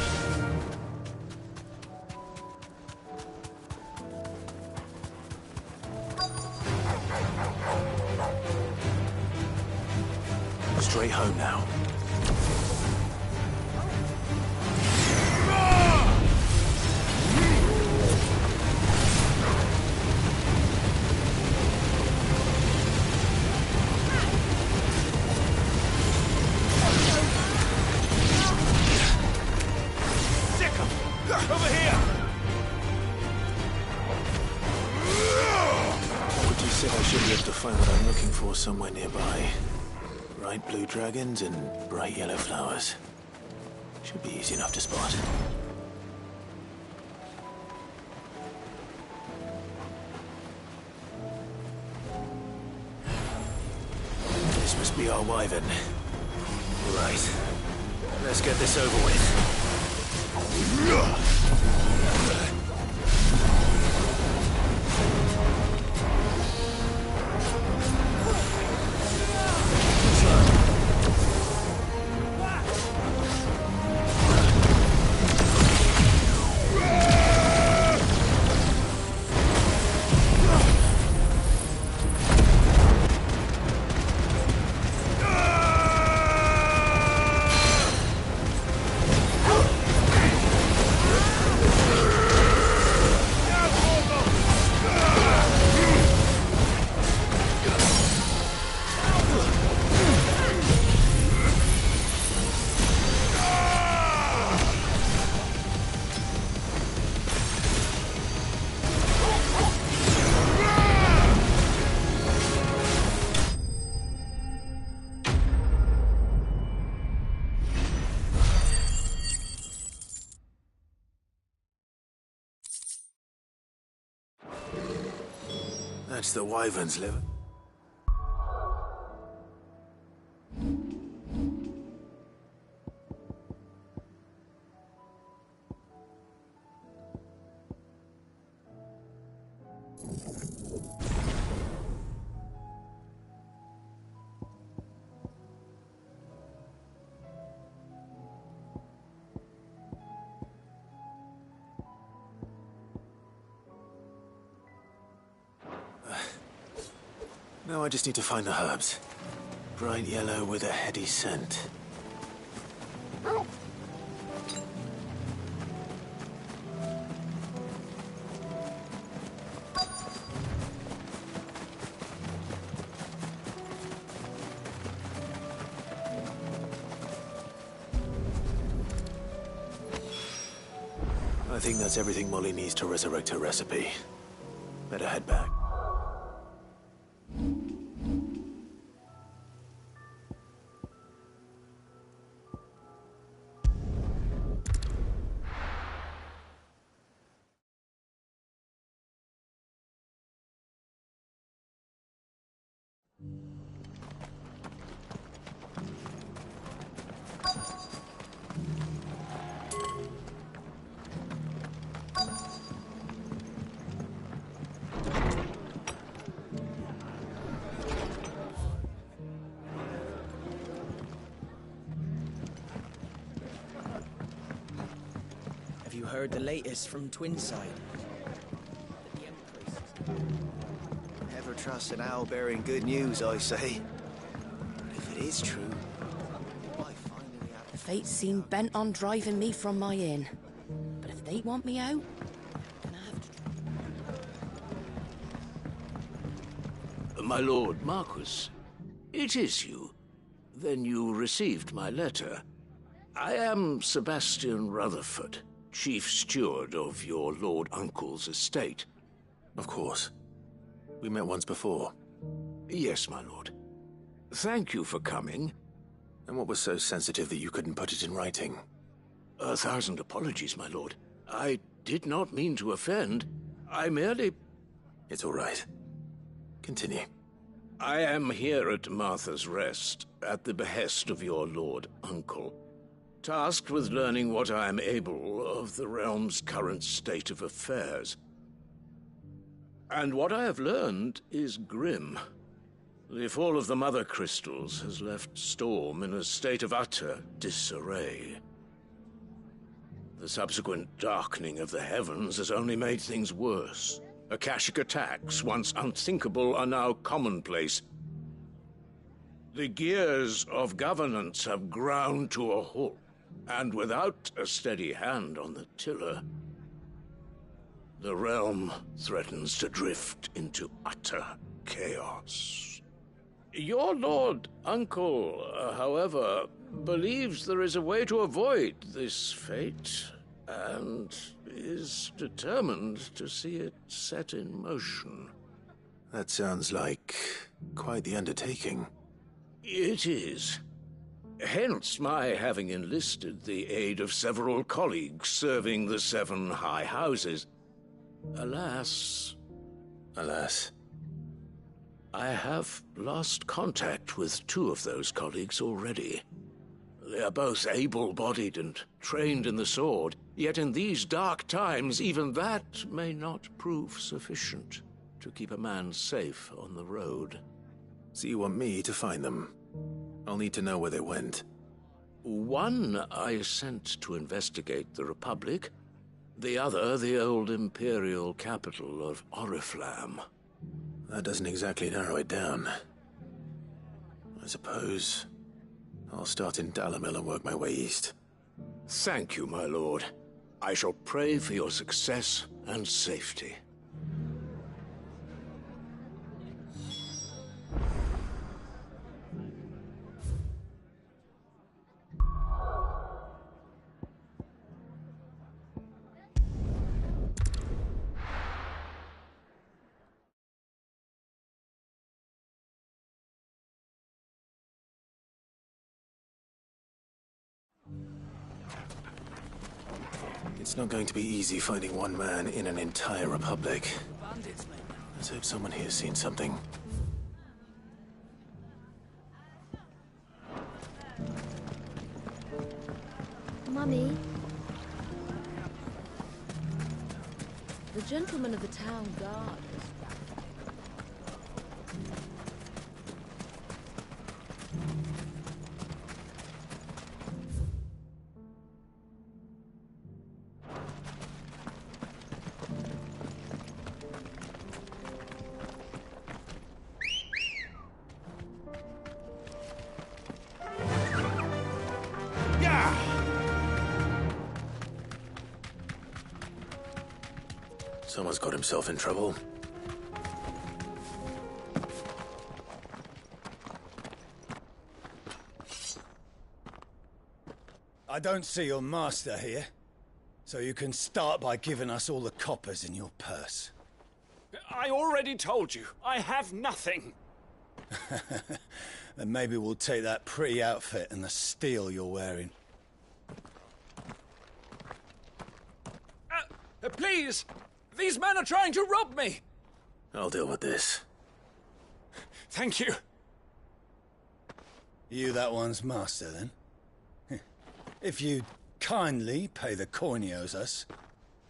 Straight home now. Over here! Would you say I should be able to find what I'm looking for somewhere nearby? Bright blue dragons and bright yellow flowers. Should be easy enough to spot. This must be our wyvern. Right. Let's get this over with. That's the wyvern's liver. Now I just need to find the herbs. Bright yellow with a heady scent. I think that's everything Molly needs to resurrect her recipe. Better head back. Have you heard the latest from Twinside? Never trust an owl bearing good news, I say. But if it is true, Fate seem bent on driving me from my inn. But if they want me out, My lord Marquis, it is you. Then you received my letter. I am Sebastian Rutherford, chief steward of your lord uncle's estate. Of course. We met once before. Yes, my lord. Thank you for coming. And what was so sensitive that you couldn't put it in writing? 1,000 apologies, my lord. I did not mean to offend. I merely... It's all right. Continue. I am here at Martha's Rest, at the behest of your lord uncle, tasked with learning what I am able of the realm's current state of affairs. And what I have learned is grim. The fall of the Mother Crystals has left Storm in a state of utter disarray. The subsequent darkening of the heavens has only made things worse. Akashic attacks, once unthinkable, are now commonplace. The gears of governance have ground to a halt, and without a steady hand on the tiller, the realm threatens to drift into utter chaos. Your lord uncle, however, believes there is a way to avoid this fate, and is determined to see it set in motion. That sounds like quite the undertaking. It is. Hence my having enlisted the aid of several colleagues serving the 7 high houses. Alas... Alas? I have lost contact with 2 of those colleagues already. They are both able-bodied and trained in the sword, yet in these dark times even that may not prove sufficient to keep a man safe on the road. So you want me to find them? I'll need to know where they went. One I sent to investigate the Republic, the other the old Imperial capital of Oriflamme. That doesn't exactly narrow it down. I suppose I'll start in Dalamil and work my way east. Thank you, my lord. I shall pray for your success and safety. It's not going to be easy finding one man in an entire republic. Bandits, maybe. Let's hope someone here's seen something. Mummy, The gentleman of the town guard is back. Someone's got himself in trouble. I don't see your master here, so you can start by giving us all the coppers in your purse. I already told you, I have nothing. Then maybe we'll take that pretty outfit and the steel you're wearing. Please! These men are trying to rob me! I'll deal with this. Thank you. You that one's master, then? If you kindly pay the coin he owes us,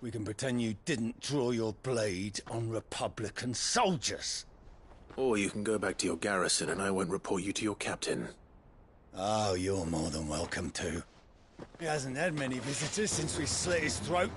we can pretend you didn't draw your blade on Republican soldiers. Or you can go back to your garrison and I won't report you to your captain. Oh, you're more than welcome to. He hasn't had many visitors since we slit his throat.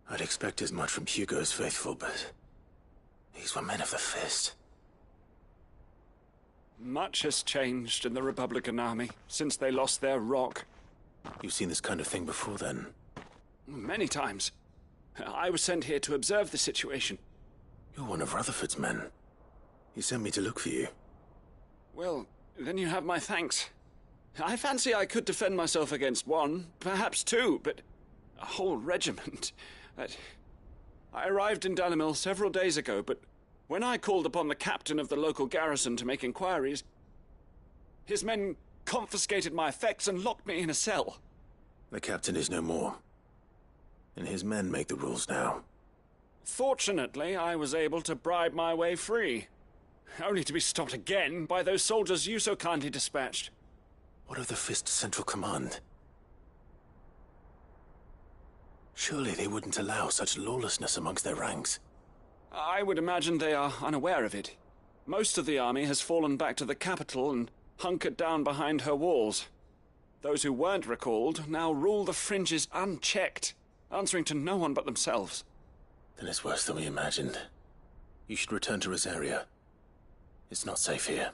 I'd expect as much from Hugo's faithful, but these were men of the fist. Much has changed in the Republican army since they lost their rock. You've seen this kind of thing before, then? Many times. I was sent here to observe the situation. You're one of Rutherford's men. He sent me to look for you. Well, then you have my thanks. I fancy I could defend myself against one, perhaps two, but a whole regiment. I arrived in Dalimil several days ago, but when I called upon the captain of the local garrison to make inquiries, his men confiscated my effects and locked me in a cell. The captain is no more, and his men make the rules now. Fortunately, I was able to bribe my way free, only to be stopped again by those soldiers you so kindly dispatched. What of the Fist's Central Command? Surely they wouldn't allow such lawlessness amongst their ranks. I would imagine they are unaware of it. Most of the army has fallen back to the capital and hunkered down behind her walls. Those who weren't recalled now rule the fringes unchecked, answering to no one but themselves. Then it's worse than we imagined. You should return to Rosaria. It's not safe here.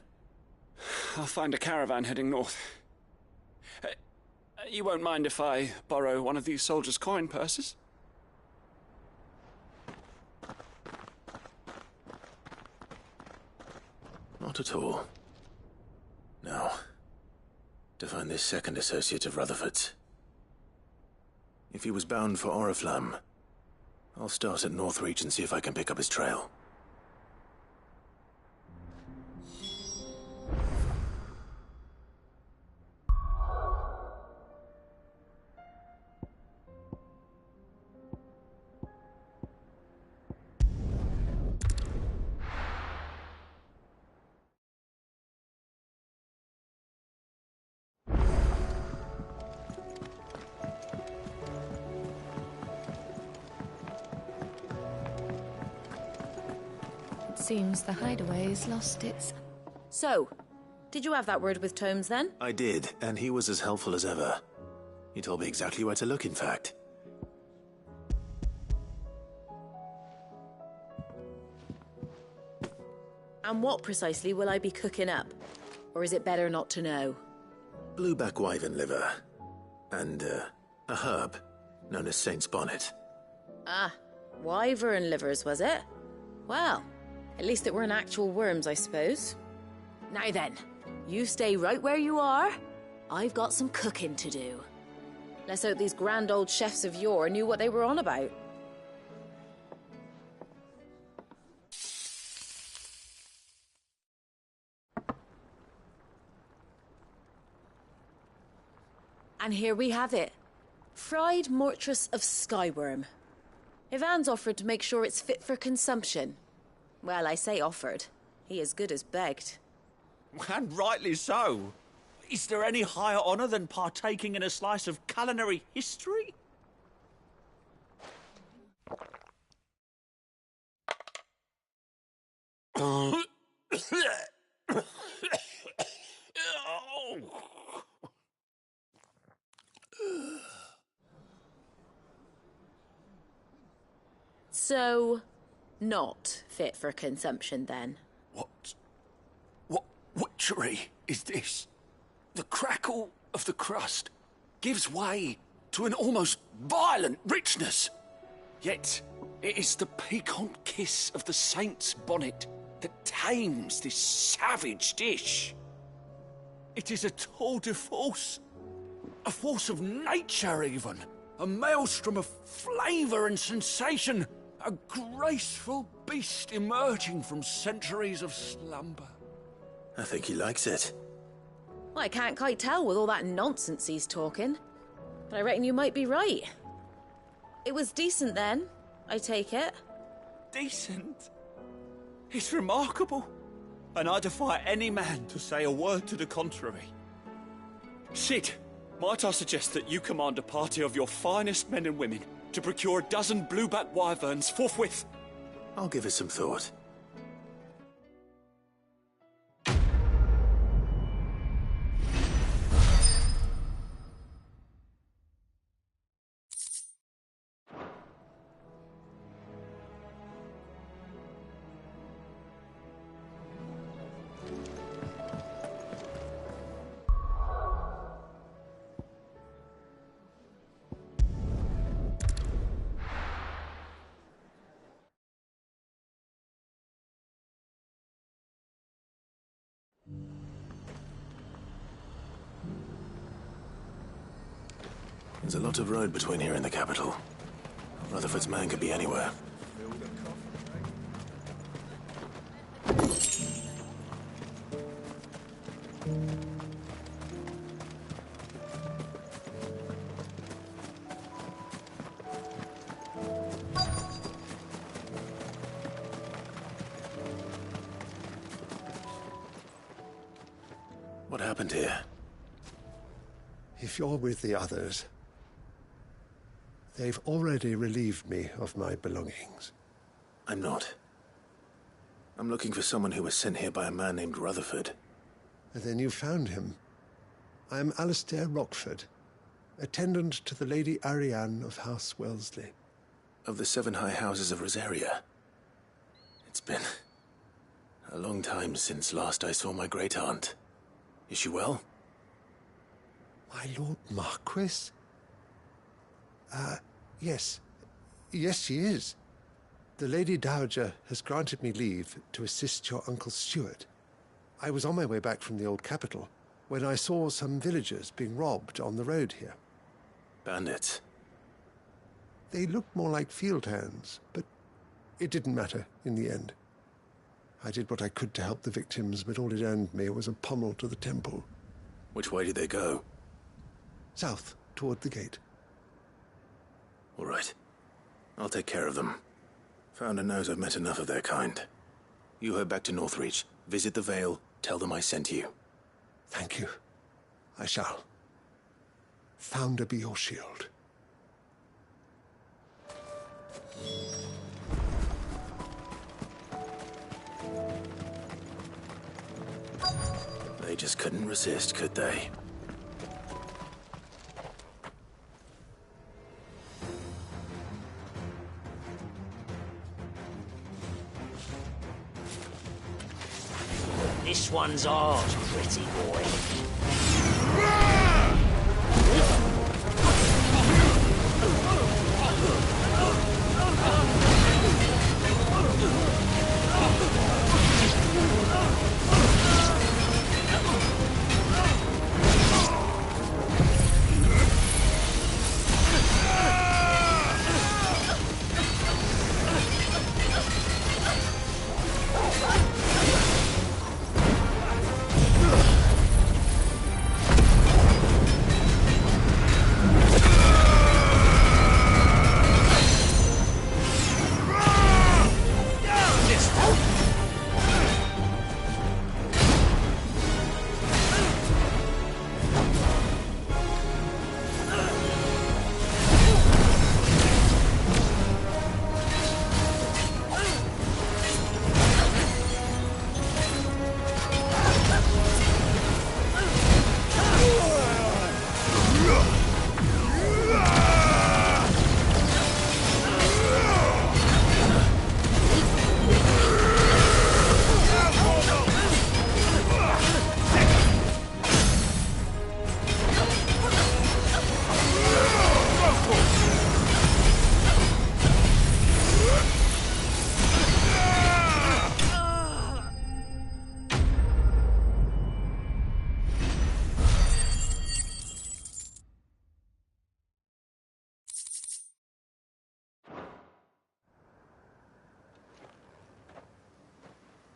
I'll find a caravan heading north. You won't mind if I borrow one of these soldiers' coin purses? Not at all. Now, to find this second associate of Rutherford's. If he was bound for Oriflamme, I'll start at Northreach and see if I can pick up his trail. Seems the hideaway's lost its... So, did you have that word with Tomes then? I did, and he was as helpful as ever. He told me exactly where to look, in fact. And what precisely will I be cooking up? Or is it better not to know? Blueback wyvern liver. And, a herb known as Saint's Bonnet. Ah, wyvern livers, was it? Well, at least it weren't actual worms, I suppose. Now then, you stay right where you are. I've got some cooking to do. Let's hope these grand old chefs of yore knew what they were on about. And here we have it. Fried mortress of skyworm. Ivan's offered to make sure it's fit for consumption. Well, I say offered. He as good as begged. And rightly so. Is there any higher honour than partaking in a slice of culinary history? So, not fit for consumption then? What witchery is this? The crackle of the crust gives way to an almost violent richness. Yet, it is the piquant kiss of the saint's bonnet that tames this savage dish. It is a tour de force. A force of nature, even. A maelstrom of flavour and sensation. A graceful beast emerging from centuries of slumber. I think he likes it. Well, I can't quite tell with all that nonsense he's talking. But I reckon you might be right. It was decent then, I take it. Decent? It's remarkable. And I defy any man to say a word to the contrary. Sid, might I suggest that you command a party of your finest men and women to procure a dozen blueback wyverns forthwith? I'll give it some thought. There's a lot of road between here and the capital. Rutherford's man could be anywhere. What happened here? If you're with the others, they've already relieved me of my belongings. I'm not. I'm looking for someone who was sent here by a man named Rutherford. And then you found him. I am Alistair Rockford, attendant to the Lady Ariane of House Wellesley. Of the 7 high houses of Rosaria. It's been a long time since last I saw my great-aunt. Is she well? My Lord Marquis? Yes. Yes, she is. The Lady Dowager has granted me leave to assist your Uncle Stuart. I was on my way back from the old capital when I saw some villagers being robbed on the road here. Bandits? They looked more like field hands, but it didn't matter in the end. I did what I could to help the victims, but all it earned me was a pommel to the temple. Which way did they go? South, toward the gate. All right. I'll take care of them. Founder knows I've met enough of their kind. You head back to Northreach, visit the Vale, tell them I sent you. Thank you. I shall. Founder be your shield. They just couldn't resist, could they? This one's ours, pretty boy.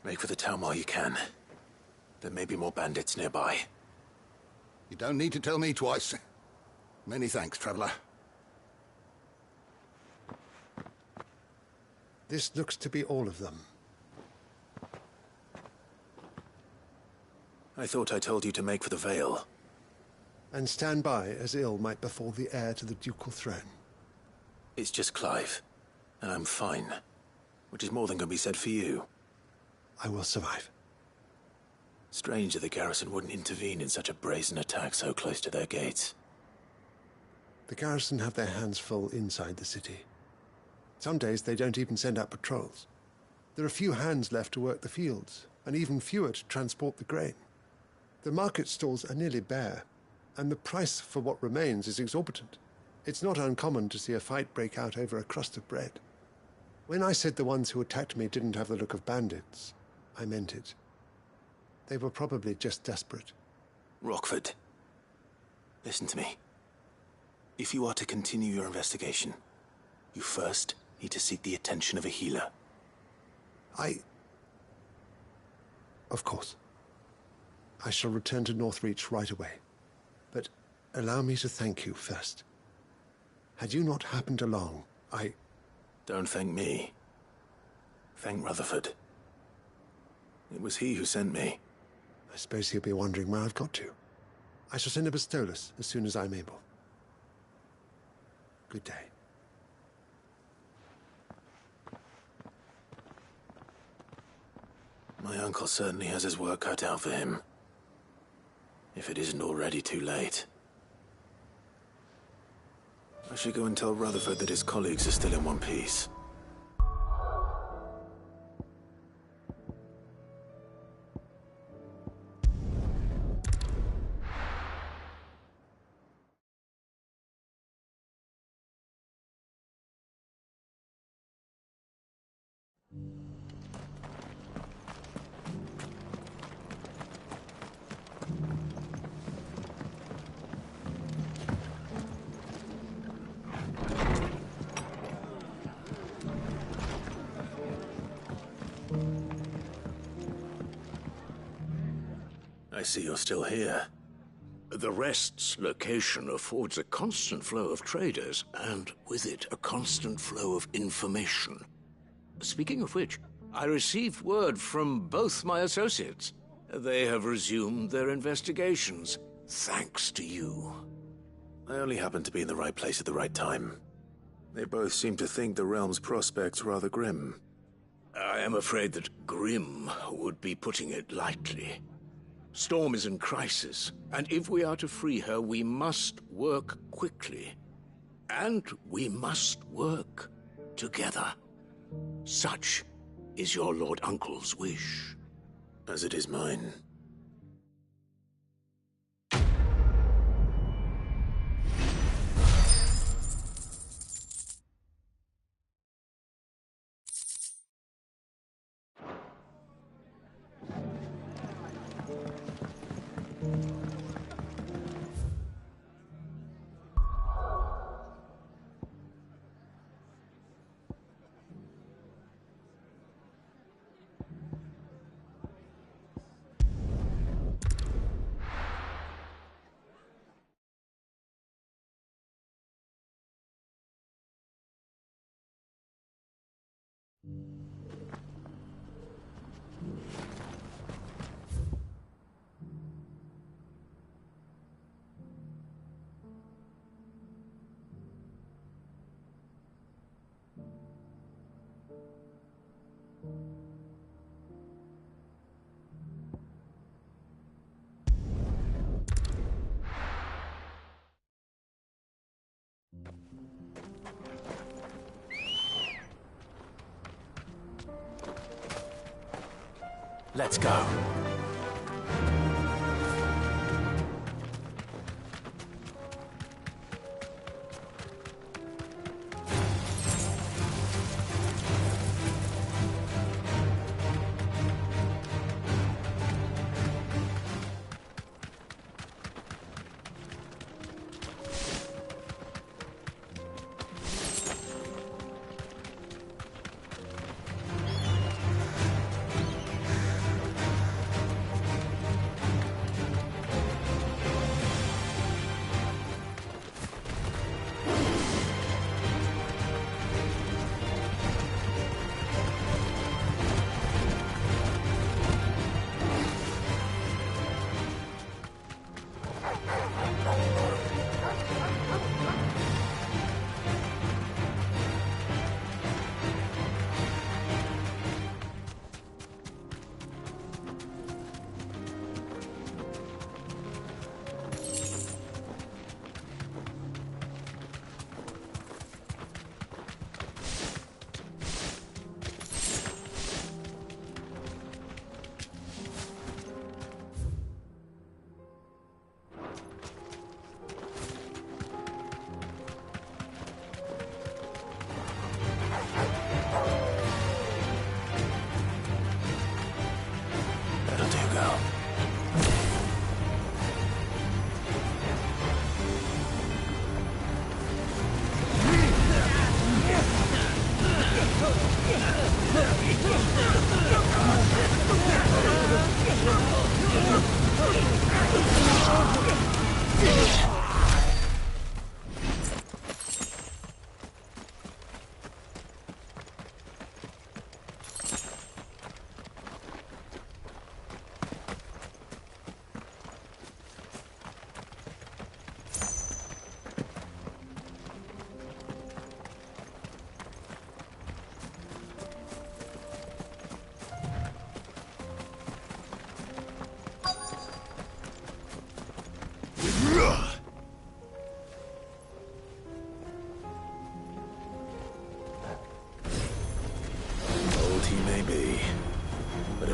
Make for the town while you can. There may be more bandits nearby. You don't need to tell me twice. Many thanks, traveler. This looks to be all of them. I thought I told you to make for the Vale. And stand by as ill might befall the heir to the ducal throne. It's just Clive, and I'm fine. Which is more than can be said for you. I will survive. Strange that the garrison wouldn't intervene in such a brazen attack so close to their gates. The garrison have their hands full inside the city. Some days they don't even send out patrols. There are few hands left to work the fields, and even fewer to transport the grain. The market stalls are nearly bare, and the price for what remains is exorbitant. It's not uncommon to see a fight break out over a crust of bread. When I said the ones who attacked me didn't have the look of bandits, I meant it. They were probably just desperate. Rockford, listen to me. If you are to continue your investigation, you first need to seek the attention of a healer. Of course. I shall return to Northreach right away. But allow me to thank you first. Had you not happened along, Don't thank me. Thank Rutherford. It was he who sent me. I suppose he'll be wondering where I've got to. I shall send a Bastolus as soon as I'm able. Good day. My uncle certainly has his work cut out for him. If it isn't already too late. I should go and tell Rutherford that his colleagues are still in one piece. I see you're still here. The Rest's location affords a constant flow of traders, and with it, a constant flow of information. Speaking of which, I received word from both my associates. They have resumed their investigations, thanks to you. I only happened to be in the right place at the right time. They both seem to think the realm's prospects rather grim. I am afraid that grim would be putting it lightly. Storm is in crisis, and if we are to free her, we must work quickly. And we must work together. Such is your Lord Uncle's wish. As it is mine. Let's go.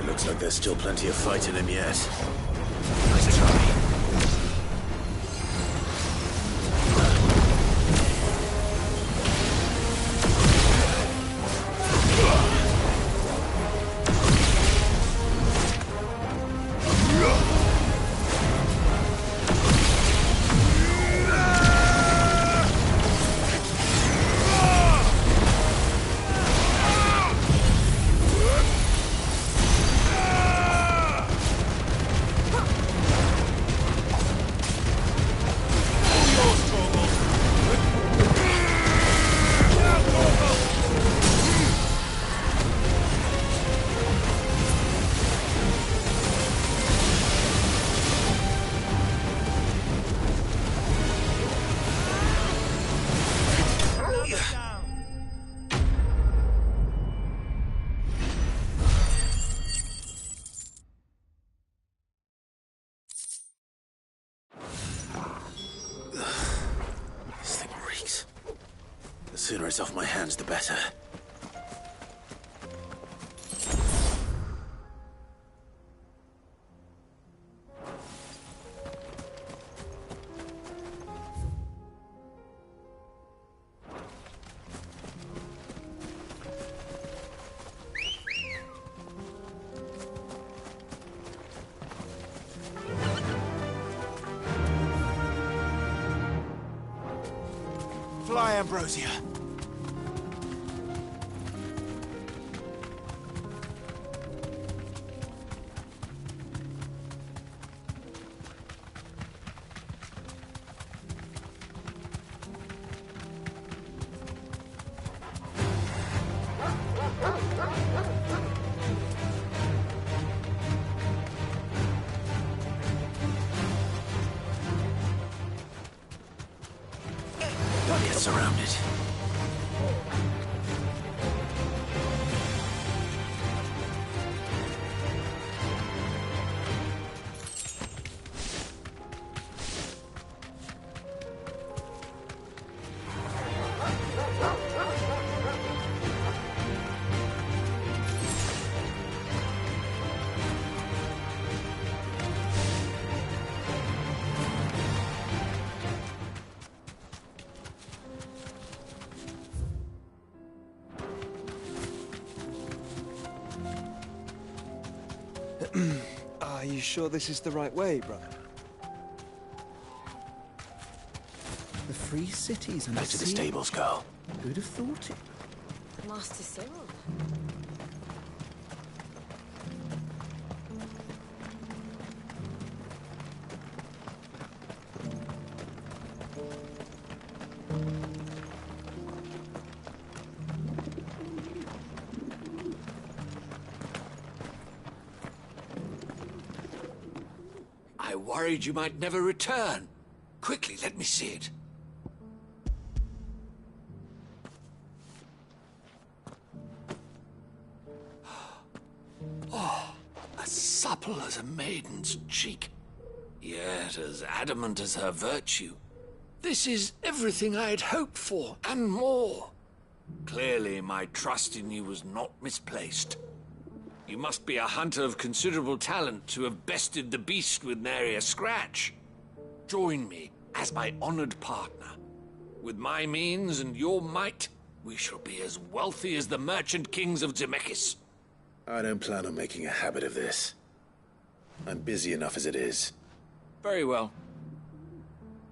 Looks like there's still plenty of fight in him yet. Nice try. sooner it's off my hands, the better. Fly, Ambrosia. Don't get surrounded. Are you sure this is the right way, brother? The free cities and Back to the stables, girl. Who'd have thought it? Master Cyril. I worried you might never return. Quickly, let me see it. Oh, as supple as a maiden's cheek, yet as adamant as her virtue. This is everything I had hoped for, and more. Clearly, my trust in you was not misplaced. You must be a hunter of considerable talent to have bested the beast with nary a scratch. Join me as my honored partner. With my means and your might, we shall be as wealthy as the merchant kings of Zemeckis. I don't plan on making a habit of this. I'm busy enough as it is. Very well.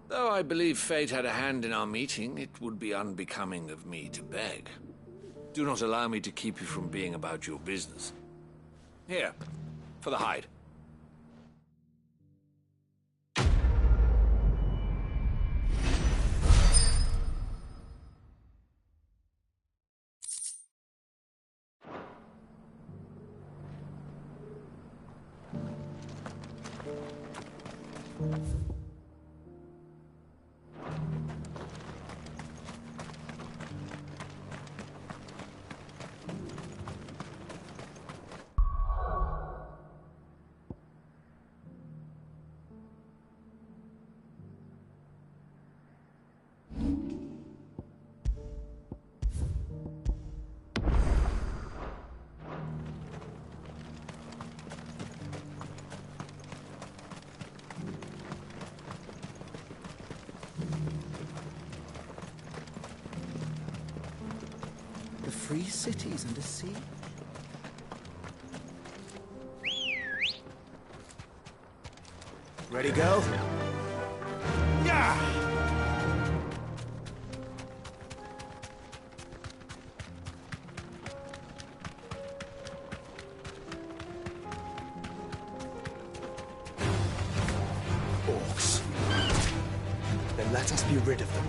Though I believe fate had a hand in our meeting, it would be unbecoming of me to beg. Do not allow me to keep you from being about your business. Here, for the hide. The free cities and a sea? Ready, go? Yeah! Orcs. Then let us be rid of them.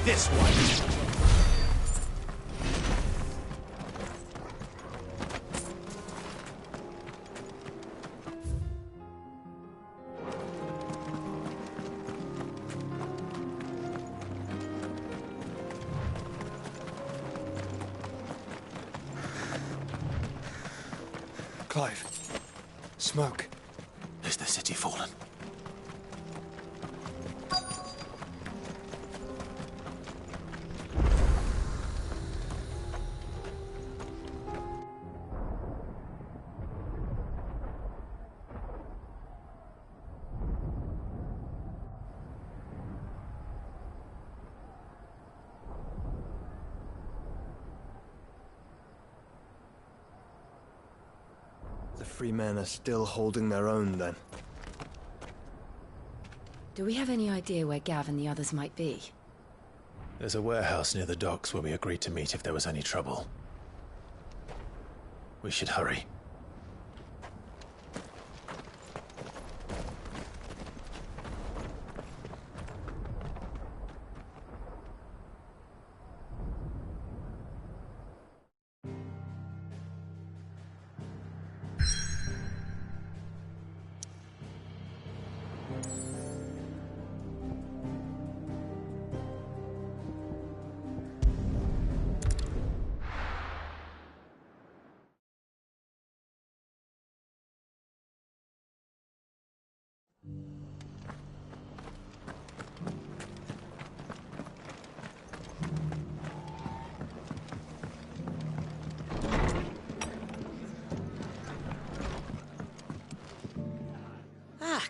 this one! Clive. Smoke. Is the city fallen? The free men are still holding their own, then. Do we have any idea where Gav and the others might be? There's a warehouse near the docks where we agreed to meet if there was any trouble. We should hurry.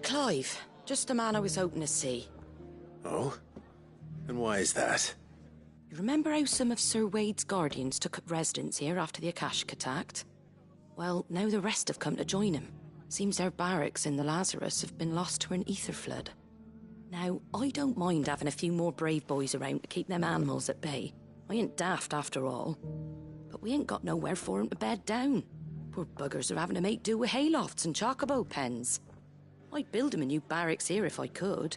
Clive. Just the man I was hoping to see. Oh? And why is that? You remember how some of Sir Wade's guardians took up residence here after the Akashic attacked? Well, now the rest have come to join him. Seems their barracks in the Lazarus have been lost to an ether flood. Now, I don't mind having a few more brave boys around to keep them animals at bay. I ain't daft after all. But we ain't got nowhere for 'em to bed down. Poor buggers are having to make do with haylofts and chocobo pens. I'd build 'em a new barracks here if I could.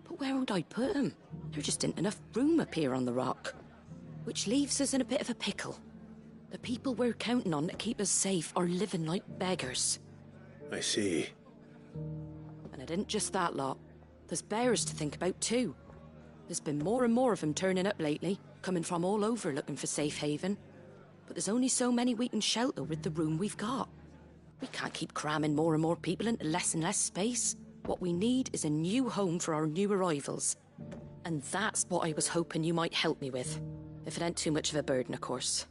But where would I put 'em? There just ain't enough room up here on the rock. Which leaves us in a bit of a pickle. The people we're counting on to keep us safe are living like beggars. I see. And it isn't just that lot. There's bears to think about too. There's been more and more of them turning up lately, coming from all over looking for safe haven. But there's only so many we can shelter with the room we've got. We can't keep cramming more and more people into less and less space. What we need is a new home for our new arrivals. And that's what I was hoping you might help me with. If it ain't too much of a burden, of course.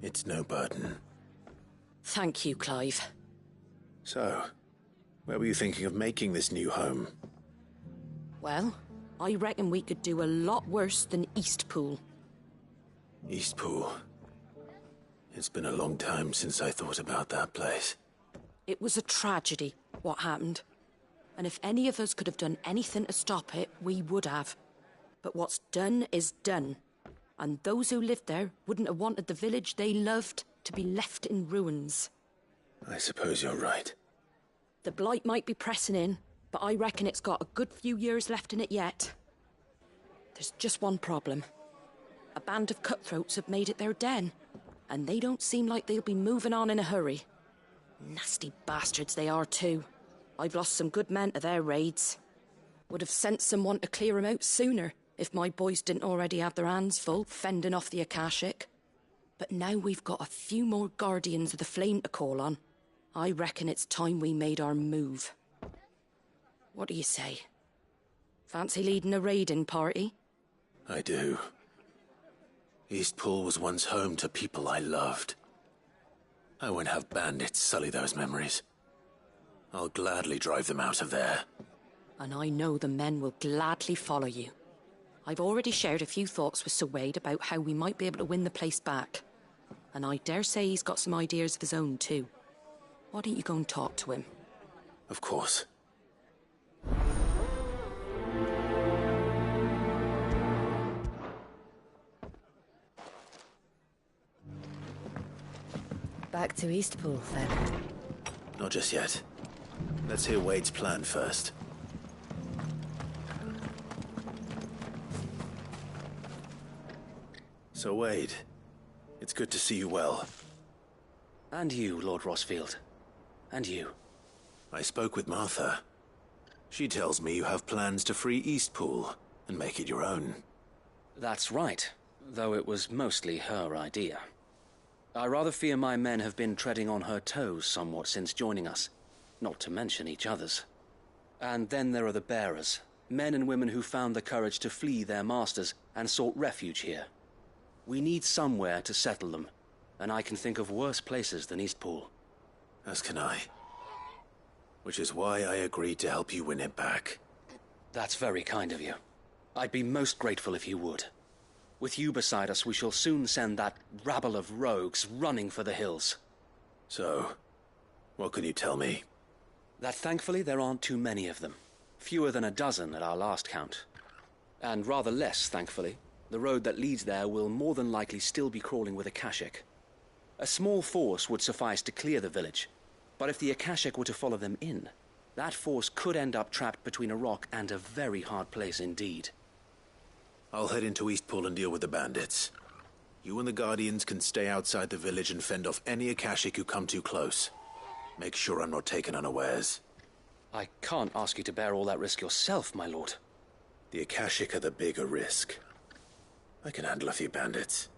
It's no burden. Thank you, Clive. So, where were you thinking of making this new home? Well, I reckon we could do a lot worse than Eastpool. Eastpool. It's been a long time since I thought about that place. It was a tragedy, what happened. And if any of us could have done anything to stop it, we would have. But what's done is done. And those who lived there wouldn't have wanted the village they loved to be left in ruins. I suppose you're right. The blight might be pressing in, but I reckon it's got a good few years left in it yet. There's just one problem. A band of cutthroats have made it their den, and they don't seem like they'll be moving on in a hurry. Nasty bastards they are too. I've lost some good men to their raids. Would have sent someone to clear 'em out sooner if my boys didn't already have their hands full fending off the Akashic. But now we've got a few more guardians of the flame to call on. I reckon it's time we made our move. What do you say? Fancy leading a raiding party? I do. Eastpool was once home to people I loved. I won't have bandits sully those memories. I'll gladly drive them out of there. And I know the men will gladly follow you. I've already shared a few thoughts with Sir Wade about how we might be able to win the place back. And I dare say he's got some ideas of his own too. Why don't you go and talk to him? Of course. Back to Eastpool, then. Not just yet. Let's hear Wade's plan first. So Wade, it's good to see you well. And you, Lord Rossfield. And you. I spoke with Martha. She tells me you have plans to free Eastpool and make it your own. That's right, though it was mostly her idea. I rather fear my men have been treading on her toes somewhat since joining us, not to mention each other's. And then there are the bearers, men and women who found the courage to flee their masters and sought refuge here. We need somewhere to settle them, and I can think of worse places than Eastpool. As can I. Which is why I agreed to help you win it back. That's very kind of you. I'd be most grateful if you would. With you beside us, we shall soon send that rabble of rogues running for the hills. So, what can you tell me? That thankfully there aren't too many of them. Fewer than a dozen at our last count. And rather less, thankfully. The road that leads there will more than likely still be crawling with Akashic. A small force would suffice to clear the village, but if the Akashic were to follow them in, that force could end up trapped between a rock and a very hard place indeed. I'll head into Eastpool and deal with the bandits. You and the Guardians can stay outside the village and fend off any Akashic who come too close. Make sure I'm not taken unawares. I can't ask you to bear all that risk yourself, my lord. The Akashic are the bigger risk. I can handle a few bandits.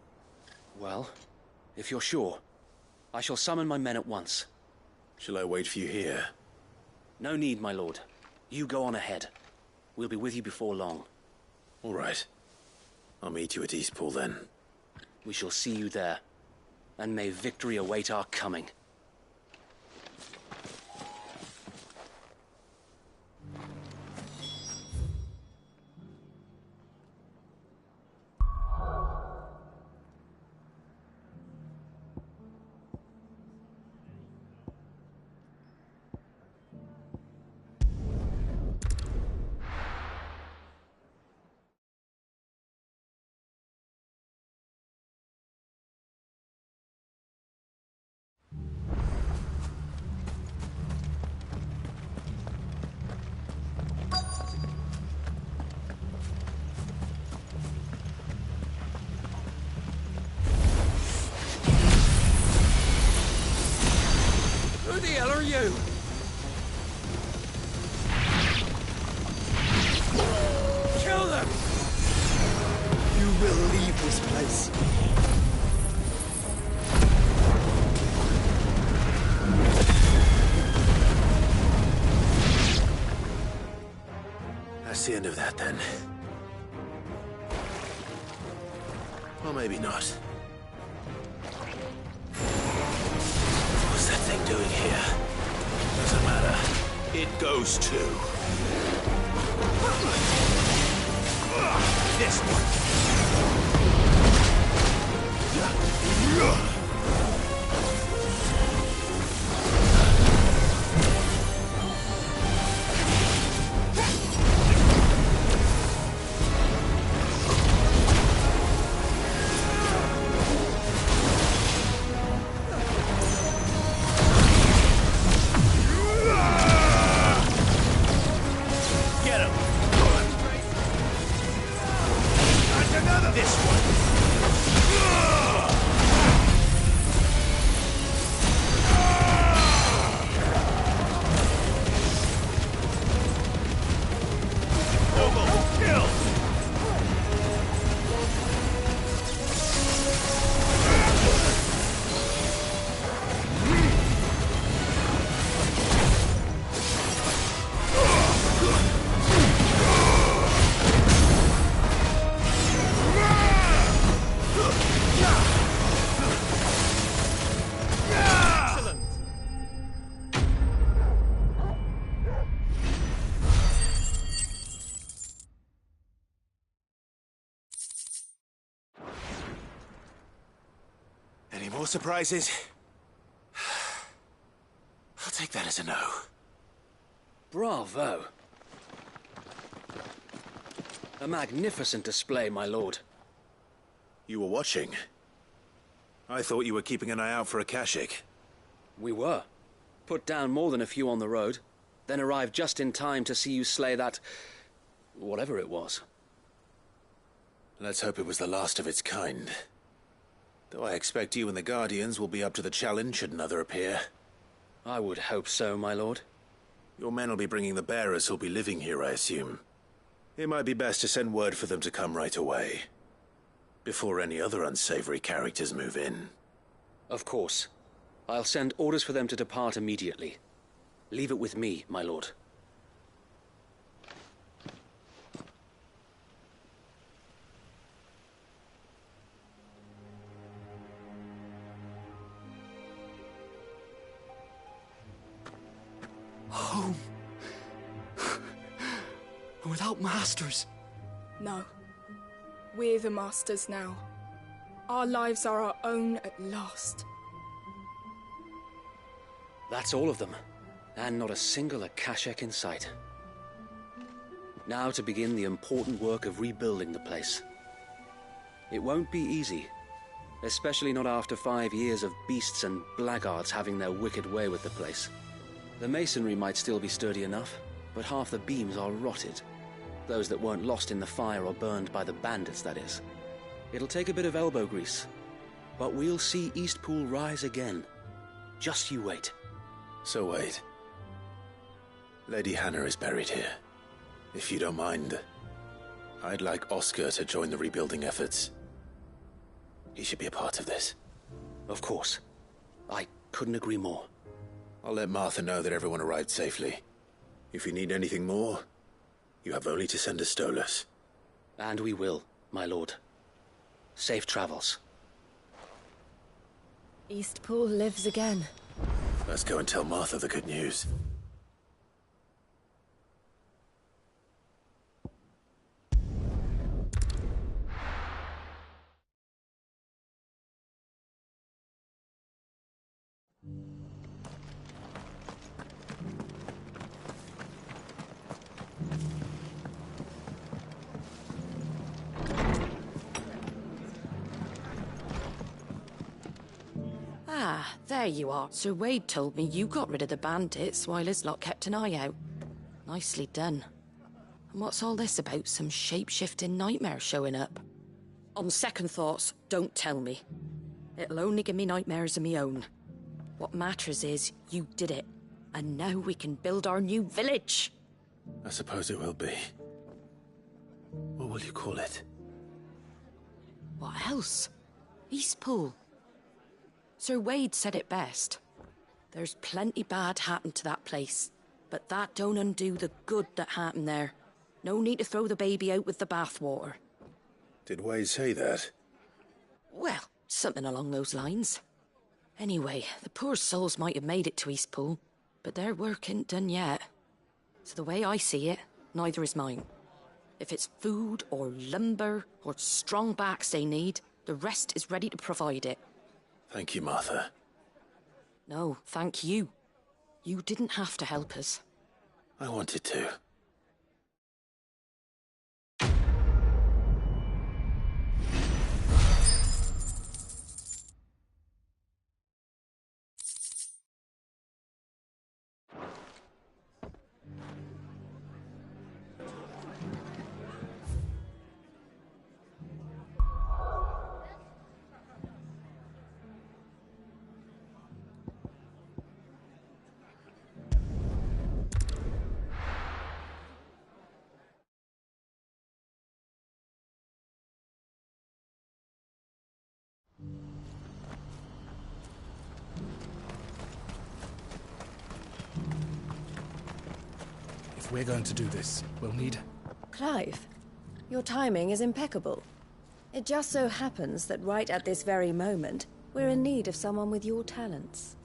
Well, if you're sure, I shall summon my men at once. Shall I wait for you here? No need, my lord. You go on ahead. We'll be with you before long. All right. I'll meet you at Eastpool then. We shall see you there. And may victory await our coming. Who the hell are you? Kill them! You will leave this place. That's the end of that then. Or maybe not. What's that thing doing here? Doesn't matter. It goes too. This one. Any more surprises? I'll take that as a no. Bravo. A magnificent display, my lord. You were watching? I thought you were keeping an eye out for Akashic. We were. Put down more than a few on the road, then arrived just in time to see you slay that... whatever it was. Let's hope it was the last of its kind. Though I expect you and the Guardians will be up to the challenge should another appear. I would hope so, my lord. Your men will be bringing the bearers who'll be living here, I assume. It might be best to send word for them to come right away, before any other unsavory characters move in. Of course. I'll send orders for them to depart immediately. Leave it with me, my lord. Home. Without masters. No. We're the masters now. Our lives are our own at last. That's all of them, and not a single Akashek in sight. Now to begin the important work of rebuilding the place. It won't be easy, especially not after 5 years of beasts and blackguards having their wicked way with the place. The masonry might still be sturdy enough, but half the beams are rotted. Those that weren't lost in the fire or burned by the bandits, that is. It'll take a bit of elbow grease, but we'll see Eastpool rise again. Just you wait. So wait. Lady Hannah is buried here. If you don't mind, I'd like Oscar to join the rebuilding efforts. He should be a part of this. Of course. I couldn't agree more. I'll let Martha know that everyone arrived safely. If you need anything more, you have only to send a Stolas. And we will, my lord. Safe travels. Eastpool lives again. Let's go and tell Martha the good news. Ah, there you are. Sir Wade told me you got rid of the bandits while his lot kept an eye out. Nicely done. And what's all this about some shape-shifting nightmare showing up? On second thoughts, don't tell me. It'll only give me nightmares of me own. What matters is, you did it. And now we can build our new village. I suppose it will be. What will you call it? What else? Eastpool. Sir Wade said it best. There's plenty bad happened to that place, but that don't undo the good that happened there. No need to throw the baby out with the bathwater. Did Wade say that? Well, something along those lines. Anyway, the poor souls might have made it to Eastpool, but their work ain't done yet. So the way I see it, neither is mine. If it's food or lumber or strong backs they need, the rest is ready to provide it. Thank you, Martha. No, thank you. You didn't have to help us. I wanted to. If we're going to do this, we'll need... Clive, your timing is impeccable. It just so happens that right at this very moment, we're in need of someone with your talents.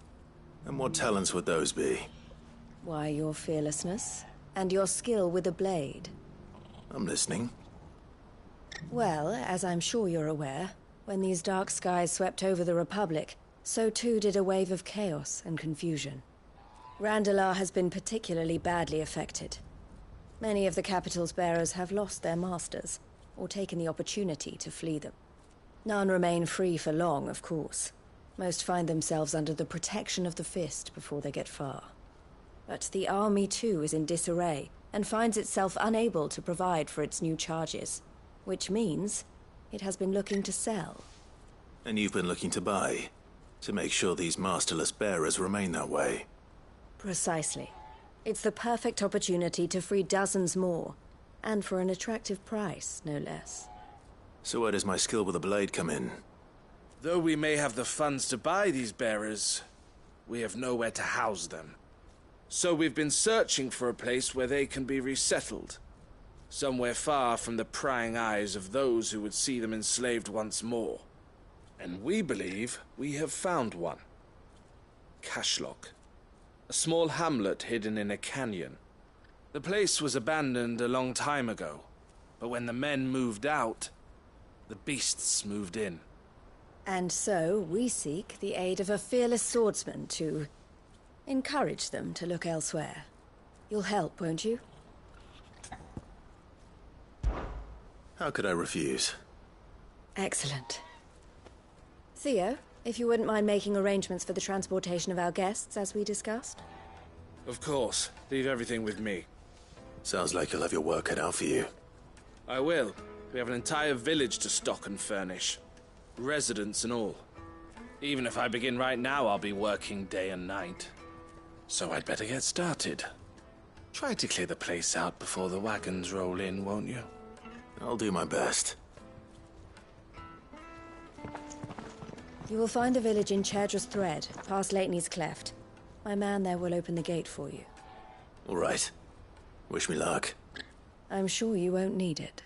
And what talents would those be? Why, your fearlessness, and your skill with a blade. I'm listening. Well, as I'm sure you're aware, when these dark skies swept over the Republic, so too did a wave of chaos and confusion. Randalar has been particularly badly affected. Many of the capital's bearers have lost their masters, or taken the opportunity to flee them. None remain free for long, of course. Most find themselves under the protection of the Fist before they get far. But the army too is in disarray, and finds itself unable to provide for its new charges. Which means it has been looking to sell. And you've been looking to buy, to make sure these masterless bearers remain that way. Precisely. It's the perfect opportunity to free dozens more, and for an attractive price, no less. So where does my skill with a blade come in? Though we may have the funds to buy these bearers, we have nowhere to house them. So we've been searching for a place where they can be resettled. Somewhere far from the prying eyes of those who would see them enslaved once more. And we believe we have found one. Cashlock. A small hamlet hidden in a canyon. The place was abandoned a long time ago, but when the men moved out, the beasts moved in. And so we seek the aid of a fearless swordsman to encourage them to look elsewhere. You'll help, won't you? How could I refuse? Excellent. Theo, if you wouldn't mind making arrangements for the transportation of our guests, as we discussed. Of course. Leave everything with me. Sounds like you'll have your work cut out for you. I will. We have an entire village to stock and furnish. Residents and all. Even if I begin right now, I'll be working day and night. So I'd better get started. Try to clear the place out before the wagons roll in, won't you? I'll do my best. You will find a village in Chairdress Thread, past Lateney's Cleft. My man there will open the gate for you. All right. Wish me luck. I'm sure you won't need it.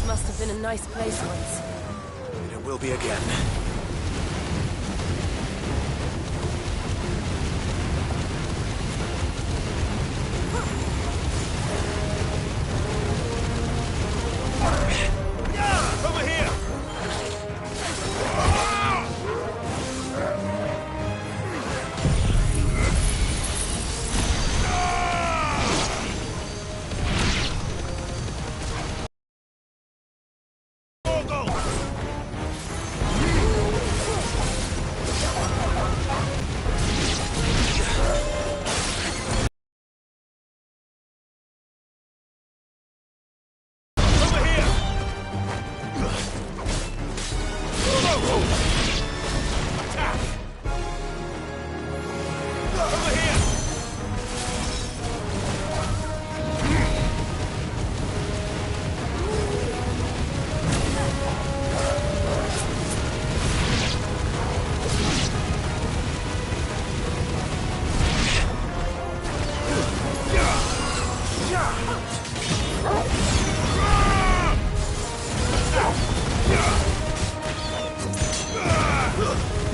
Must have been a nice place once. It will be again. Over here!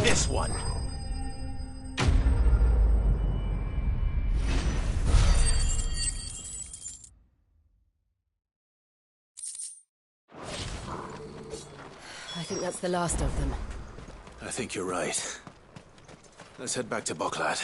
This one. That's the last of them. I think you're right. Let's head back to Boklad.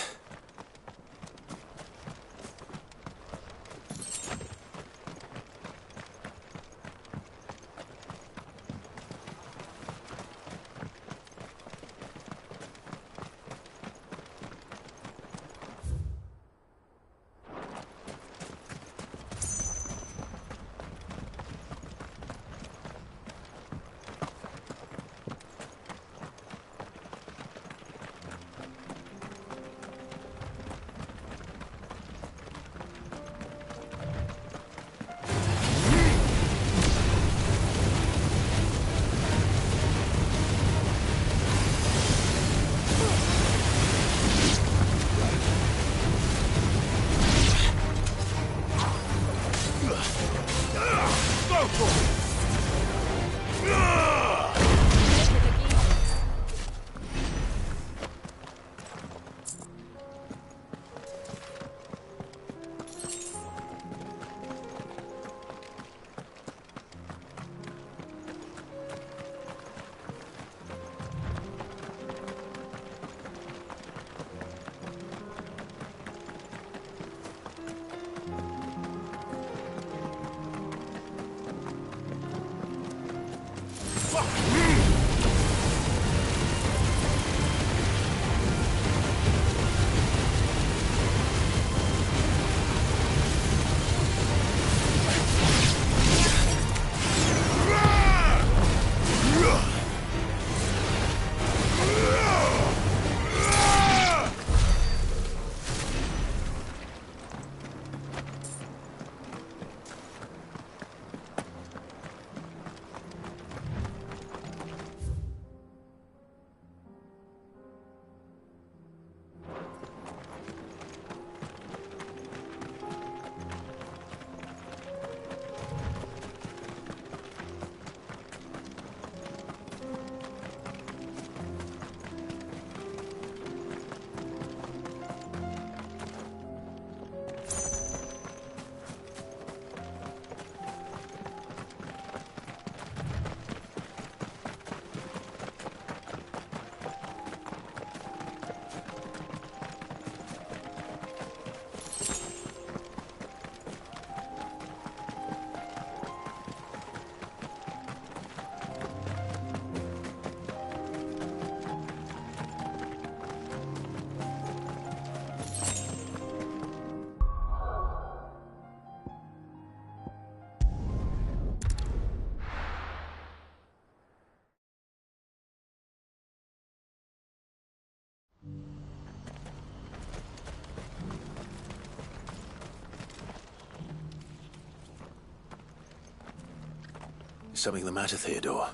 Is something the matter, Theodore?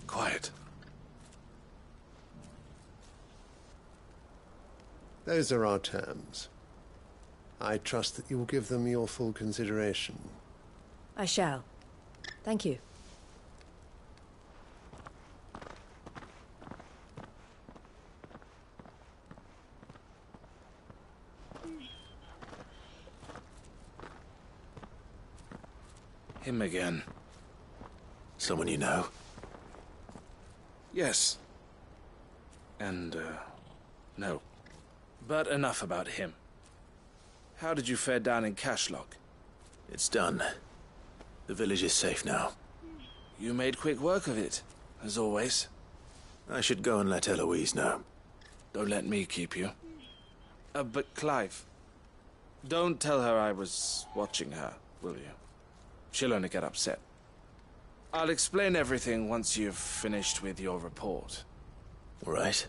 Quiet. Those are our terms. I trust that you will give them your full consideration. I shall. Thank you. Him again. Someone you know? Yes. And, no. But enough about him. How did you fare down in Cashlock? It's done. The village is safe now. You made quick work of it, as always. I should go and let Eloise know. Don't let me keep you. But Clive, don't tell her I was watching her, will you? She'll only get upset. I'll explain everything once you've finished with your report. All right.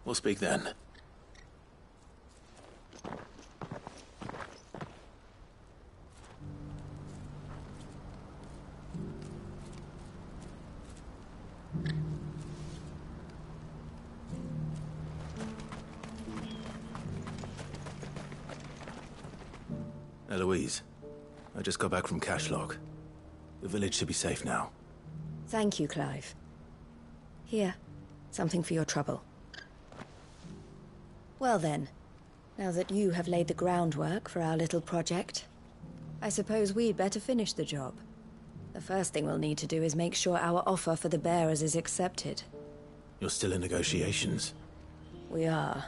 We'll speak then. Eloise, I just got back from Cashlock. The village should be safe now. Thank you, Clive. Here, something for your trouble. Well then, now that you have laid the groundwork for our little project, I suppose we'd better finish the job. The first thing we'll need to do is make sure our offer for the bearers is accepted. You're still in negotiations? We are.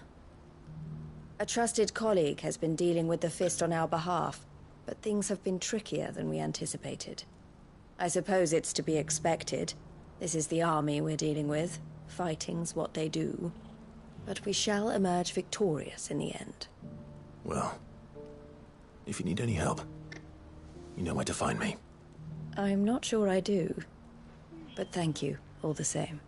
A trusted colleague has been dealing with the Fist on our behalf, but things have been trickier than we anticipated. I suppose it's to be expected. This is the army we're dealing with. Fighting's what they do. But we shall emerge victorious in the end. Well, if you need any help, you know where to find me. I'm not sure I do, but thank you all the same.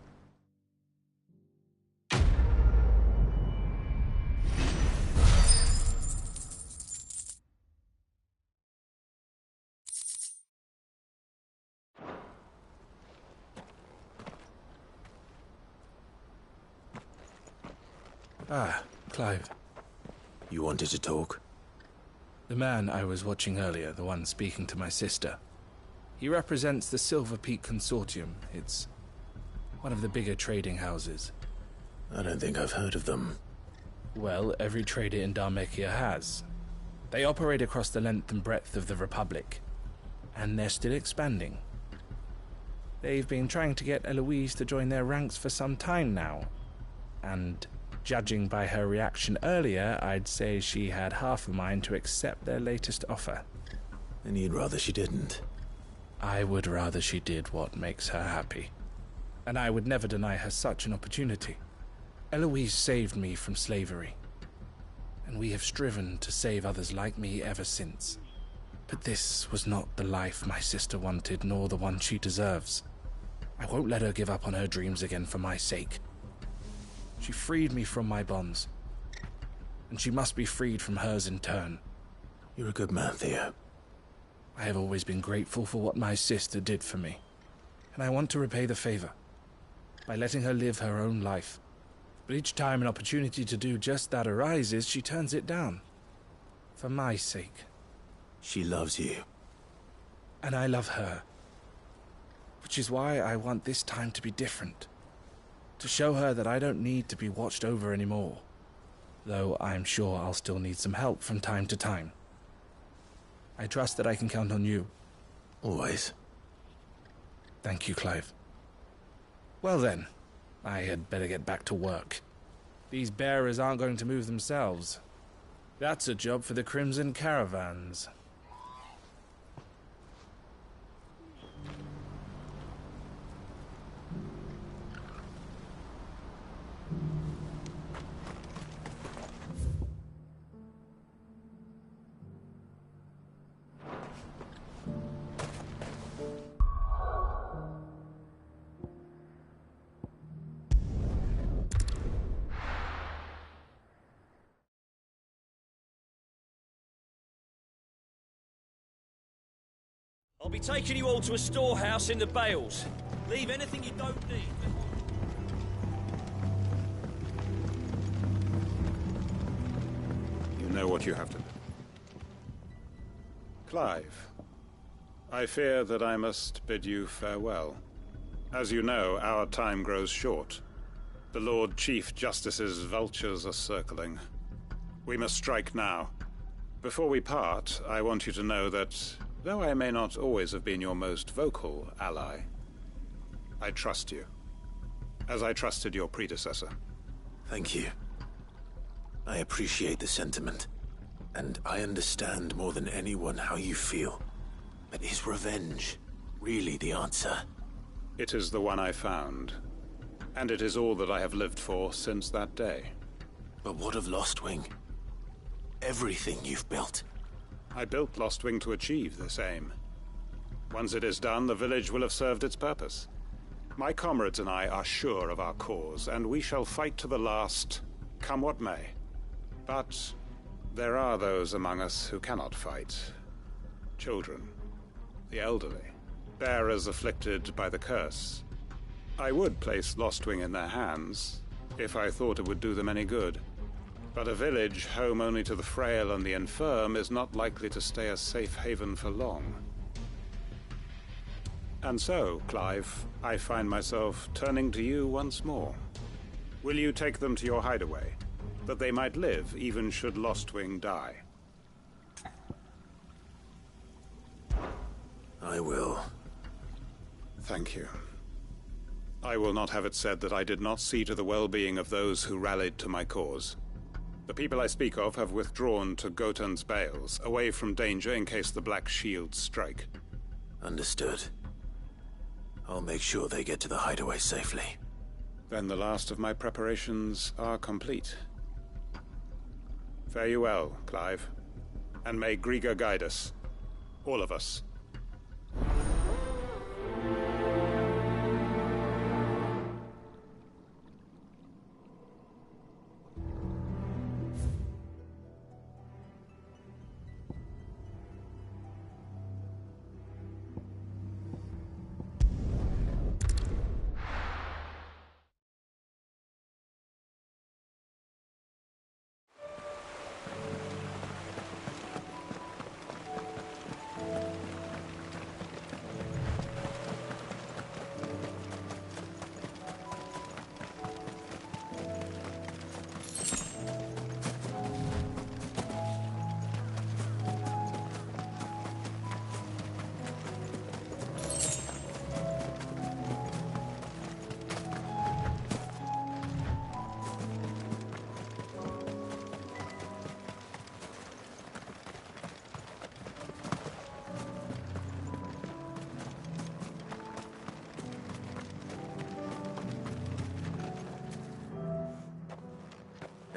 Ah, Clive. You wanted to talk? The man I was watching earlier, the one speaking to my sister. He represents the Silver Peak Consortium. It's one of the bigger trading houses. I don't think I've heard of them. Well, every trader in Dharmekia has. They operate across the length and breadth of the Republic, and they're still expanding. They've been trying to get Eloise to join their ranks for some time now, and judging by her reaction earlier, I'd say she had half a mind to accept their latest offer. And you'd rather she didn't? I would rather she did what makes her happy. And I would never deny her such an opportunity. Eloise saved me from slavery, and we have striven to save others like me ever since. But this was not the life my sister wanted, nor the one she deserves. I won't let her give up on her dreams again for my sake. She freed me from my bonds, and she must be freed from hers in turn. You're a good man, Theo. I have always been grateful for what my sister did for me, and I want to repay the favor by letting her live her own life. But each time an opportunity to do just that arises, she turns it down. For my sake. She loves you. And I love her. Which is why I want this time to be different. To show her that I don't need to be watched over anymore. Though I'm sure I'll still need some help from time to time. I trust that I can count on you. Always. Thank you, Clive. Well then, I had better get back to work. These bearers aren't going to move themselves. That's a job for the Crimson Caravans. I'll be taking you all to a storehouse in the Bales. Leave anything you don't need. You know what you have to do. Clive, I fear that I must bid you farewell. As you know, our time grows short. The Lord Chief Justice's vultures are circling. We must strike now. Before we part, I want you to know that though I may not always have been your most vocal ally, I trust you, as I trusted your predecessor. Thank you. I appreciate the sentiment, and I understand more than anyone how you feel. But is revenge really the answer? It is the one I found, and it is all that I have lived for since that day. But what of Lostwing? Everything you've built. I built Lostwing to achieve this aim. Once it is done, the village will have served its purpose. My comrades and I are sure of our cause, and we shall fight to the last, come what may. But there are those among us who cannot fight. Children, the elderly, bearers afflicted by the curse. I would place Lostwing in their hands, if I thought it would do them any good. But a village home only to the frail and the infirm is not likely to stay a safe haven for long. And so, Clive, I find myself turning to you once more. Will you take them to your hideaway, that they might live even should Lostwing die? I will. Thank you. I will not have it said that I did not see to the well-being of those who rallied to my cause. The people I speak of have withdrawn to Gotan's Bales, away from danger in case the Black Shields strike. Understood. I'll make sure they get to the hideaway safely. Then the last of my preparations are complete. Fare you well, Clive. And may Griga guide us. All of us.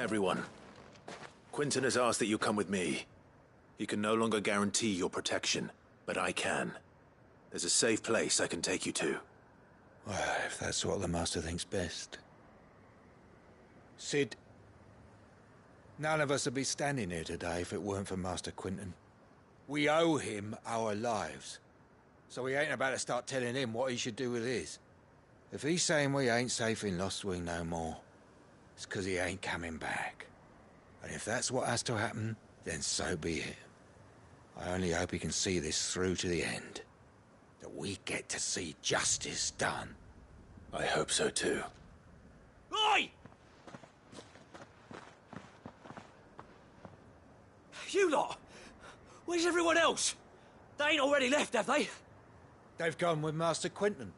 Everyone, Quinton has asked that you come with me. He can no longer guarantee your protection, but I can. There's a safe place I can take you to. Well, if that's what the Master thinks best. Sid, none of us would be standing here today if it weren't for Master Quinton. We owe him our lives. So we ain't about to start telling him what he should do with his. If he's saying we ain't safe in Lostwing no more, it's 'cause he ain't coming back. And if that's what has to happen, then so be it. I only hope he can see this through to the end. That we get to see justice done. I hope so too. Oi! You lot! Where's everyone else? They ain't already left, have they? They've gone with Master Quinton.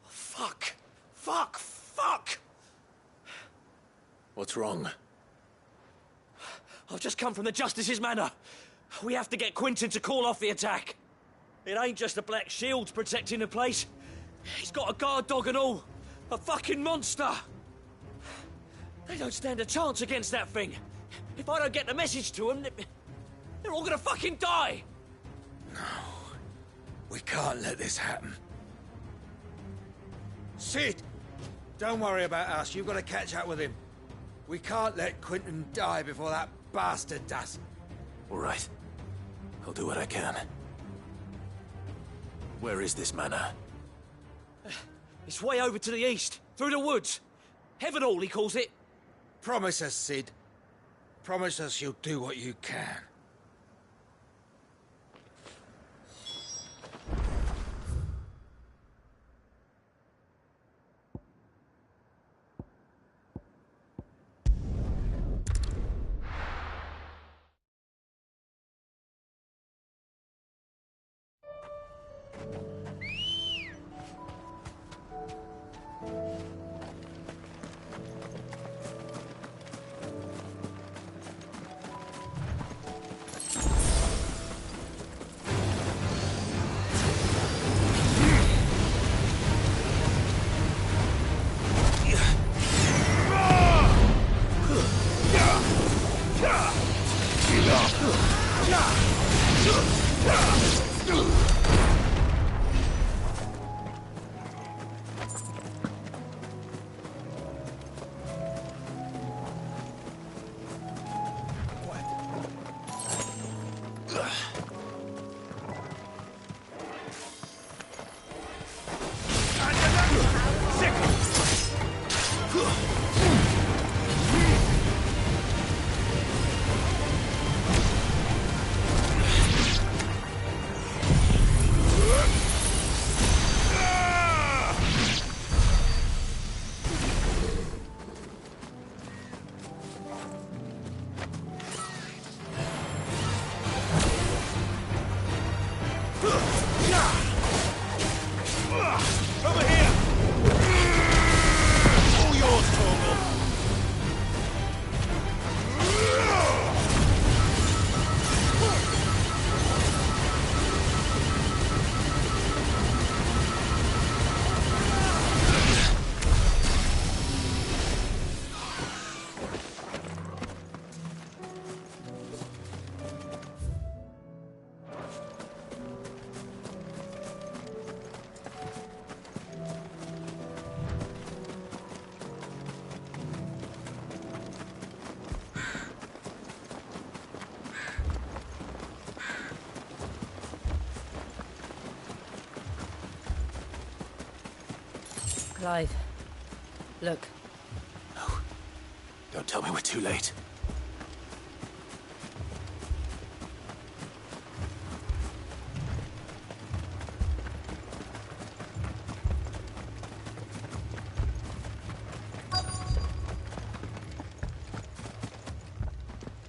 Fuck! Fuck! Fuck! What's wrong? I've just come from the Justice's manor. We have to get Quinton to call off the attack. It ain't just the Black Shields protecting the place. He's got a guard dog and all. A fucking monster. They don't stand a chance against that thing. If I don't get the message to them, they're all gonna fucking die. No. We can't let this happen. Sid! Don't worry about us. You've got to catch up with him. We can't let Quinton die before that bastard does. All right. I'll do what I can. Where is this manor? It's way over to the east, through the woods. Heavenhall, he calls it. Promise us, Sid. Promise us you'll do what you can. Clive, look. No. Don't tell me we're too late.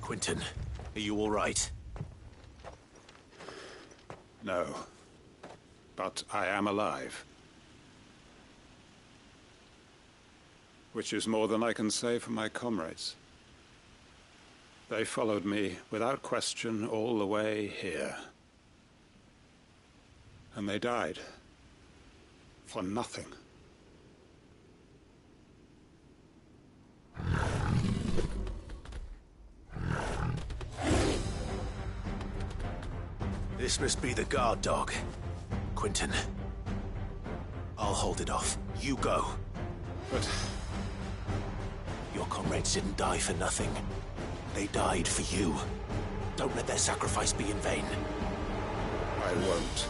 Quentin, are you all right? No. But I am alive. Which is more than I can say for my comrades. They followed me without question all the way here. And they died. For nothing. This must be the guard dog. Quentin. I'll hold it off. You go. But... your comrades didn't die for nothing. They died for you. Don't let their sacrifice be in vain. I won't.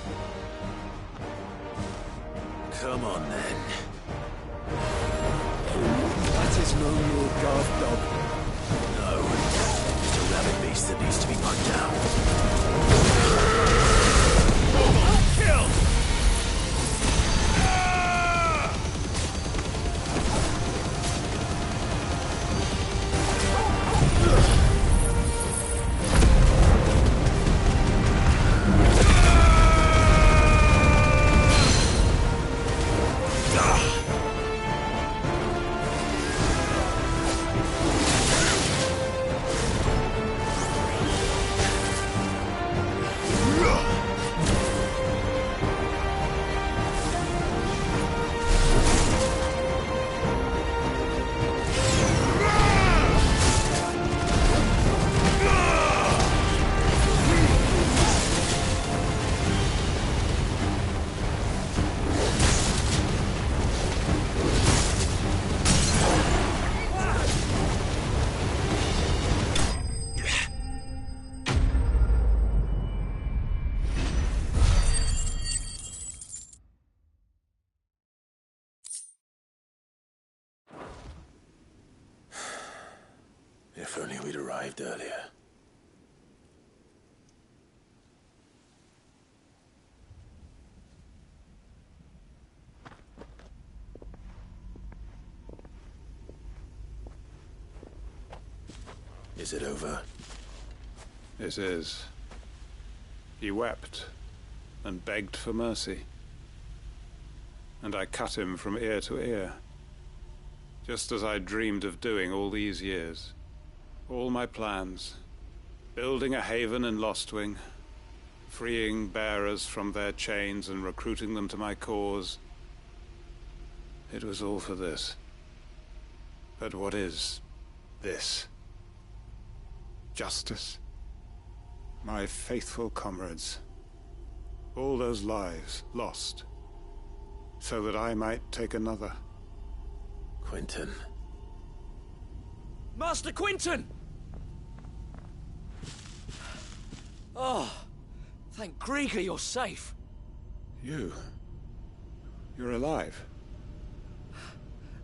Come on, then. That is no mere guard dog. No. Just a rabid beast that needs to be put down. Kill! If only we'd arrived earlier. Is it over? It is. He wept and begged for mercy. And I cut him from ear to ear. Just as I dreamed of doing all these years. All my plans. Building a haven in Lostwing. Freeing bearers from their chains and recruiting them to my cause. It was all for this. But what is this? Justice? My faithful comrades. All those lives lost. So that I might take another. Quentin. Master Quentin! Oh, thank Grieger you're safe. You're alive.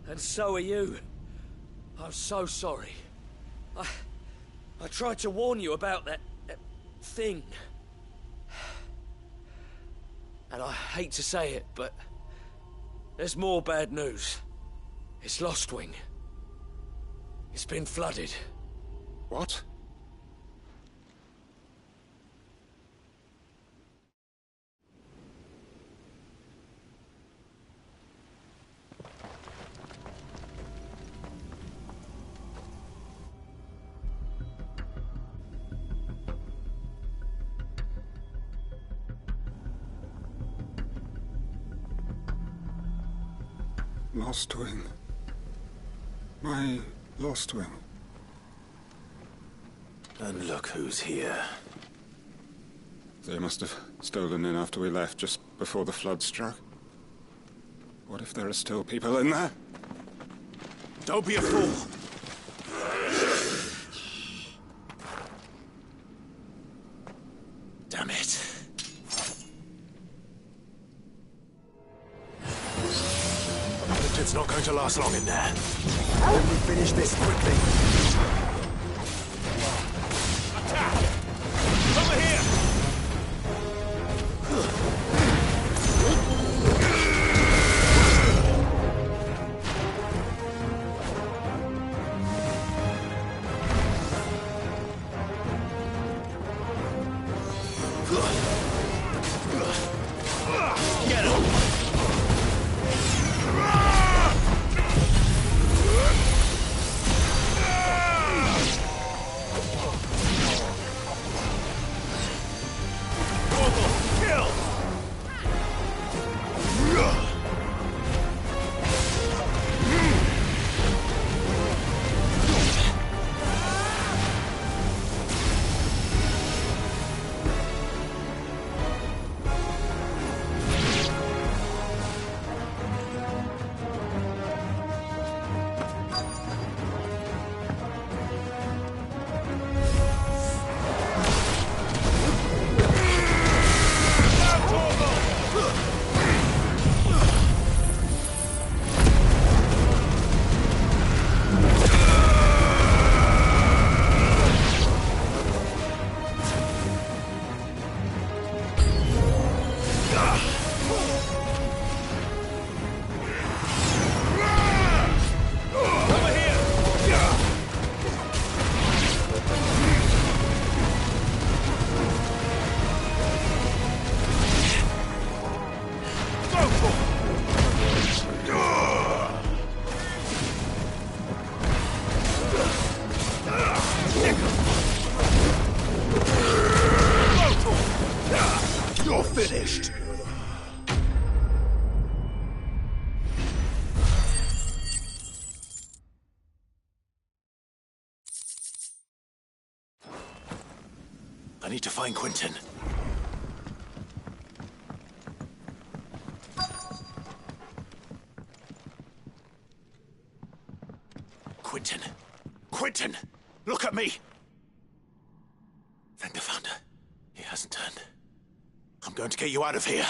And so are you. I'm so sorry. I tried to warn you about that thing. And I hate to say it, but there's more bad news. It's Lostwing. It's been flooded. What? Lostwing. My Lostwing. And look who's here. They must have stolen in after we left, just before the flood struck. What if there are still people in there? Don't be a fool! Damn it. to last long in there. Can we finish this quickly? Attack! Over here! Get him! You're finished! I need to find Quentin. Quentin! Quentin! Look at me! Thank the Founder. He hasn't turned. I'm going to get you out of here.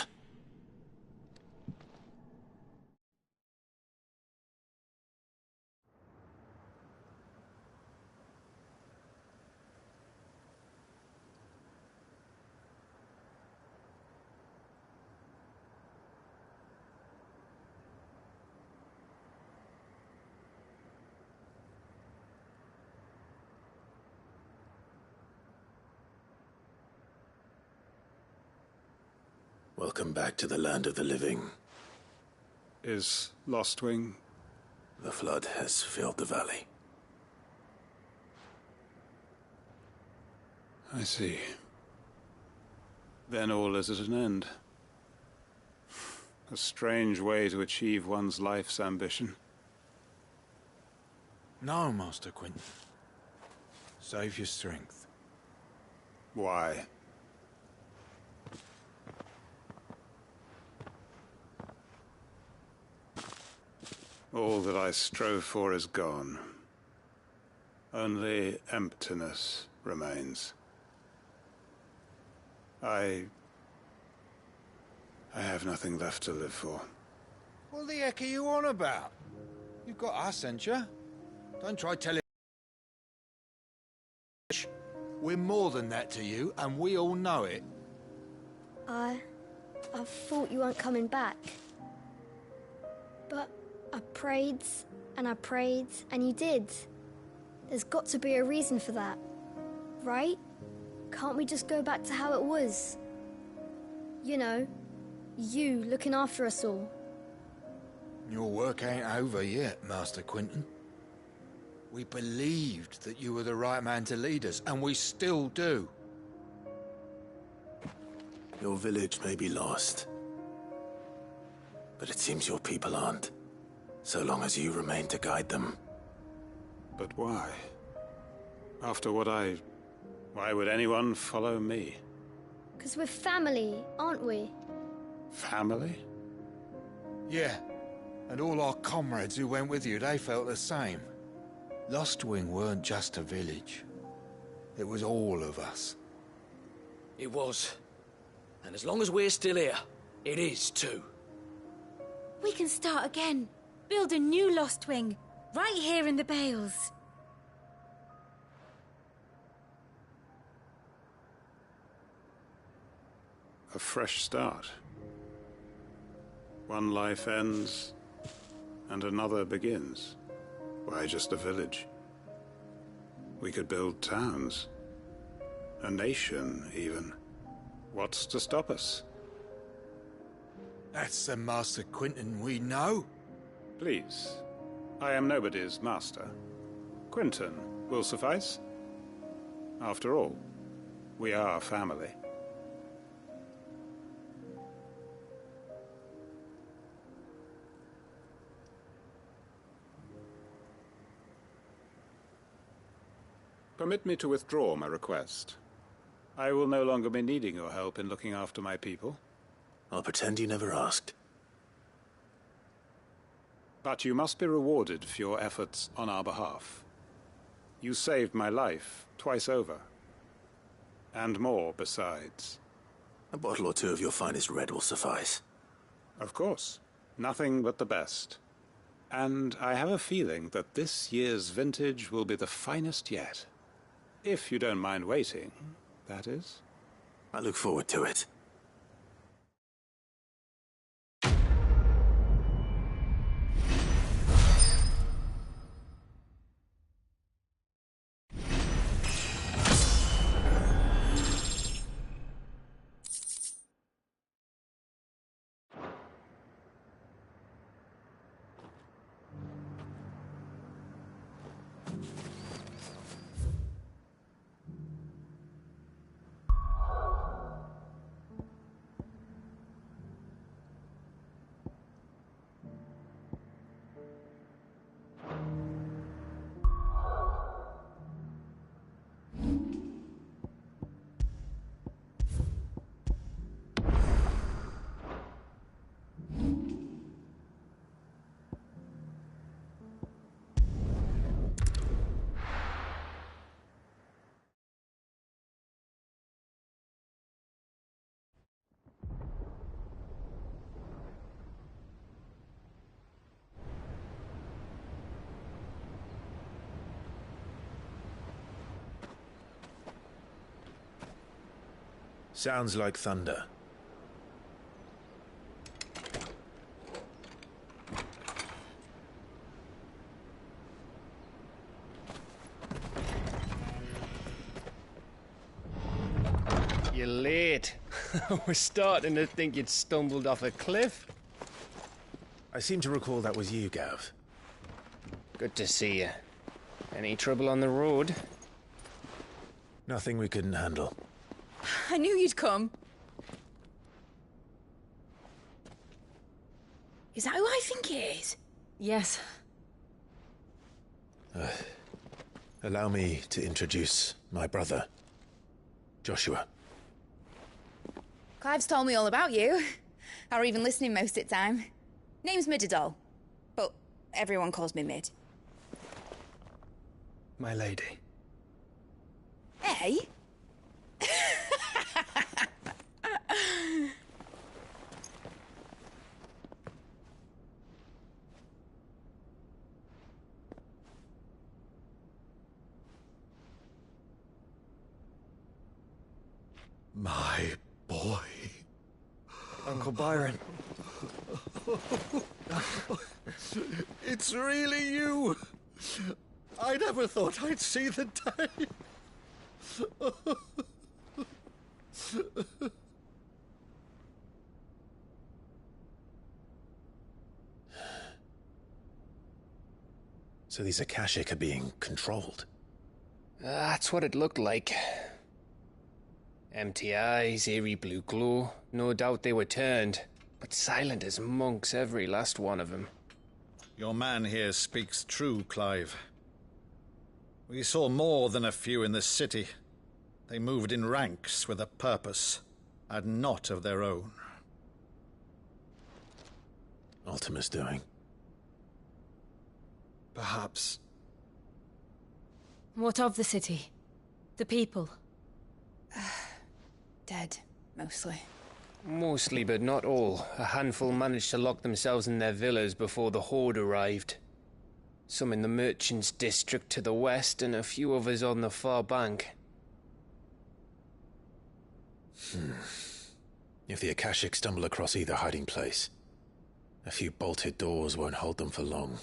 Welcome back to the land of the living. Is Lostwing? The flood has filled the valley. I see. Then all is at an end. A strange way to achieve one's life's ambition. No, Master Quentin. Save your strength. Why? All that I strove for is gone. Only emptiness remains. I have nothing left to live for. What the heck are you on about? You've got us, ain't you? Don't try telling... We're more than that to you, and we all know it. I thought you weren't coming back. But I prayed, and you did. There's got to be a reason for that, right? Can't we just go back to how it was? You know, you looking after us all. Your work ain't over yet, Master Quentin. We believed that you were the right man to lead us, and we still do. Your village may be lost, but it seems your people aren't, so long as you remain to guide them. But why? After what why would anyone follow me? 'Cause we're family, aren't we? Family? Yeah, and all our comrades who went with you, they felt the same. Lostwing weren't just a village. It was all of us. It was. And as long as we're still here, it is too. We can start again. build a new Lost Wing, right here in the Bales. A fresh start. One life ends, and another begins. Why just a village? We could build towns. A nation, even. What's to stop us? That's the Master Quinton we know. Please. I am nobody's master. Quinton will suffice. After all, we are family. Permit me to withdraw my request. I will no longer be needing your help in looking after my people. I'll pretend you never asked. But you must be rewarded for your efforts on our behalf. You saved my life twice over. And more besides. A bottle or two of your finest red will suffice. Of course. Nothing but the best. And I have a feeling that this year's vintage will be the finest yet. If you don't mind waiting, that is. I look forward to it. Sounds like thunder. You're late. We're starting to think you'd stumbled off a cliff. I seem to recall that was you, Gav. Good to see you. Any trouble on the road? Nothing we couldn't handle. I knew you'd come. Is that who I think it is? Yes. Allow me to introduce my brother, Joshua. Clive's told me all about you. Or even listening most of the time. Name's Midadol, but everyone calls me Mid. My lady. Hey? My boy. Uncle Byron. It's really you. I never thought I'd see the day. So these Akashic are being controlled? That's what it looked like. Empty eyes, eerie blue glow. No doubt they were turned, but silent as monks, every last one of them. Your man here speaks true, Clive. We saw more than a few in the city. They moved in ranks with a purpose, and not of their own. Ultima's doing. Perhaps. What of the city? The people? Dead, mostly. Mostly, but not all. A handful managed to lock themselves in their villas before the Horde arrived. Some in the Merchants' District to the west, and a few others on the far bank. If the Akashic stumble across either hiding place, a few bolted doors won't hold them for long.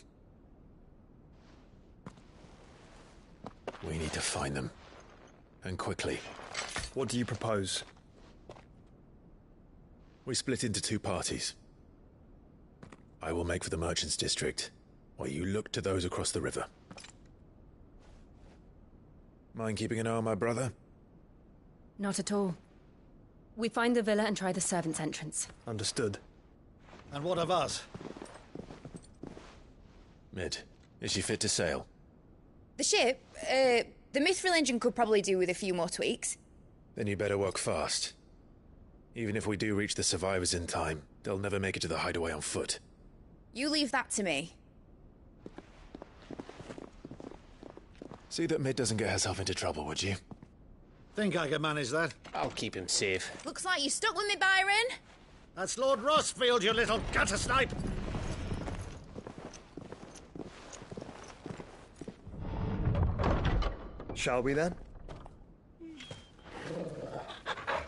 We need to find them. And quickly. What do you propose? We split into two parties. I will make for the Merchants' District, while you look to those across the river. Mind keeping an eye on my brother? Not at all. We find the villa and try the servants' entrance. Understood. And what of us? Mid, is she fit to sail? The ship, the Mithril engine could probably do with a few more tweaks. Then you better work fast. Even if we do reach the survivors in time, they'll never make it to the hideaway on foot. You leave that to me. See that Mid doesn't get herself into trouble, would you? Think I can manage that? I'll keep him safe. Looks like you stuck with me, Byron. That's Lord Rossfield, you little gutter snipe! Shall we then?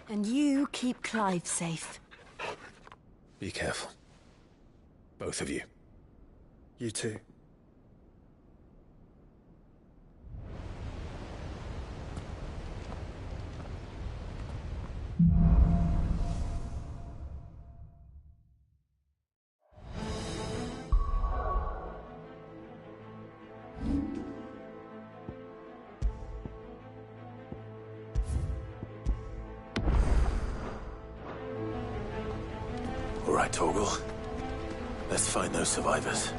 And you keep Clive safe. Be careful. Both of you. You too. All right, Torgal. Let's find those survivors.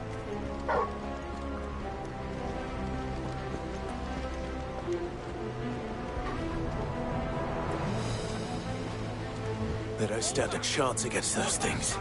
They don't stand a chance against those things.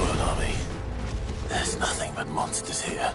Spoil army. There's nothing but monsters here.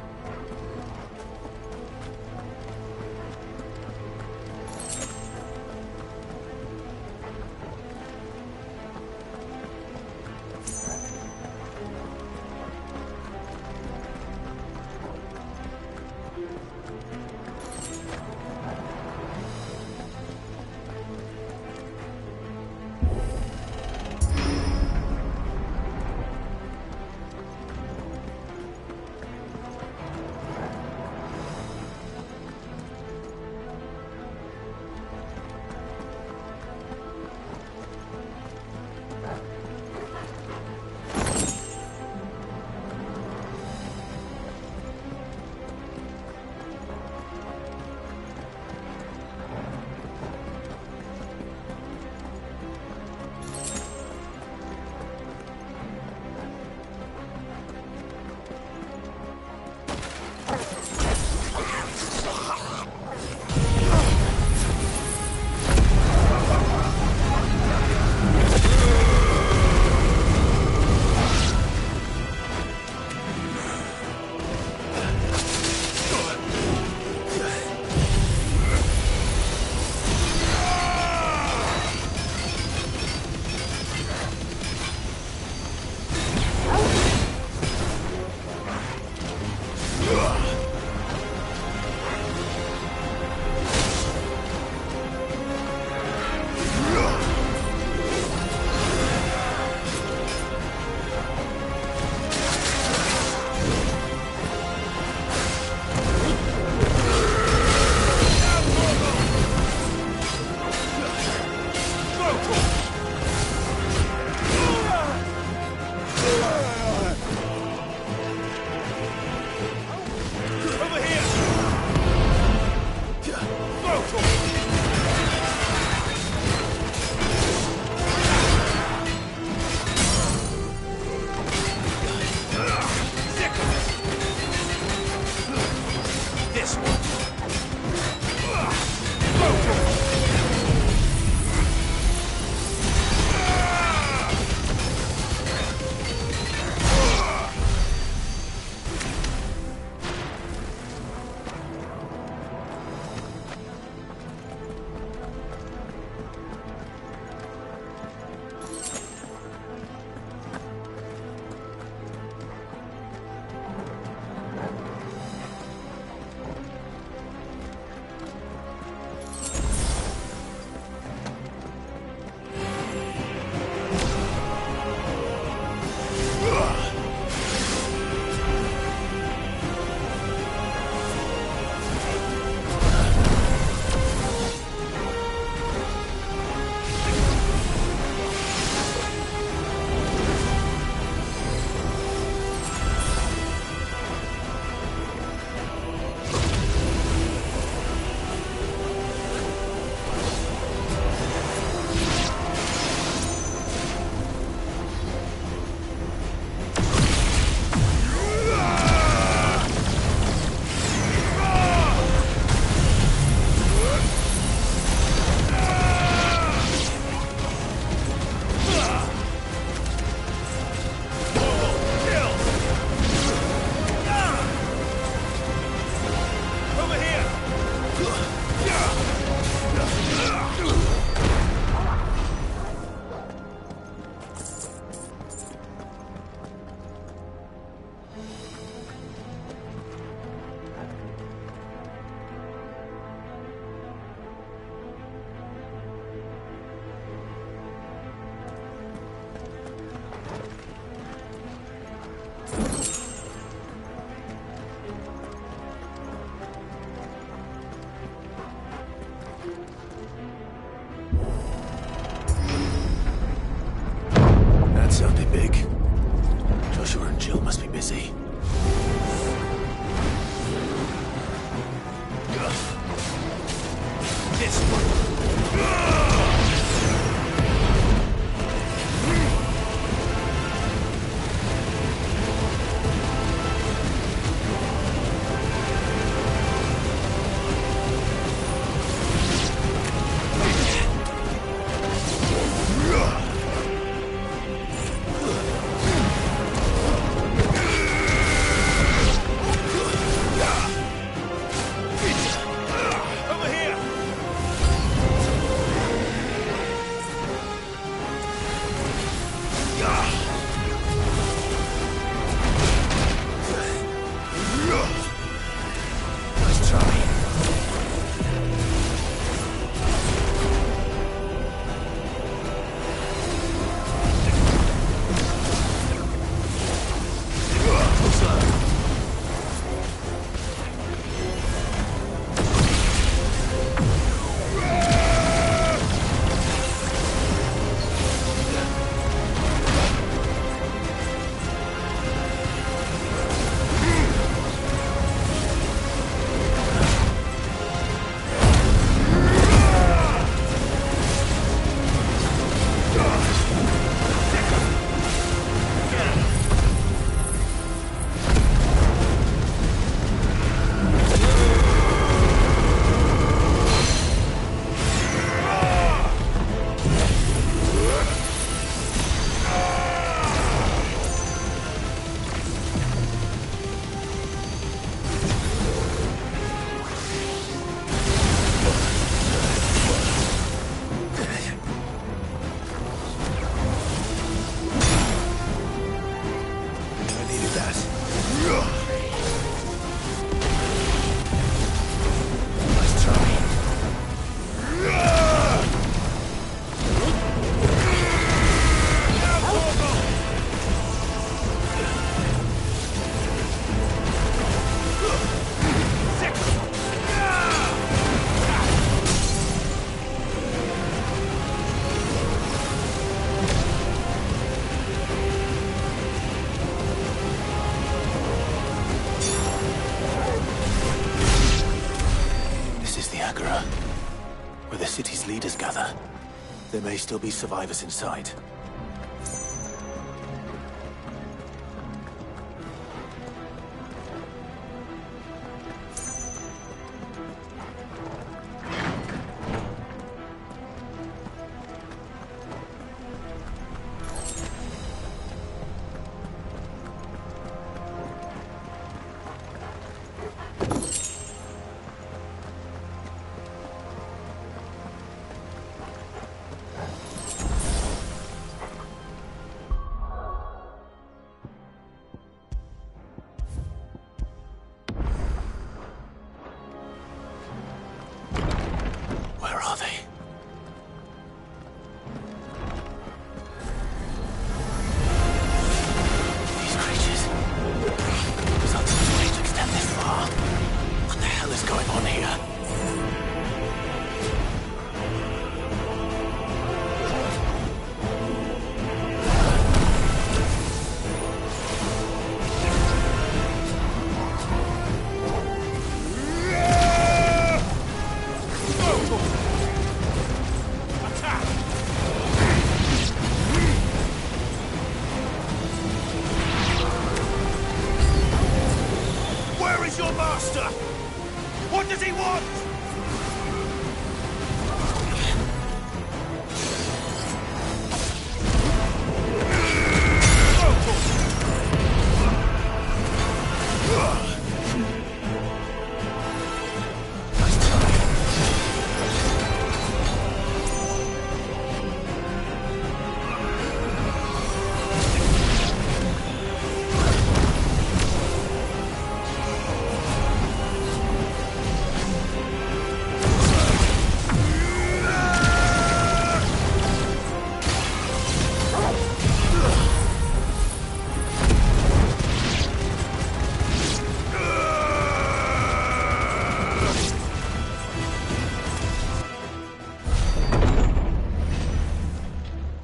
that. Where the city's leaders gather. There may still be survivors inside. Where are they? These creatures. Was that the way to extend this far? What the hell is going on here? Your master! What does he want?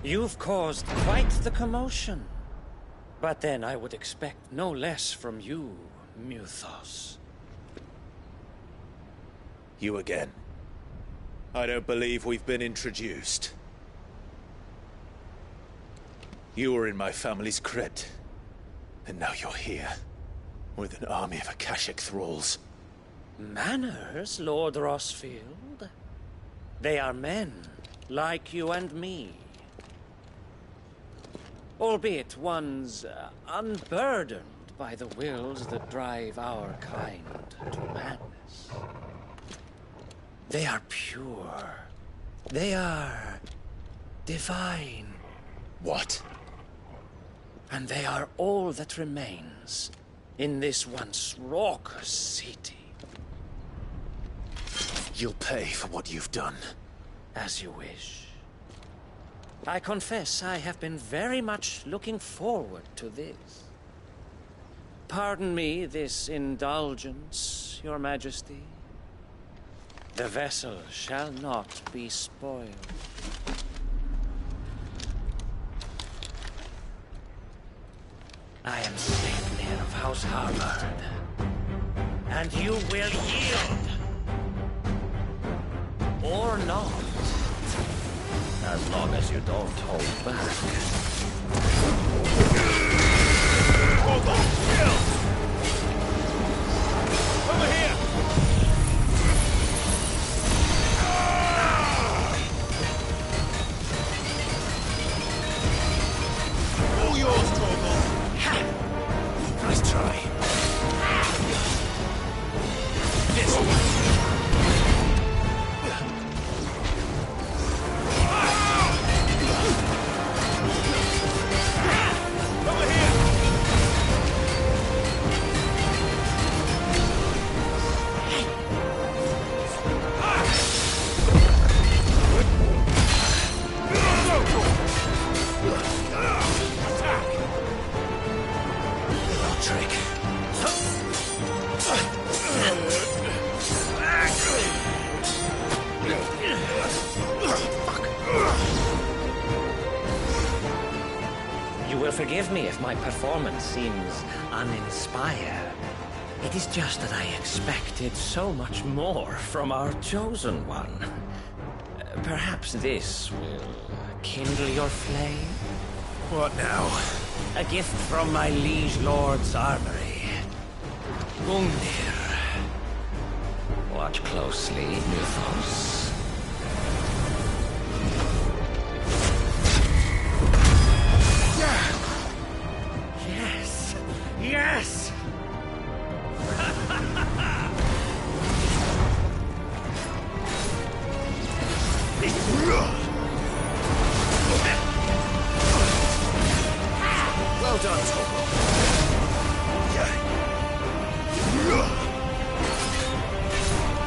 You've caused quite the commotion. But then I would expect no less from you, Muthos. You again. I don't believe we've been introduced. You were in my family's crypt. And now you're here. With an army of Akashic thralls. Manners, Lord Rossfield? They are men, like you and me. Albeit ones unburdened by the wills that drive our kind to madness. They are pure. They are divine. What? And they are all that remains in this once raucous city. You'll pay for what you've done. As you wish. I confess I have been very much looking forward to this. Pardon me this indulgence, Your Majesty. The vessel shall not be spoiled. I am Sleipnir of House Harvard, and you will yield. Or not. As long as you don't hold back. Hold on! Chill! Over here! All yours, Torgal! Nice try. This way! Over here! trick. You will forgive me if my performance seems uninspired. It is just that I expected so much more from our chosen one. Perhaps this will kindle your flame? What now? A gift from my liege lord's armory. Gungnir. Watch closely, Mythos. Yes! Yes! Well done, Toro.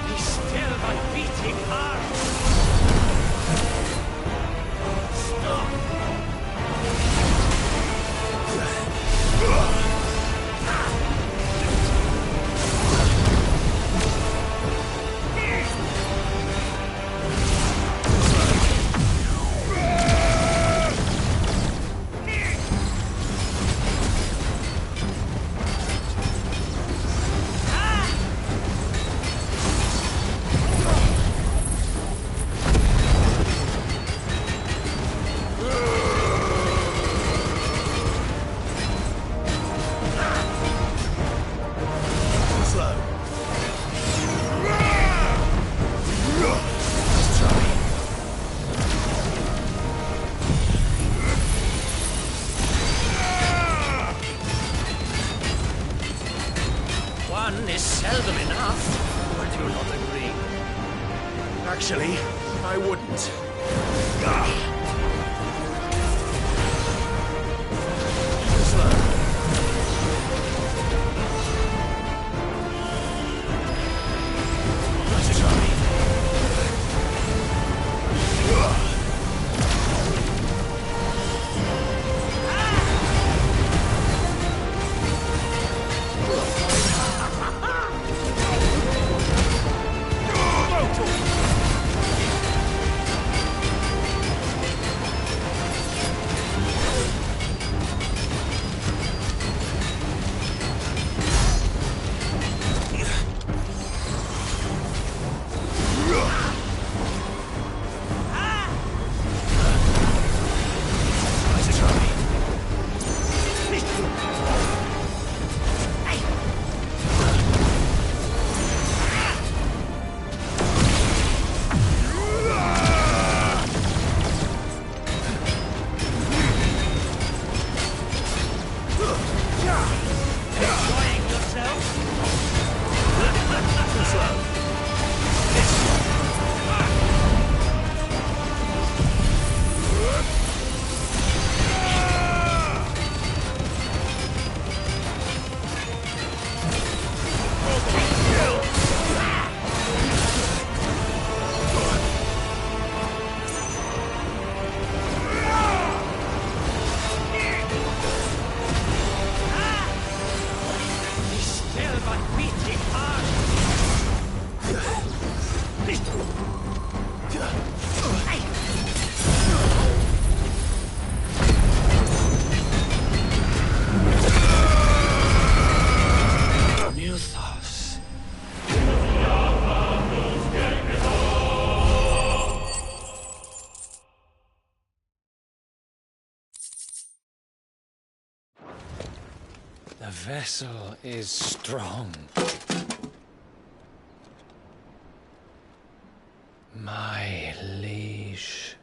Be still my beating heart! One is seldom enough. Would you not agree? Actually, I wouldn't. The vessel is strong. My liege.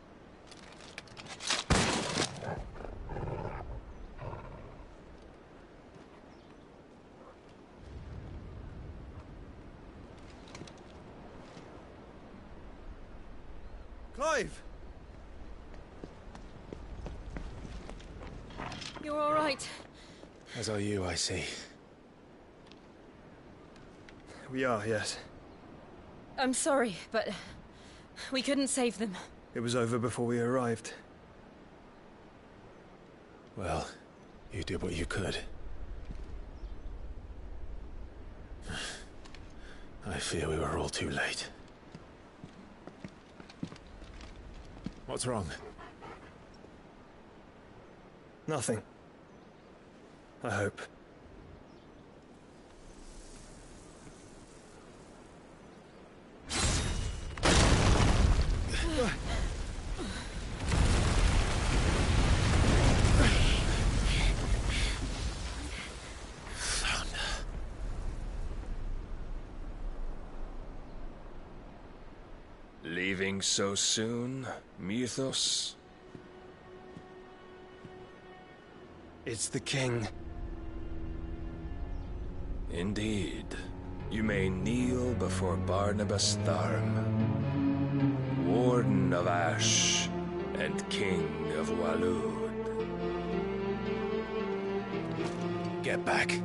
Clive! You're all right. As are you, I see. We are, yes. I'm sorry, but we couldn't save them. It was over before we arrived. Well, you did what you could. I fear we were all too late. What's wrong? Nothing. I hope. Leaving so soon, Mythos? It's the king. Indeed. You may kneel before Barnabas Tharm, Warden of Ash and King of Waloed. Get back.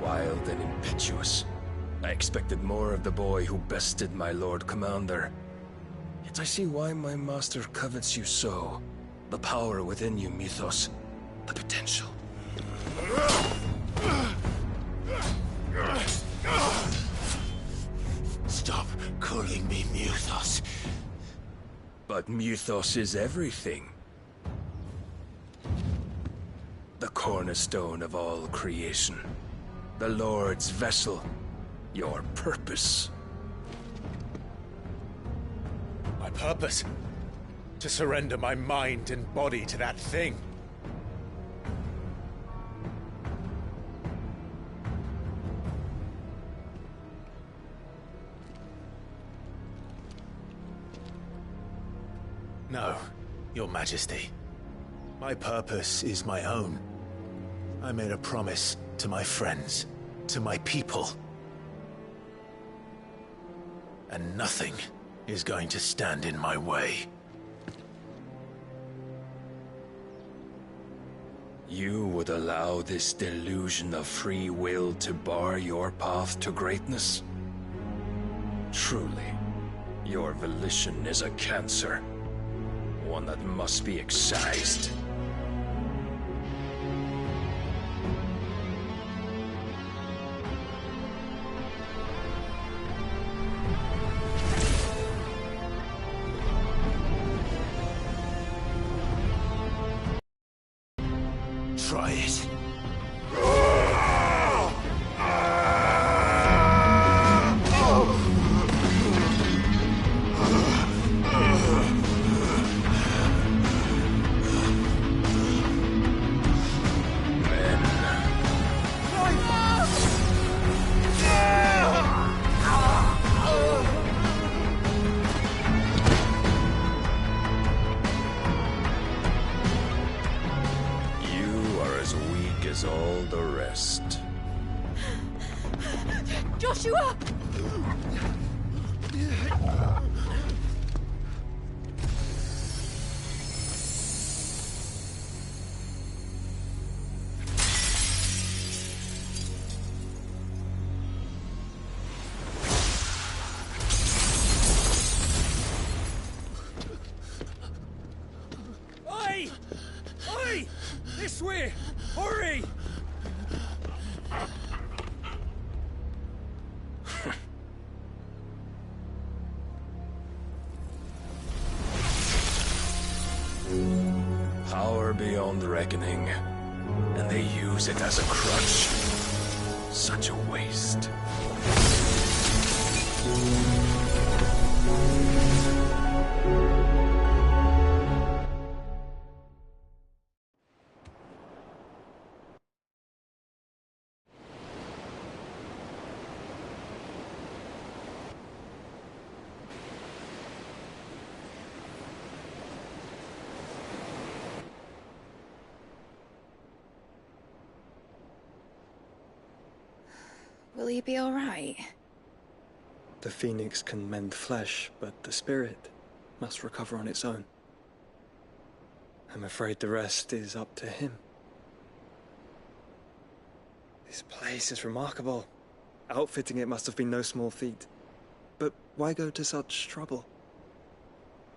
Wild and impetuous. I expected more of the boy who bested my Lord Commander. Yet I see why my master covets you so. The power within you, Mythos. The potential. Stop calling me Mythos. But Mythos is everything. The cornerstone of all creation. The Lord's vessel. Your purpose. My purpose? To surrender my mind and body to that thing. No, Your Majesty. My purpose is my own. I made a promise to my friends, to my people. And nothing is going to stand in my way. You would allow this delusion of free will to bar your path to greatness? Truly, your volition is a cancer. One that must be excised. Try it. As all the rest. Joshua! Oi! Oi! This way! Hurry! Power beyond reckoning, and they use it as a crutch. Such a waste. Will he be all right? The phoenix can mend flesh, but the spirit must recover on its own. I'm afraid the rest is up to him. This place is remarkable. Outfitting it must have been no small feat. But why go to such trouble?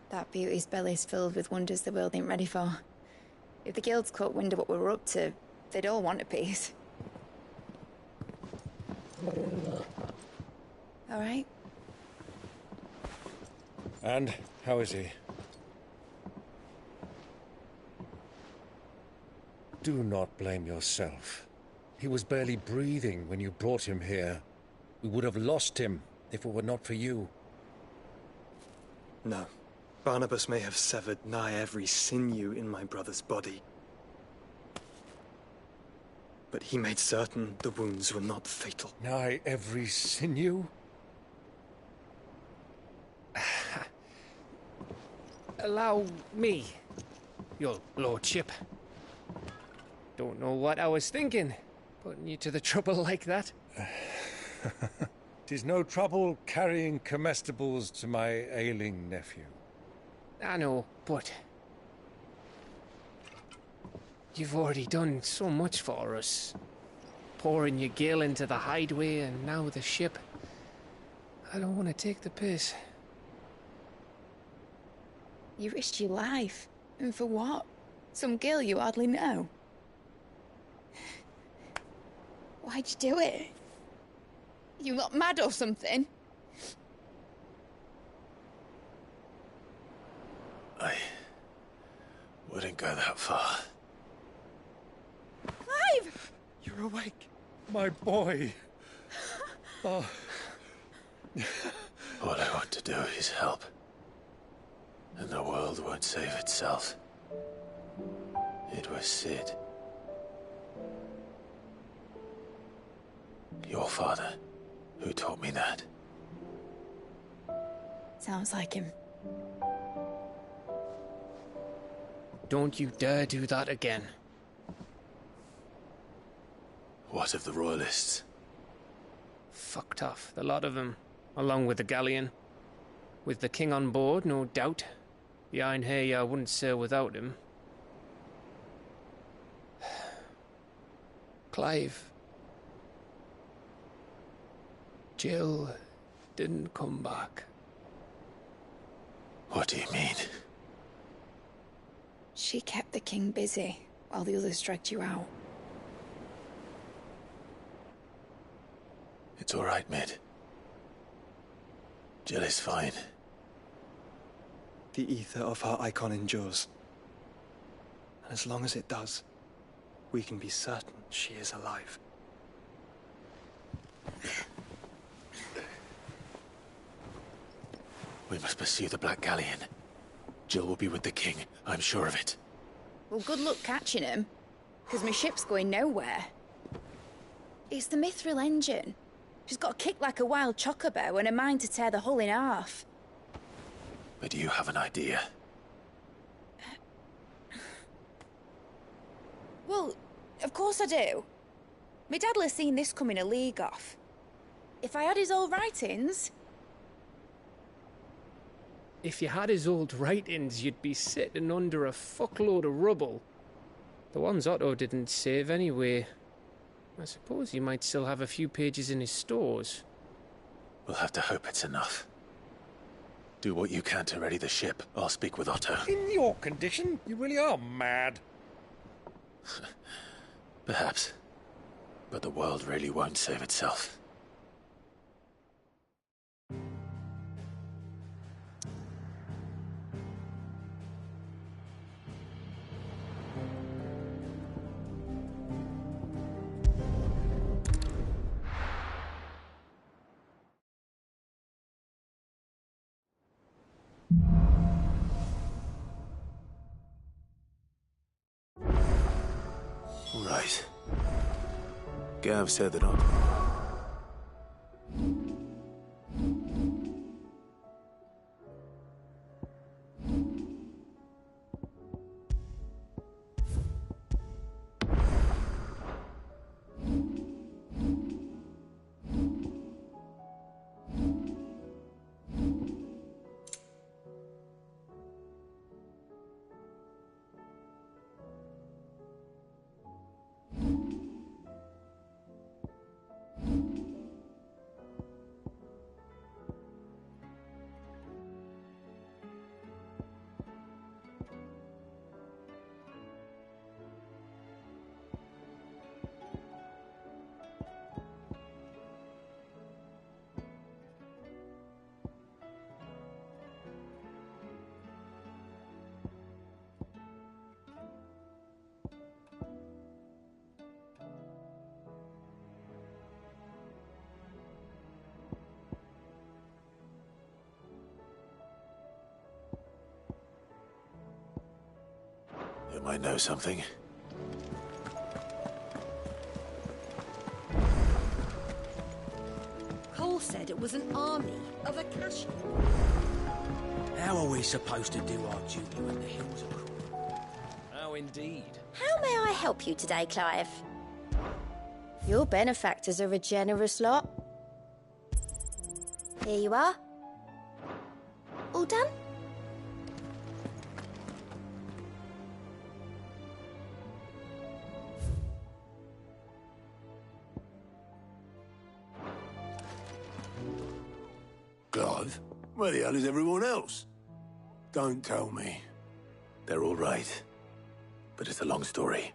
That beauty's belly's filled with wonders the world ain't ready for. If the guilds caught wind of what we were up to, they'd all want a piece. All right? And how is he? Do not blame yourself. He was barely breathing when you brought him here. We would have lost him if it were not for you. No. Barnabas may have severed nigh every sinew in my brother's body. But he made certain the wounds were not fatal. Nigh every sinew? Allow me, your lordship. Don't know what I was thinking, putting you to the trouble like that. 'Tis no trouble carrying comestibles to my ailing nephew. I know, but you've already done so much for us. Pouring your gil into the hideaway and now the ship. I don't want to take the piss. You risked your life. And for what? Some girl you hardly know. Why'd you do it? You got mad or something? I wouldn't go that far. Clive! You're awake. My boy. Oh. All I want to do is help. And the world won't save itself. It was Sid. Your father, who taught me that. Sounds like him. Don't you dare do that again. What of the Royalists? Fucked off, the lot of them, along with the galleon. With the king on board, no doubt. Behind here, I wouldn't sail without him. Clive. Jill didn't come back. What do you mean? She kept the king busy while the others dragged you out. It's all right, Mid. Jill is fine. The ether of her icon endures. And as long as it does, we can be certain she is alive. We must pursue the Black Galleon. Jill will be with the king, I'm sure of it. Well, good luck catching him, because my ship's going nowhere. It's the Mithril engine. She's got a kick like a wild chocobo and a mind to tear the hull in half. But do you have an idea? Well, of course I do. My dad'll have seen this coming a league off. If I had his old writings... If you had his old writings, you'd be sitting under a fuckload of rubble. The ones Otto didn't save anyway. I suppose you might still have a few pages in his stores. We'll have to hope it's enough. Do what you can to ready the ship. I'll speak with Otto. In your condition, you really are mad. Perhaps. But the world really won't save itself. Right. Gav said that Oscar might know something. Cole said it was an army of Akashi. How are we supposed to do our duty when the hills are cruel? Oh, indeed. How may I help you today, Clive? Your benefactors are a generous lot. Here you are. All done? Clive, where the hell is everyone else? Don't tell me. They're all right. But it's a long story.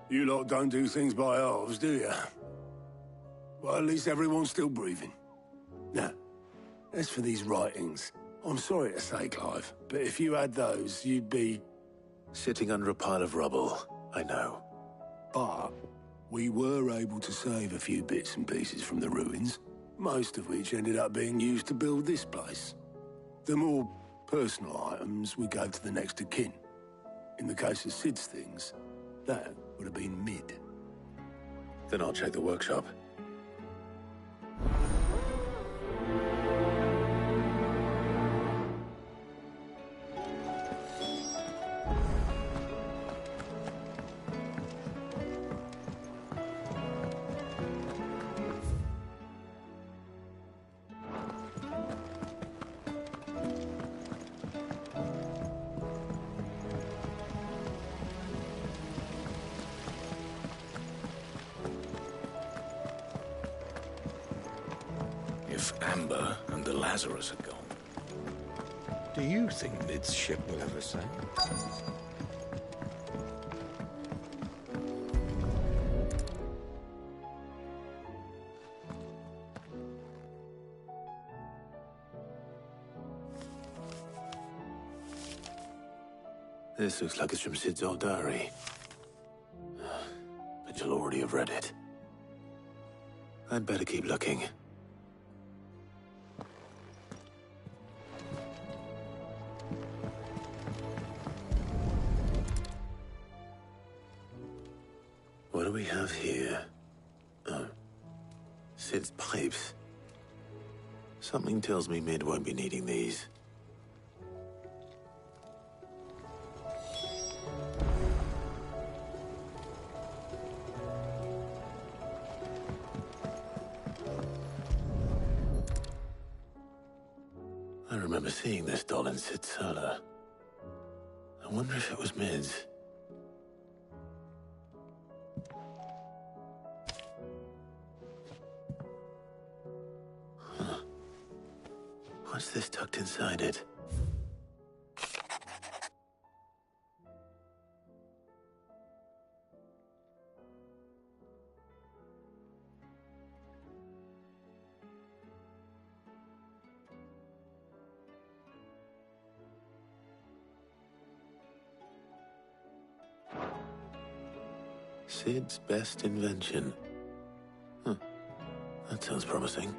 You lot don't do things by halves, do you? Well, at least everyone's still breathing. Now, as for these writings, I'm sorry to say, Clive, but if you had those, you'd be... Sitting under a pile of rubble, I know. But we were able to save a few bits and pieces from the ruins, most of which ended up being used to build this place. The more personal items we gave to the next of kin. In the case of Sid's things, that would have been mid. Then I'll check the workshop. If Amber and the Lazarus are gone, do you think Mid's ship will ever sail? This looks like it's from Sid's old diary. But you'll already have read it. I'd better keep looking. What do we have here? Oh. Sid's pipes. Something tells me Mid won't be needing these. I remember seeing this doll in Sid's cellar. I wonder if it was Mid's. What's this tucked inside it? Sid's best invention. Huh. That sounds promising.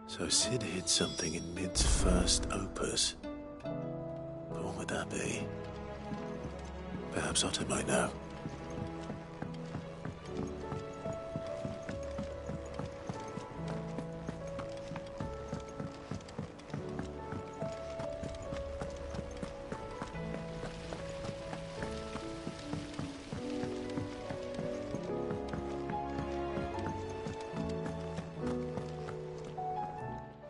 So Sid hid something in Mid's first opus. But what would that be? Perhaps Otto might know.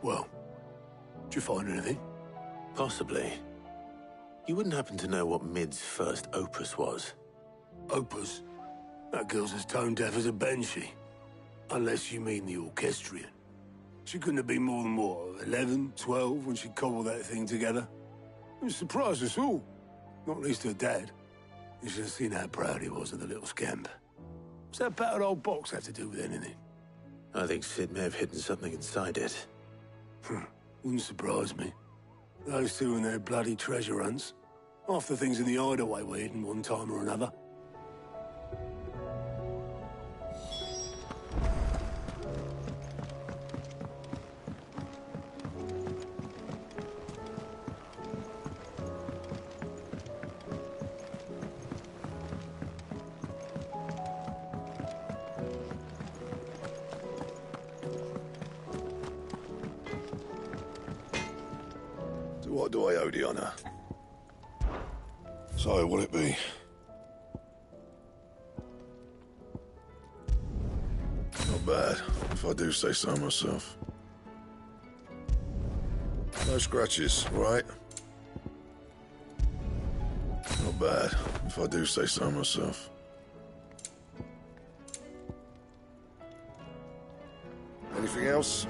Well, did you find anything? Possibly. You wouldn't happen to know what Mid's first opus was? Opus? That girl's as tone deaf as a banshee. Unless you mean the orchestrion. She couldn't have been more than, what, 11, 12 when she cobbled that thing together? It surprised us all. Not least her dad. You should have seen how proud he was of the little scamp. What's that battered old box have to do with anything? I think Sid may have hidden something inside it. Wouldn't surprise me. Those two and their bloody treasure hunts. Half the things in the hideaway were hidden one time or another. What do I owe the honour? So, will it be? Not bad, if I do say so myself. No scratches, right? Not bad, if I do say so myself. Anything else?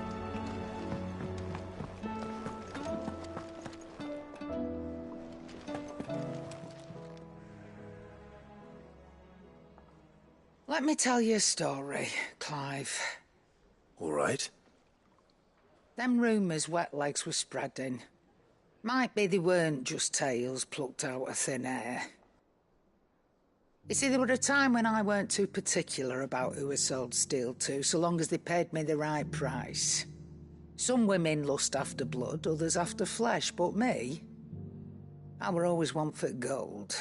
Let me tell you a story, Clive. All right. Them rumours Wetlegs were spreading. Might be they weren't just tales plucked out of thin air. You see, there were a time when I weren't too particular about who I sold steel to, so long as they paid me the right price. Some women lust after blood, others after flesh, but me, I were always one for gold.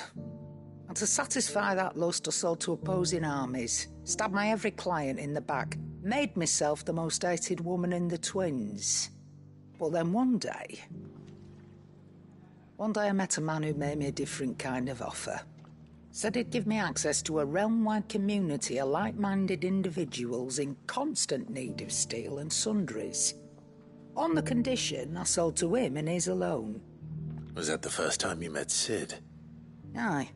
And to satisfy that lust, I sold to opposing armies, stabbed my every client in the back, made myself the most hated woman in the twins. But then one day I met a man who made me a different kind of offer. Said he'd give me access to a realm-wide community of like-minded individuals in constant need of steel and sundries. On the condition I sold to him and his alone. Was that the first time you met Sid? Aye.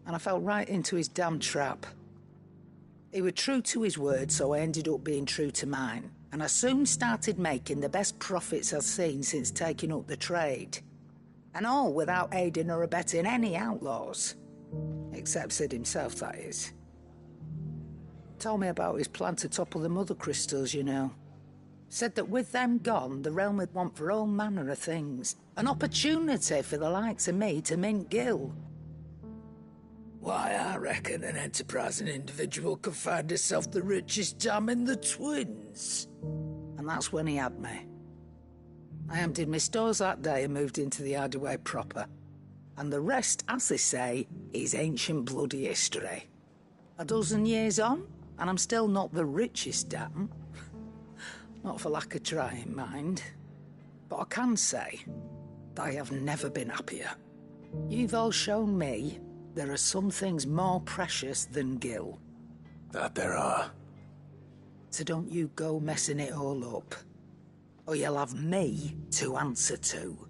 And I fell right into his damn trap. He was true to his word, so I ended up being true to mine. And I soon started making the best profits I've seen since taking up the trade. And all without aiding or abetting any outlaws. Except Sid himself, that is. Told me about his plan to topple the mother crystals, you know. Said that with them gone, the realm would want for all manner of things. An opportunity for the likes of me to mint gil. Why, I reckon an enterprising individual could find himself the richest dam in the twins. And that's when he had me. I emptied my stores that day and moved into the Hideaway proper. And the rest, as they say, is ancient bloody history. A dozen years on, and I'm still not the richest dam. Not for lack of trying, mind. But I can say that I have never been happier. You've all shown me there are some things more precious than gil. That there are. So don't you go messing it all up, or you'll have me to answer to.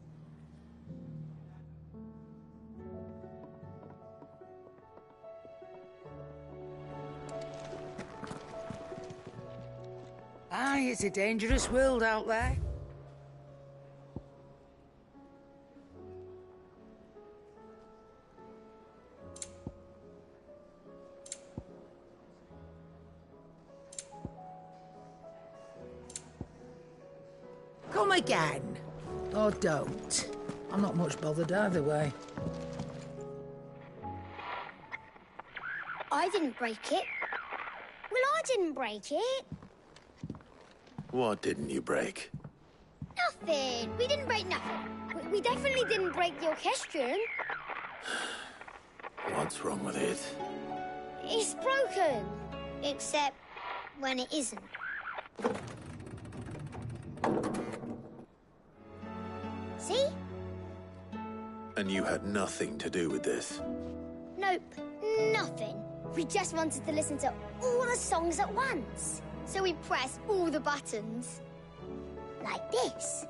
Aye, it's a dangerous world out there. Come again. Or don't. I'm not much bothered either way. I didn't break it. Well, I didn't break it. What didn't you break? Nothing. We didn't break nothing. We definitely didn't break the orchestrion. What's wrong with it? It's broken. Except when it isn't. See? And you had nothing to do with this? Nope, nothing. We just wanted to listen to all the songs at once. So we pressed all the buttons. Like this.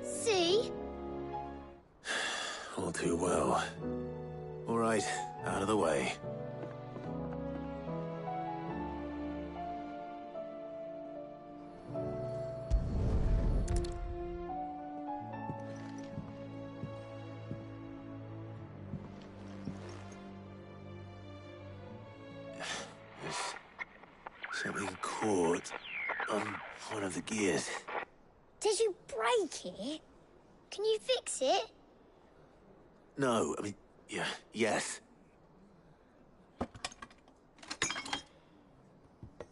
See? All too well. All right, out of the way. Something caught on one of the gears. Did you break it? Can you fix it? No, I mean, yeah, yes.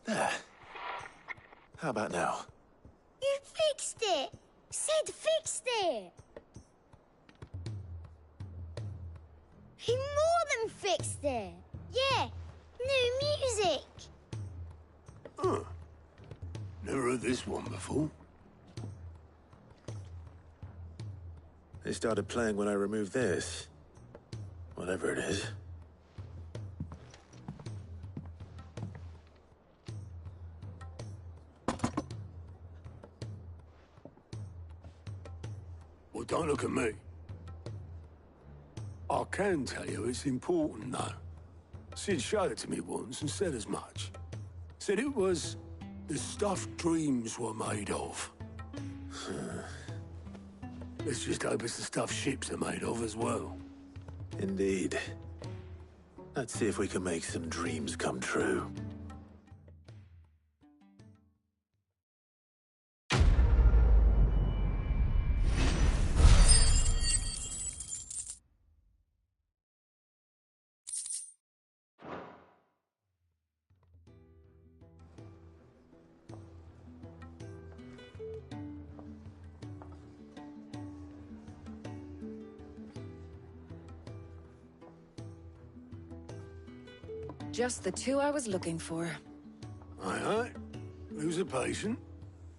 There. How about now? You fixed it! Sid fixed it! He more than fixed it. Yeah, new music. Huh. Never heard this one before. They started playing when I removed this. Whatever it is. Well, don't look at me. I can tell you it's important, though. Sid showed it to me once and said as much. Said it was the stuff dreams were made of. Let's just hope it's the stuff ships are made of as well. Indeed. Let's see if we can make some dreams come true. Just the two I was looking for. Aye. Who's a patient?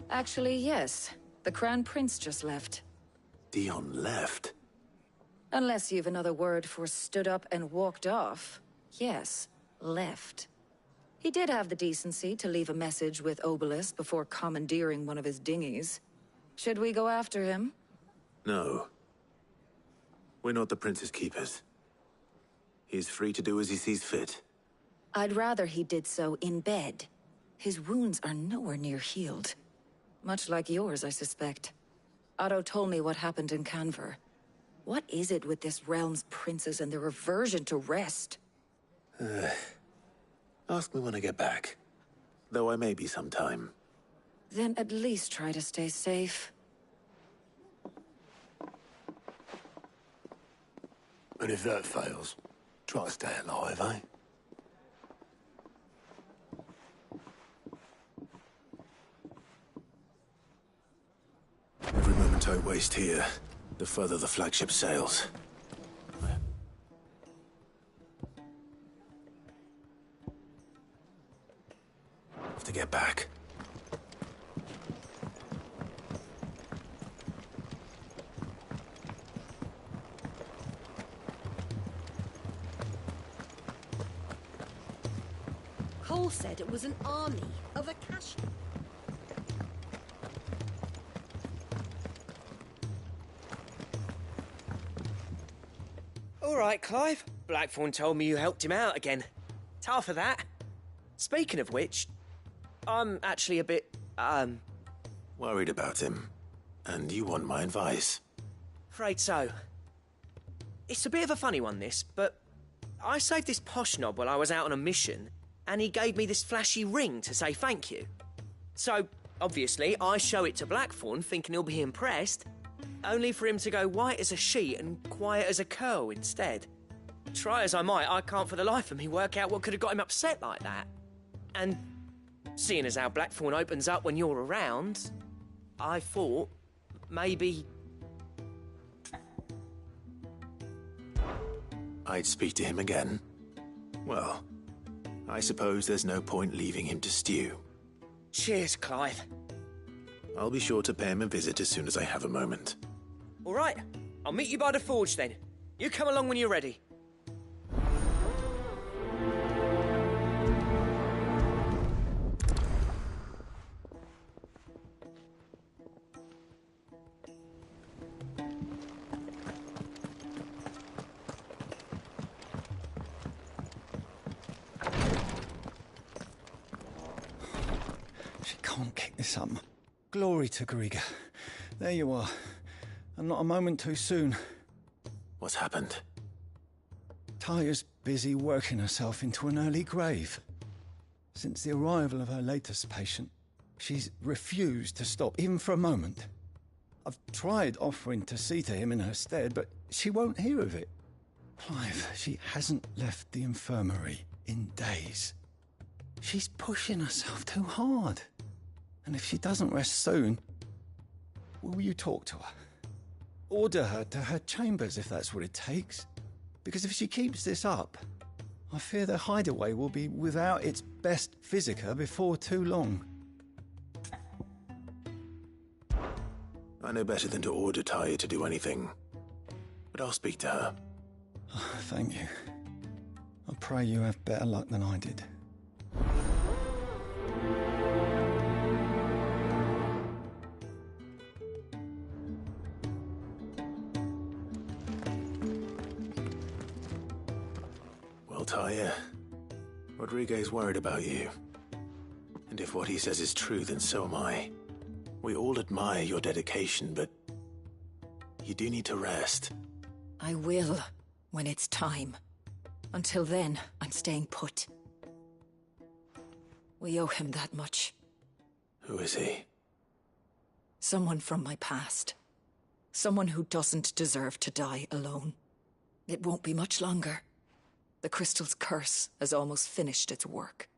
Actually, yes. The Crown Prince just left. Dion left? Unless you've another word for stood up and walked off. Yes, left. He did have the decency to leave a message with Obelisk before commandeering one of his dinghies. Should we go after him? No. We're not the Prince's keepers. He is free to do as he sees fit. I'd rather he did so in bed. His wounds are nowhere near healed. Much like yours, I suspect. Otto told me what happened in Canver. What is it with this realm's princes and their aversion to rest? Ask me when I get back. Though I may be sometime. Then at least try to stay safe. And if that fails, try to stay alive, eh? Every moment I waste here, the further the flagship sails. Have to get back. Cole said it was an army of Akashi. All right, Clive. Blackthorn told me you helped him out again. Tough of that. Speaking of which, I'm actually a bit, Worried about him. And you want my advice? afraid so. It's a bit of a funny one, this, but I saved this posh knob while I was out on a mission, and he gave me this flashy ring to say thank you. So, obviously, I show it to Blackthorn, thinking he'll be impressed, only for him to go white as a sheet and quiet as a curl instead. Try as I might, I can't for the life of me work out what could have got him upset like that. And seeing as how Blackthorn opens up when you're around, I thought maybe... I'd speak to him again. Well, I suppose there's no point leaving him to stew. Cheers, Clive. I'll be sure to pay him a visit as soon as I have a moment. All right, I'll meet you by the forge then. You come along when you're ready. She can't kick this up. Glory to Griga. There you are. And not a moment too soon. What's happened? Taya's busy working herself into an early grave. Since the arrival of her latest patient, she's refused to stop, even for a moment. I've tried offering to see to him in her stead, but she won't hear of it. Clive, she hasn't left the infirmary in days. She's pushing herself too hard. And if she doesn't rest soon, will you talk to her? Order her to her chambers if that's what it takes. Because if she keeps this up, I fear the hideaway will be without its best physica before too long. I know better than to order Tyre to do anything, but I'll speak to her. Thank you. I pray you have better luck than I did. Well, Tyre, Rodriguez worried about you. And if what he says is true, then so am I. We all admire your dedication, but you do need to rest. I will, when it's time. Until then, I'm staying put. We owe him that much. Who is he? Someone from my past. Someone who doesn't deserve to die alone. It won't be much longer. The crystal's curse has almost finished its work.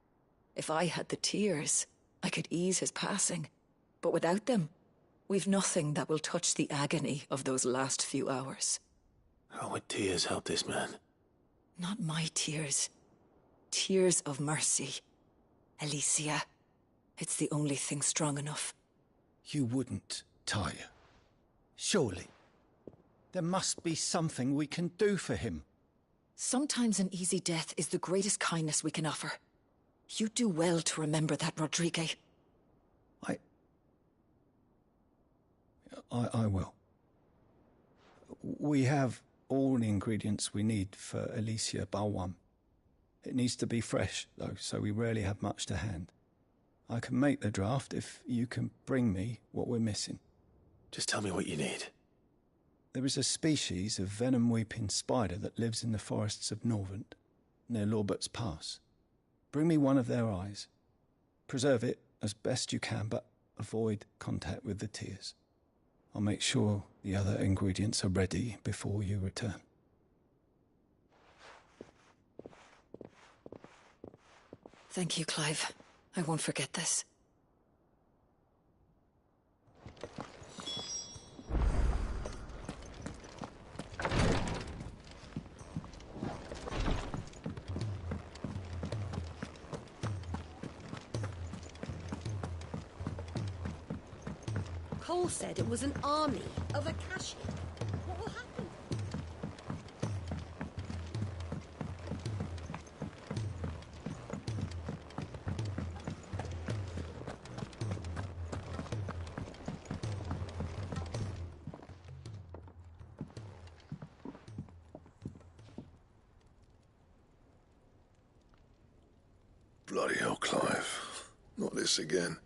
If I had the tears, I could ease his passing. But without them, we've nothing that will touch the agony of those last few hours. How would tears help this man? Not my tears. Tears of mercy. Alicia, it's the only thing strong enough. You wouldn't, Tyre. Surely. There must be something we can do for him. Sometimes an easy death is the greatest kindness we can offer. You do well to remember that, Rodriguez. I will. We have all the ingredients we need for Alicia Balwam. It needs to be fresh, though, so we rarely have much to hand. I can make the draft if you can bring me what we're missing. Just tell me what you need. There is a species of venom-weeping spider that lives in the forests of Norvent, near Lorbert's Pass. Bring me one of their eyes. Preserve it as best you can, but avoid contact with the tears. I'll make sure the other ingredients are ready before you return. Thank you, Clive. I won't forget this. Cole said it was an army of Akashi. What will happen? Bloody hell, Clive. Not this again.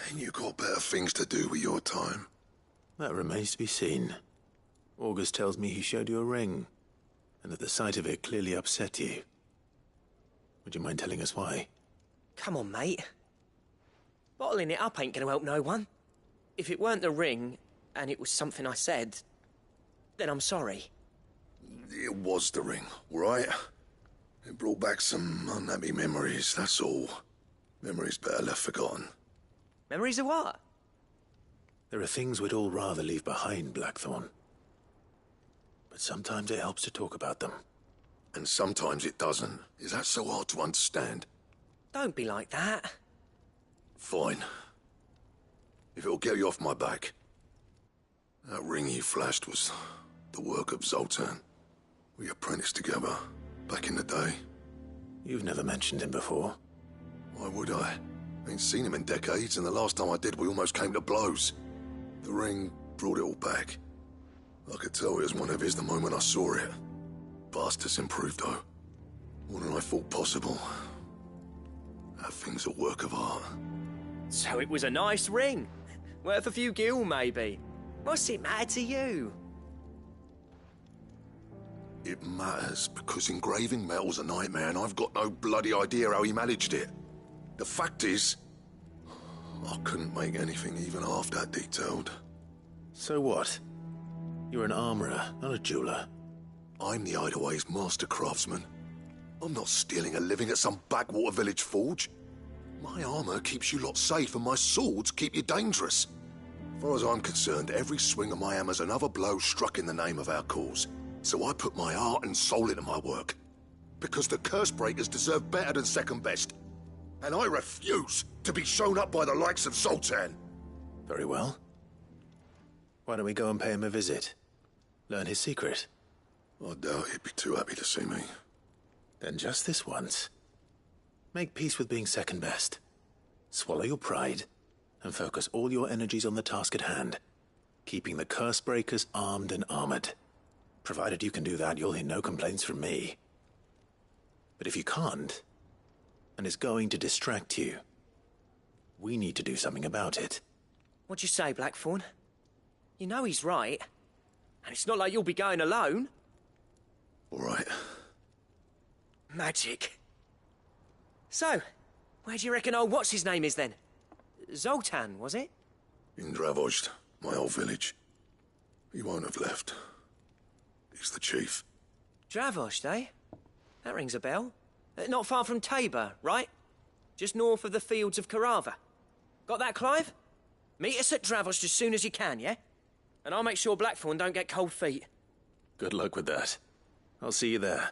Ain't you got better things to do with your time? That remains to be seen. August tells me he showed you a ring, and that the sight of it clearly upset you. Would you mind telling us why? Come on, mate. Bottling it up ain't gonna help no one. If it weren't the ring, and it was something I said, then I'm sorry. It was the ring, all right? It brought back some unhappy memories, that's all. Memories better left forgotten. Memories of what? There are things we'd all rather leave behind, Blackthorn. But sometimes it helps to talk about them. And sometimes it doesn't. Is that so hard to understand? Don't be like that. Fine. If it'll get you off my back. That ring you flashed was the work of Zoltan. We apprenticed together, back in the day. You've never mentioned him before. Why would I? Ain't seen him in decades, and the last time I did, we almost came to blows. The ring brought it all back. I could tell it was one of his the moment I saw it. Bastard's improved, though. More than I thought possible. That thing's a work of art. So it was a nice ring. Worth a few gil, maybe. What's it matter to you? It matters because engraving metal's a nightmare, and I've got no bloody idea how he managed it. The fact is, I couldn't make anything even half that detailed. So what? You're an armorer, not a jeweler. I'm the Hideaway's master craftsman. I'm not stealing a living at some backwater village forge. My armor keeps you lot safe, and my swords keep you dangerous. As far as I'm concerned, every swing of my hammer's another blow struck in the name of our cause. So I put my heart and soul into my work. Because the curse breakers deserve better than second best. And I refuse to be shown up by the likes of Zoltan. Very well. Why don't we go and pay him a visit? Learn his secret. I doubt he'd be too happy to see me. Then just this once. Make peace with being second best. Swallow your pride, and focus all your energies on the task at hand. Keeping the curse breakers armed and armored. Provided you can do that, you'll hear no complaints from me. But if you can't, and it's going to distract you, we need to do something about it. What'd you say, Blackthorn? You know he's right. And it's not like you'll be going alone. All right. Magic. So, where do you reckon old what's-his-name is then? Zoltan, was it? In Dravozd, my old village. He won't have left. He's the chief. Dravozd, eh? That rings a bell. Not far from Tabor, right? Just north of the fields of Carava. Got that, Clive? Meet us at Dravozd as soon as you can, yeah? And I'll make sure Blackthorn don't get cold feet. Good luck with that. I'll see you there.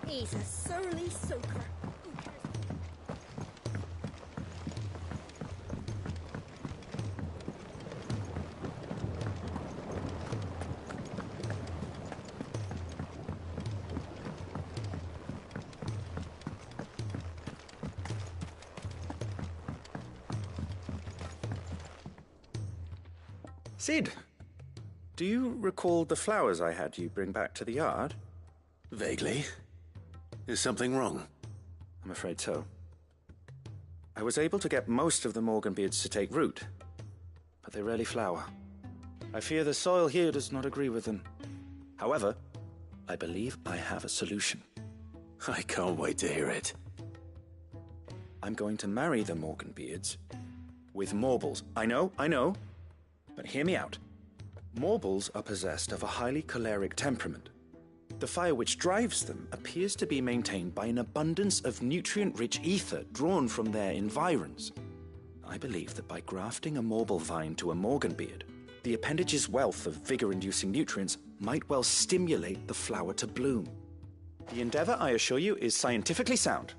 He's a surly soaker. Sid, do you recall the flowers I had you bring back to the yard? Vaguely. Is something wrong? I'm afraid so. I was able to get most of the Morganbeards to take root, but they rarely flower. I fear the soil here does not agree with them. However, I believe I have a solution. I can't wait to hear it. I'm going to marry the Morganbeards with Morbles. I know, but hear me out. Morbles are possessed of a highly choleric temperament. The fire which drives them appears to be maintained by an abundance of nutrient-rich ether drawn from their environs. I believe that by grafting a Morble vine to a Morganbeard, the appendage's wealth of vigor-inducing nutrients might well stimulate the flower to bloom. The endeavor, I assure you, is scientifically sound.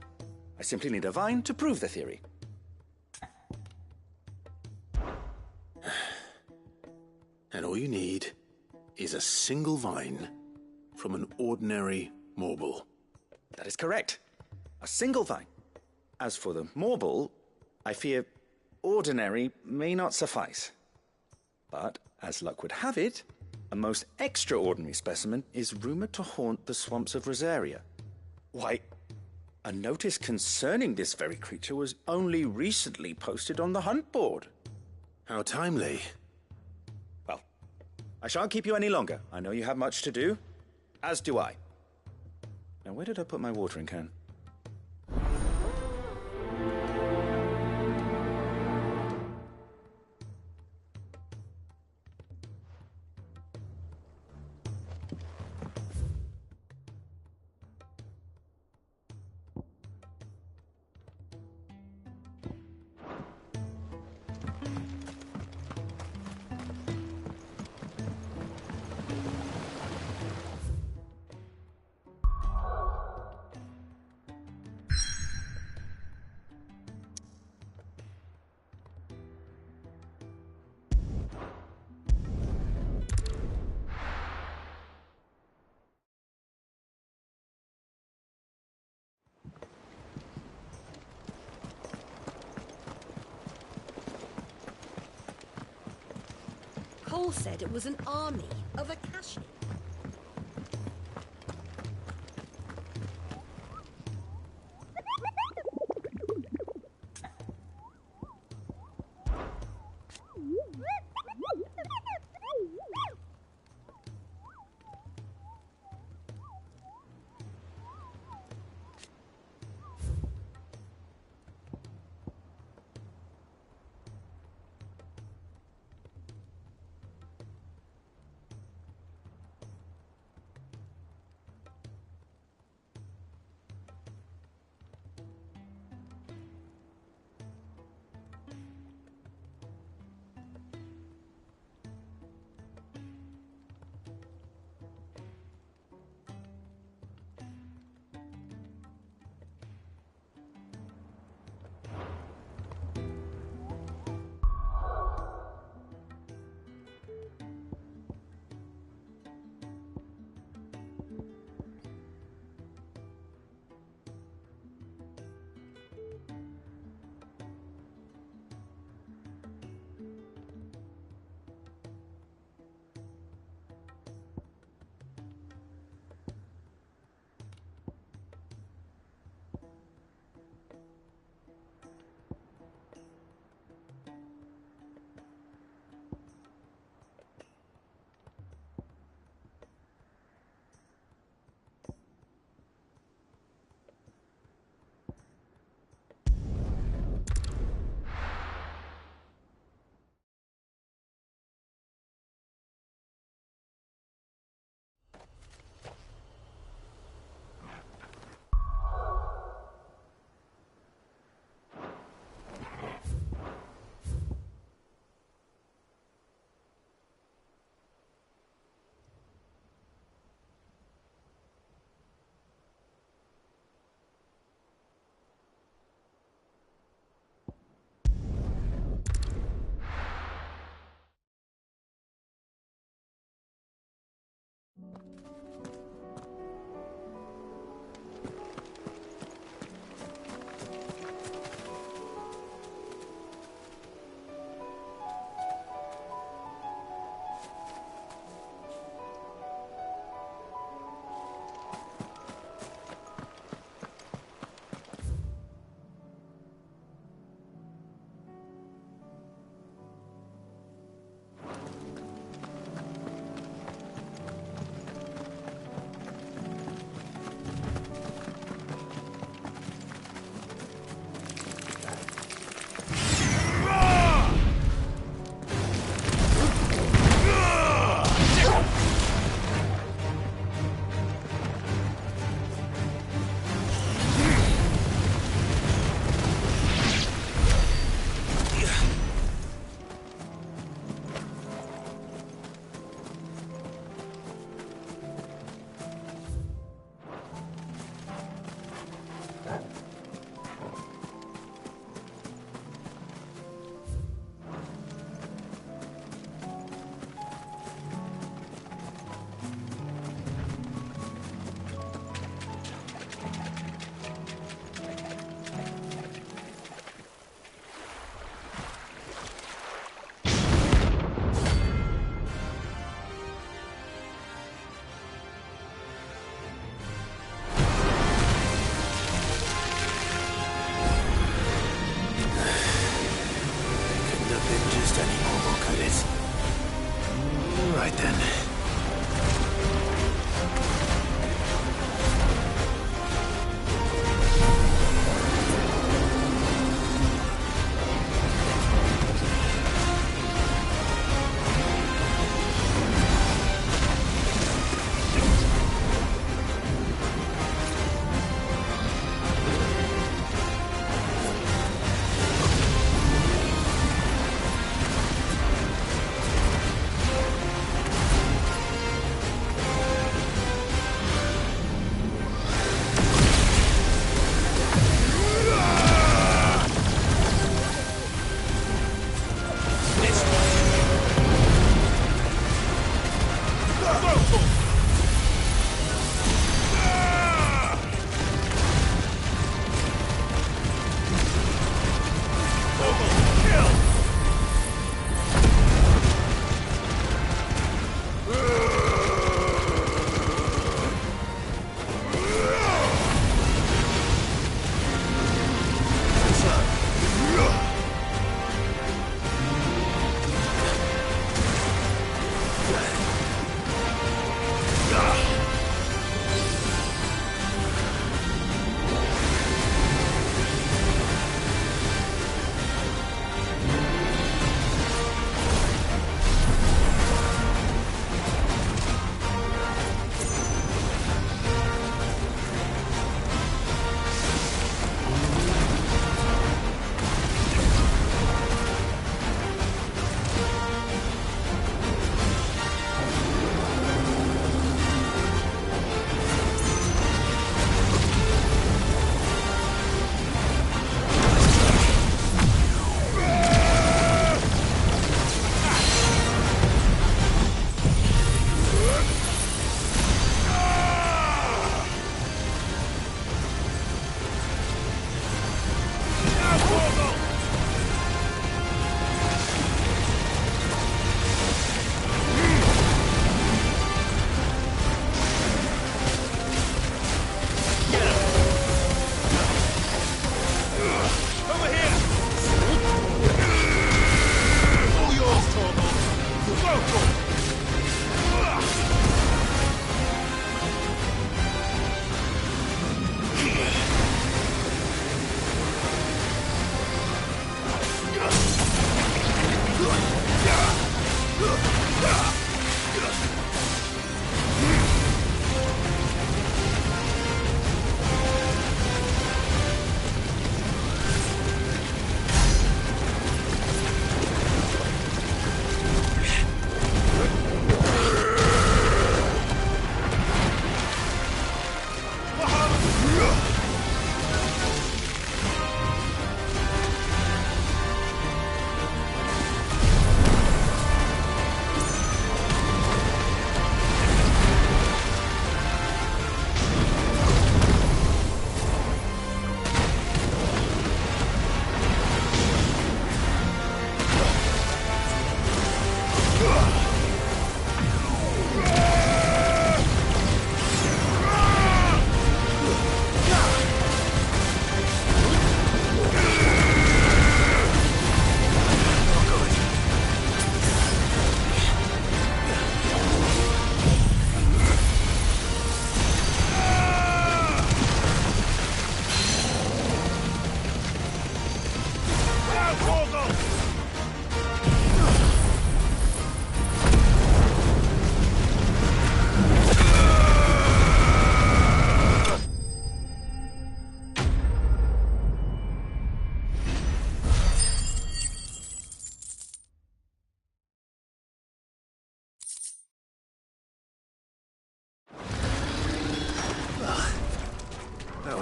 I simply need a vine to prove the theory. And all you need is a single vine from an ordinary Morble. That is correct. A single vine. As for the Morble, I fear ordinary may not suffice. But, as luck would have it, a most extraordinary specimen is rumored to haunt the swamps of Rosaria. Why, a notice concerning this very creature was only recently posted on the hunt board. How timely. Well, I shan't keep you any longer. I know you have much to do. As do I. Now, where did I put my watering can? Cole said it was an army of Akashi.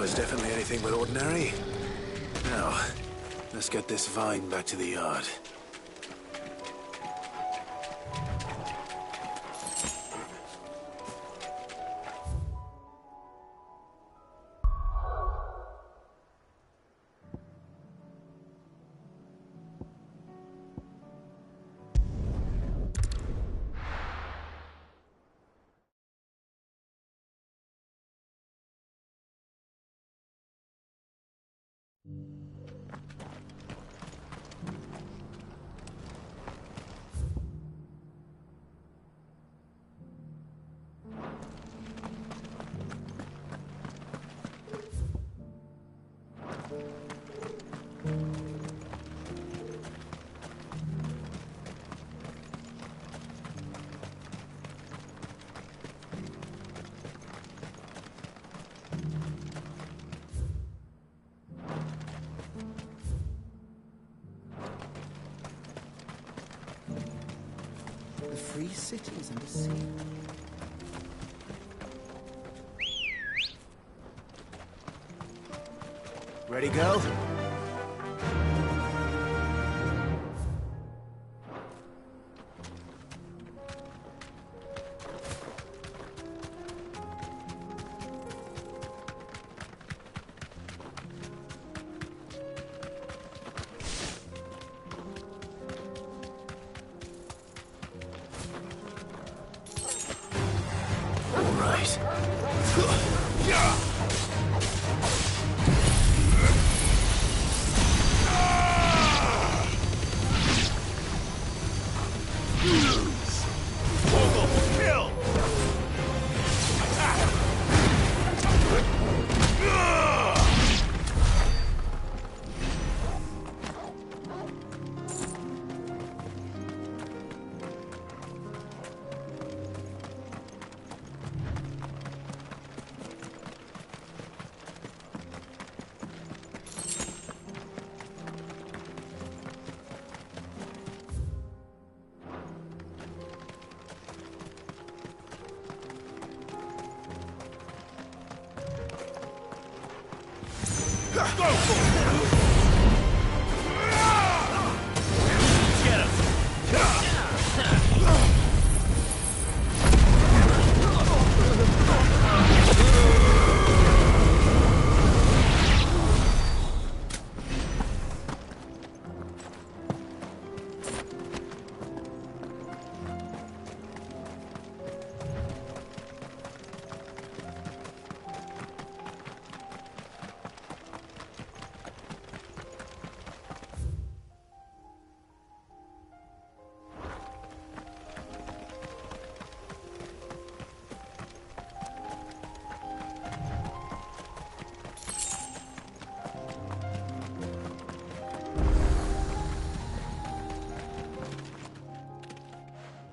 was definitely anything but ordinary. Now, let's get this vine back to the yard. The free cities and the sea. Ready, go?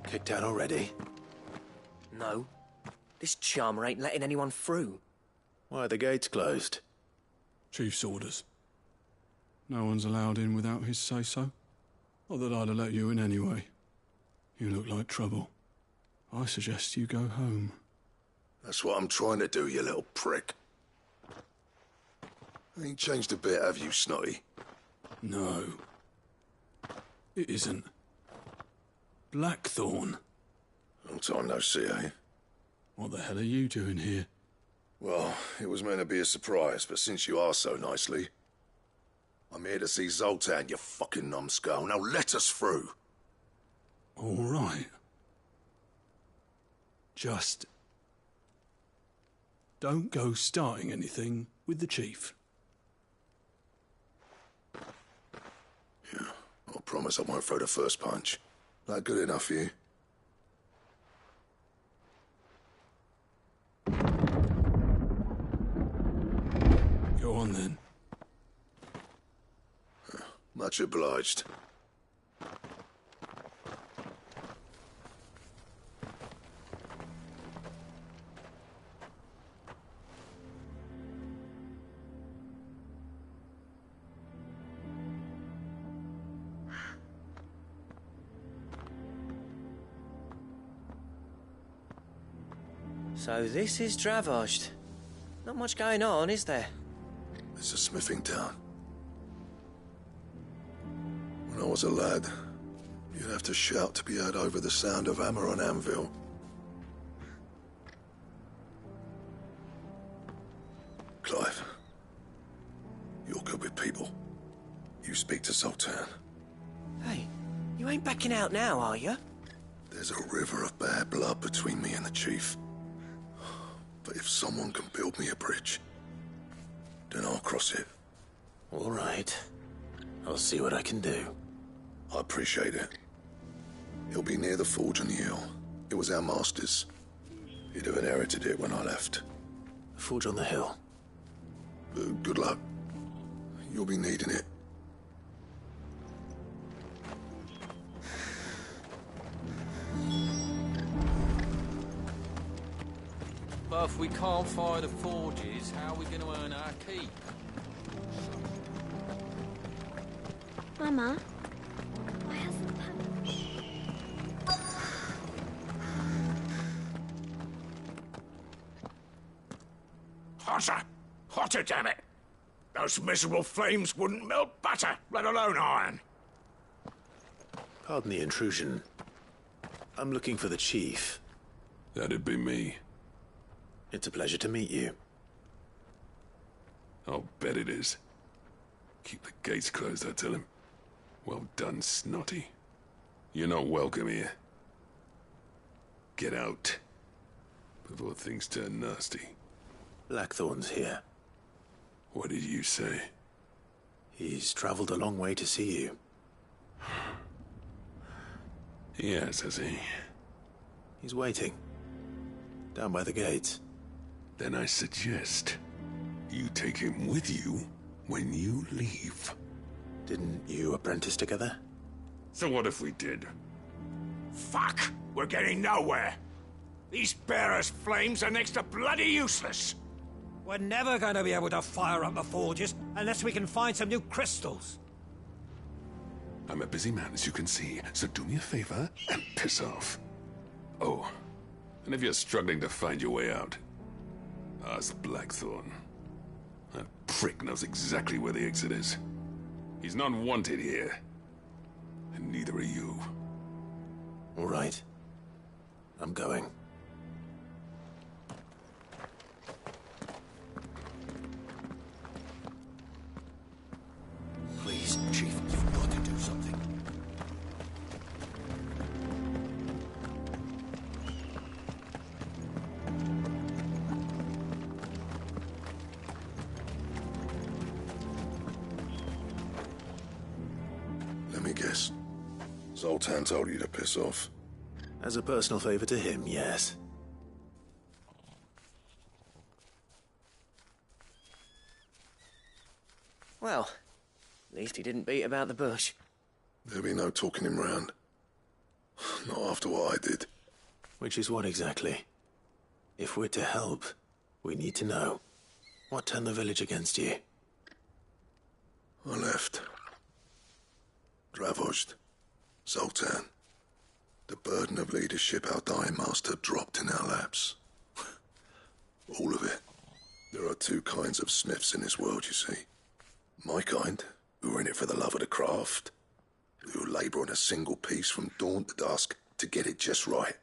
Kicked out already? No. This charmer ain't letting anyone through. Why are the gates closed? Chief's orders. No one's allowed in without his say-so. Not that I'd have let you in anyway. You look like trouble. I suggest you go home. That's what I'm trying to do, you little prick. Ain't changed a bit, have you, Snotty? No. It isn't. Blackthorn. Long time no see, eh? What the hell are you doing here? Well, it was meant to be a surprise, but since you are so nicely, I'm here to see Zoltan, you fucking numbskull. Now let us through. All right. Just don't go starting anything with the chief. Yeah, I promise I won't throw the first punch. That good enough for you? Go on then. Much obliged. So this is Dravosht. Not much going on, is there? It's a smithing town. When I was a lad, you'd have to shout to be heard over the sound of hammer on anvil. Clive, you're good with people. You speak to Sultan. Hey, you ain't backing out now, are you? There's a river of bad blood between me and the chief. But if someone can build me a bridge, then I'll cross it. All right. I'll see what I can do. I appreciate it. He'll be near the forge on the hill. It was our master's. He'd have inherited it when I left. The forge on the hill? Good luck. You'll be needing it. But if we can't fire the forges, how are we going to earn our keep? Mama, why hasn't Hotter! Hotter, damn it! Those miserable flames wouldn't melt butter, let alone iron. Pardon the intrusion. I'm looking for the chief. That'd be me. It's a pleasure to meet you. I'll bet it is. Keep the gates closed, I tell him. Well done, Snotty. You're not welcome here. Get out. Before things turn nasty. Blackthorn's here. What did you say? He's traveled a long way to see you. Yes, has he? He's waiting. Down by the gates. Then I suggest you take him with you when you leave. Didn't you apprentice together? So what if we did? Fuck! We're getting nowhere. These bearers' flames are next to bloody useless. We're never going to be able to fire up the forges unless we can find some new crystals. I'm a busy man, as you can see, so do me a favor and piss off. Oh, and if you're struggling to find your way out, ask Blackthorn. That prick knows exactly where the exit is. He's not wanted here. And neither are you. All right. I'm going. Please, Chief, you've got to do something. Let me guess. Zoltan told you to piss off. As a personal favor to him, yes. Well, at least he didn't beat about the bush. There'll be no talking him round. Not after what I did. Which is what exactly? If we're to help, we need to know. What turned the village against you? I left. Dravozd. Zoltan. The burden of leadership our dying master dropped in our laps. All of it. There are two kinds of smiths in this world, you see. My kind, who are in it for the love of the craft, who labour on a single piece from dawn to dusk to get it just right.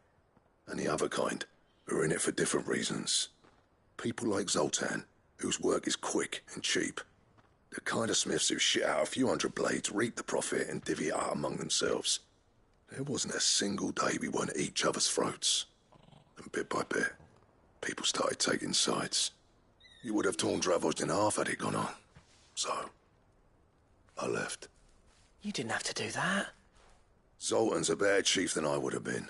And the other kind, who are in it for different reasons. People like Zoltan, whose work is quick and cheap. The kind of smiths who shit out a few hundred blades, reap the profit, and divvy it out among themselves. There wasn't a single day we weren't at each other's throats. And bit by bit, people started taking sides. You would have torn Dravozd in half had it gone on. So, I left. You didn't have to do that. Zoltan's a better chief than I would have been.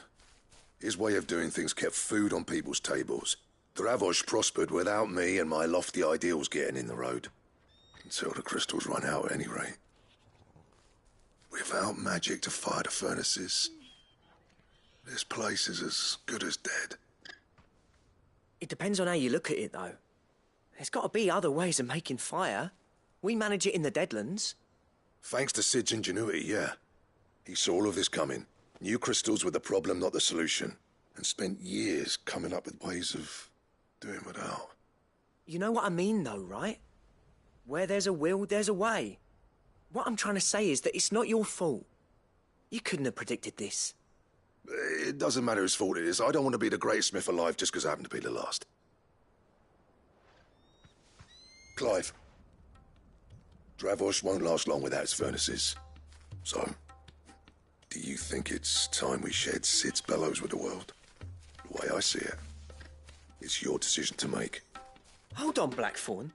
His way of doing things kept food on people's tables. Dravozd prospered without me and my lofty ideals getting in the road. Until the crystals run out at any rate. Without magic to fire the furnaces, this place is as good as dead. It depends on how you look at it, though. There's got to be other ways of making fire. We manage it in the Deadlands. Thanks to Sid's ingenuity, yeah. He saw all of this coming. New crystals were the problem, not the solution. And spent years coming up with ways of doing without. You know what I mean, though, right? Where there's a will, there's a way. What I'm trying to say is that it's not your fault. You couldn't have predicted this. It doesn't matter whose fault it is. I don't want to be the greatest smith alive just because I happen to be the last. Clive. Dravosh won't last long without its furnaces. So, do you think it's time we shared Sid's bellows with the world? The way I see it, it's your decision to make. Hold on, Blackthorn.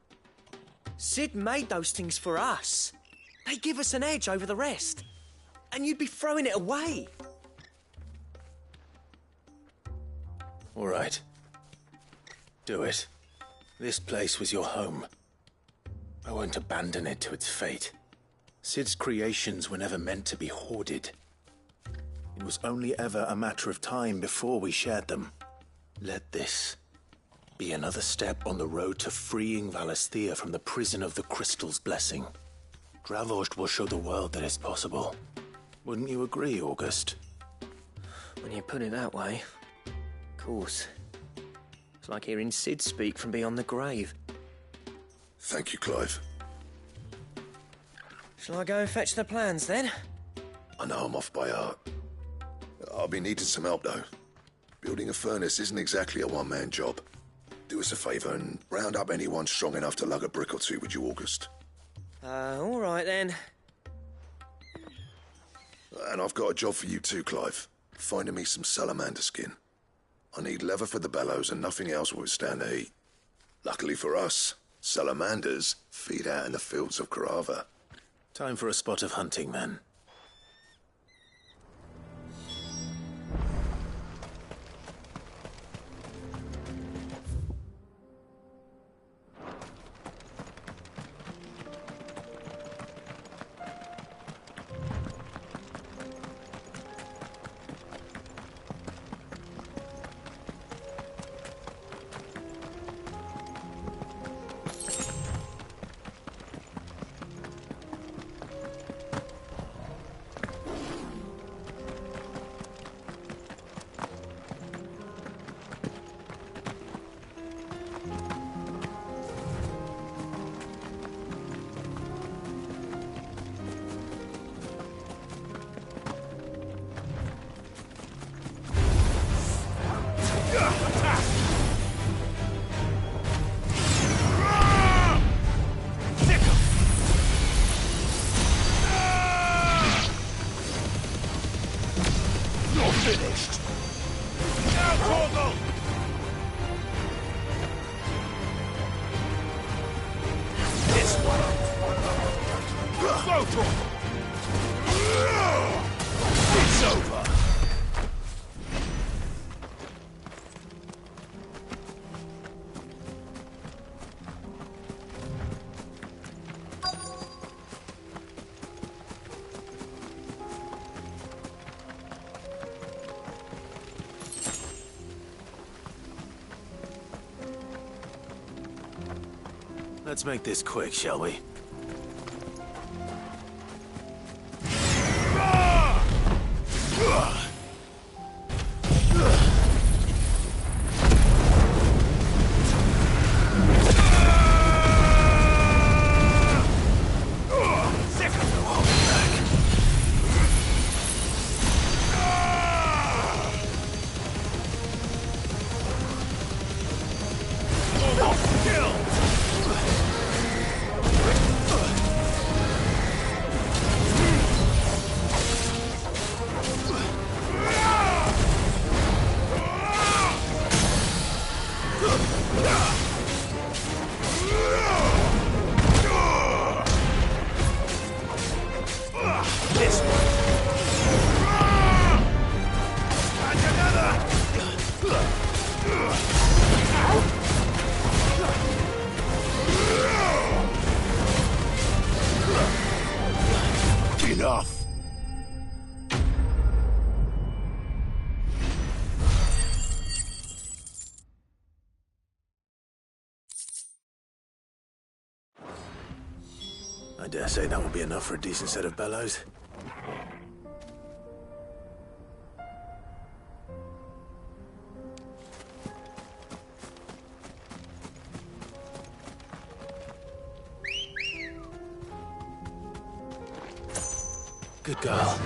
Sid made those things for us. They give us an edge over the rest. And you'd be throwing it away. All right. Do it. This place was your home. I won't abandon it to its fate. Sid's creations were never meant to be hoarded. It was only ever a matter of time before we shared them. Let this be another step on the road to freeing Valisthea from the prison of the Crystal's blessing. Dravost will show the world that it's possible. Wouldn't you agree, August? When you put it that way, of course. It's like hearing Sid speak from beyond the grave. Thank you, Clive. Shall I go and fetch the plans, then? I know I'm off by heart. I'll be needing some help, though. Building a furnace isn't exactly a one-man job. Do us a favour and round up anyone strong enough to lug a brick or two, would you, August? All right, then. And I've got a job for you too, Clive. Finding me some salamander skin. I need leather for the bellows and nothing else will withstand the heat. Luckily for us, salamanders feed out in the fields of Carava. Time for a spot of hunting, then. Let's make this quick, shall we? Enough! I dare say that will be enough for a decent set of bellows. Good girl.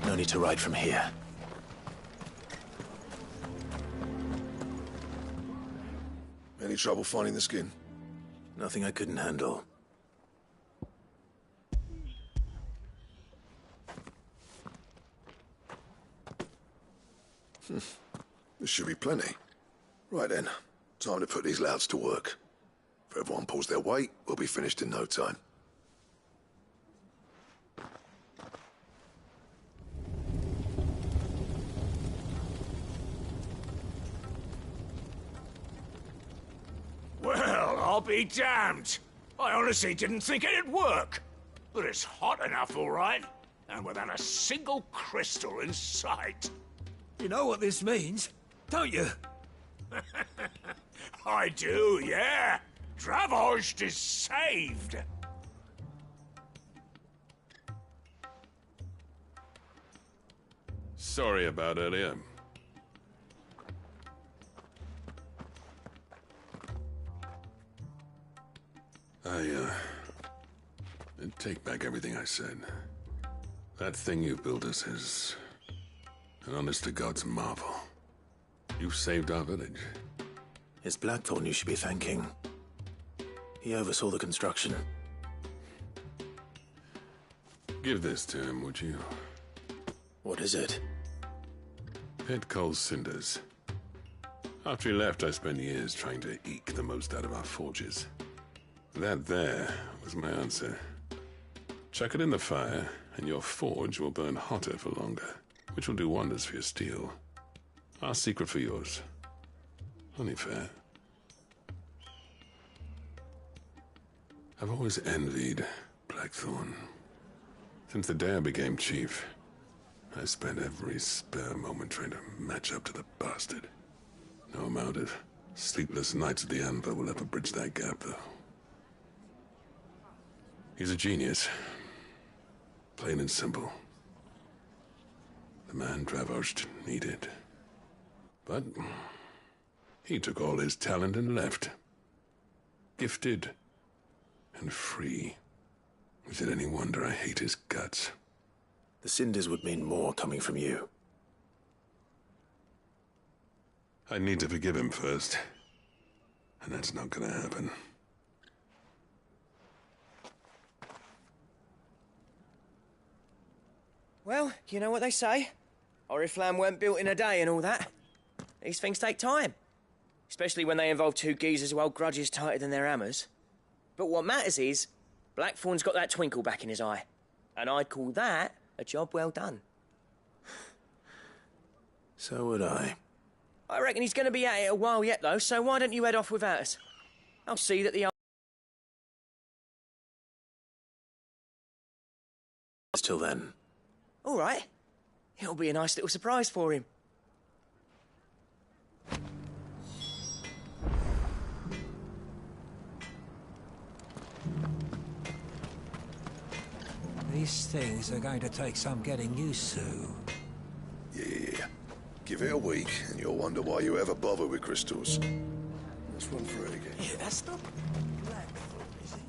No need to ride from here. Any trouble finding the skin? Nothing I couldn't handle. There should be plenty. Right then, time to put these louds to work. If everyone pulls their weight, we'll be finished in no time. Well, I'll be damned. I honestly didn't think it'd work. But it's hot enough, all right. And without a single crystal in sight. You know what this means, don't you? I do, yeah. Dravost is saved. Sorry about earlier. I take back everything I said. That thing you built us is an honest-to-God's marvel. You saved our village. It's Blackthorn you should be thanking. He oversaw the construction. Give this to him, would you? What is it? Pit Coal's cinders. After he left, I spent years trying to eke the most out of our forges. That there was my answer. Chuck it in the fire, and your forge will burn hotter for longer, which will do wonders for your steel. Our secret for yours. Only fair. I've always envied Blackthorn. Since the day I became chief, I spent every spare moment trying to match up to the bastard. No amount of sleepless nights at the Anvil will ever bridge that gap, though. He's a genius. Plain and simple. The man Dravost needed. But he took all his talent and left. Gifted and free. Is it any wonder I hate his guts? The cinders would mean more coming from you. I need to forgive him first. And that's not gonna happen. Well, you know what they say. Oriflamme weren't built in a day and all that. These things take time. Especially when they involve two geezers who hold grudges tighter than their hammers. But what matters is, Blackthorn's got that twinkle back in his eye. And I'd call that a job well done. So would I. I reckon he's going to be at it a while yet, though, so why don't you head off without us? I'll see that the... Till then. All right. It'll be a nice little surprise for him. These things are going to take some getting used to. Yeah. Give it a week, and you'll wonder why you ever bother with crystals. Let's run through it again. Yeah, that's not Blackthorn, is it?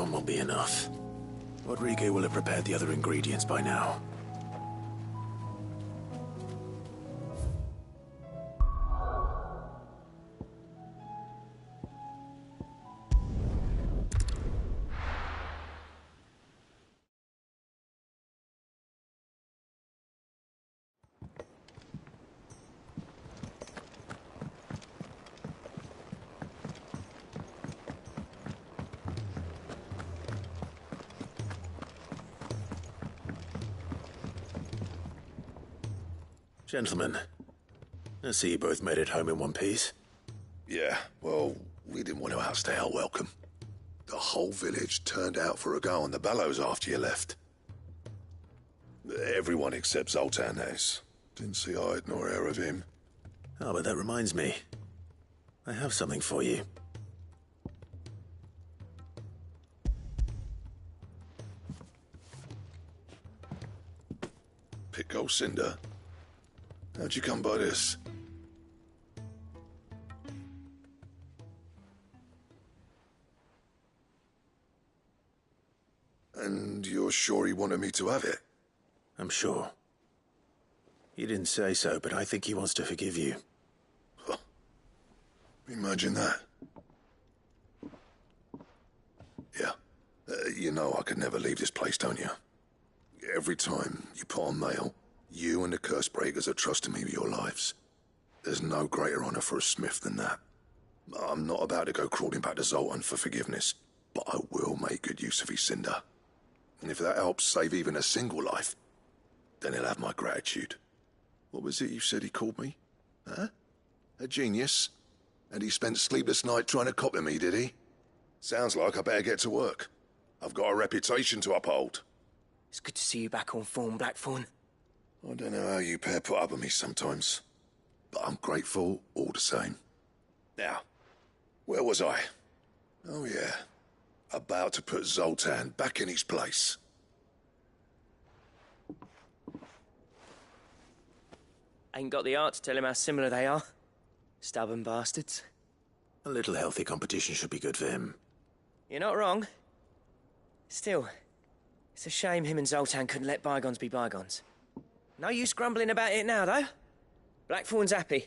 one will be enough. Rodrigo will have prepared the other ingredients by now. Gentlemen, I see you both made it home in one piece. Yeah, well, we didn't want to outstay our welcome. The whole village turned out for a go on the bellows after you left. Everyone except Zoltan has. Didn't see hide nor hair of him. Oh, but that reminds me. I have something for you. Pit Gold Cinder? How'd you come by this? And you're sure he wanted me to have it? I'm sure. You didn't say so, but I think he wants to forgive you. Huh. Imagine that. Yeah. You know I could never leave this place, don't you? Every time you put on mail, you and the curse breakers are trusting me with your lives. There's no greater honor for a smith than that. I'm not about to go crawling back to Zoltan for forgiveness, but I will make good use of his cinder. And if that helps save even a single life, then he'll have my gratitude. What was it you said he called me? Huh? A genius? And he spent sleepless night trying to copy me, did he? Sounds like I better get to work. I've got a reputation to uphold. It's good to see you back on form, Blackthorn. I don't know how you pair put up with me sometimes, but I'm grateful all the same. Now, where was I? Oh yeah, about to put Zoltan back in his place. Ain't got the art to tell him how similar they are. Stubborn bastards. A little healthy competition should be good for him. You're not wrong. Still, it's a shame him and Zoltan couldn't let bygones be bygones. No use grumbling about it now, though. Blackthorn's happy.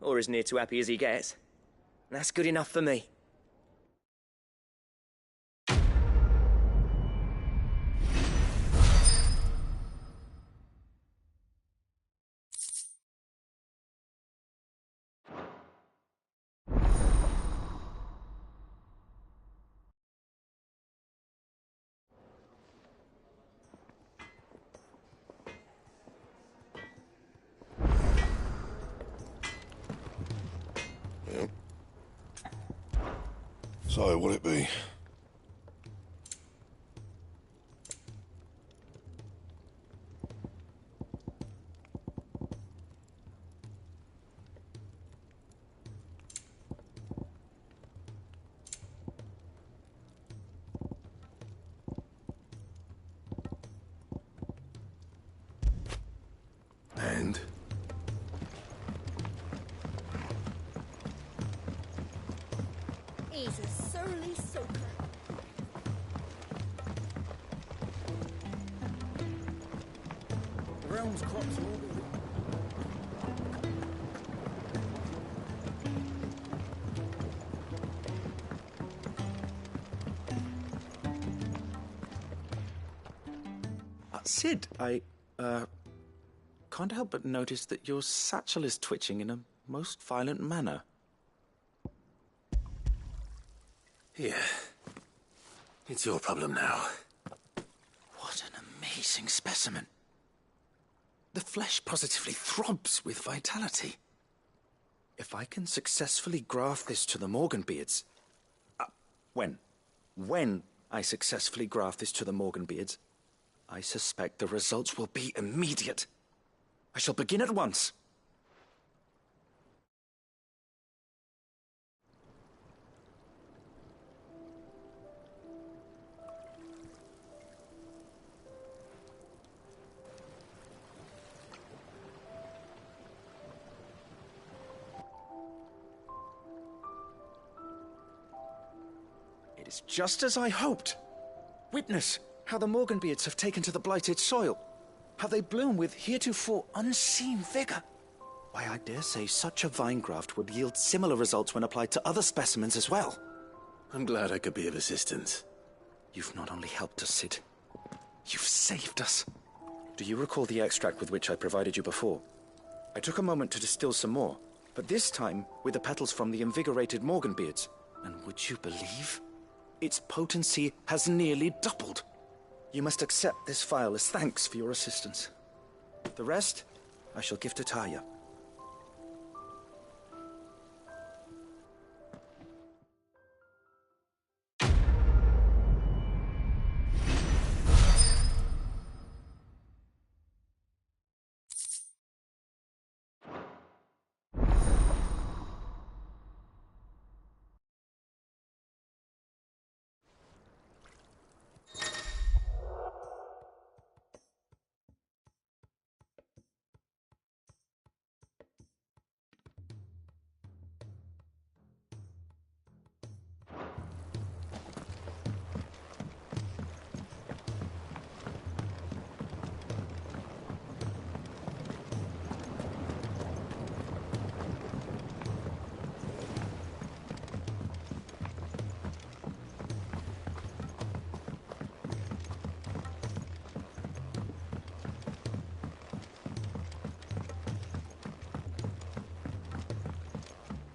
Or as near to happy as he gets. And that's good enough for me. Yep. So, what'll it be? And? He's a surly soaker. The realm's crops will be. Sid, I can't help but notice that your satchel is twitching in a most violent manner. Here. It's your problem now. What an amazing specimen. The flesh positively throbs with vitality. If I can successfully graft this to the Morganbeards... When I successfully graft this to the Morganbeards, I suspect the results will be immediate. I shall begin at once. It It's just as I hoped. Witness how the Morganbeards have taken to the blighted soil. How they bloom with heretofore unseen vigor. Why, I dare say such a vine graft would yield similar results when applied to other specimens as well. I'm glad I could be of assistance. You've not only helped us, Sid, you've saved us. Do you recall the extract with which I provided you before? I took a moment to distill some more, but this time with the petals from the invigorated Morganbeards. And would you believe? Its potency has nearly doubled. You must accept this phial as thanks for your assistance. The rest, I shall give to Taya.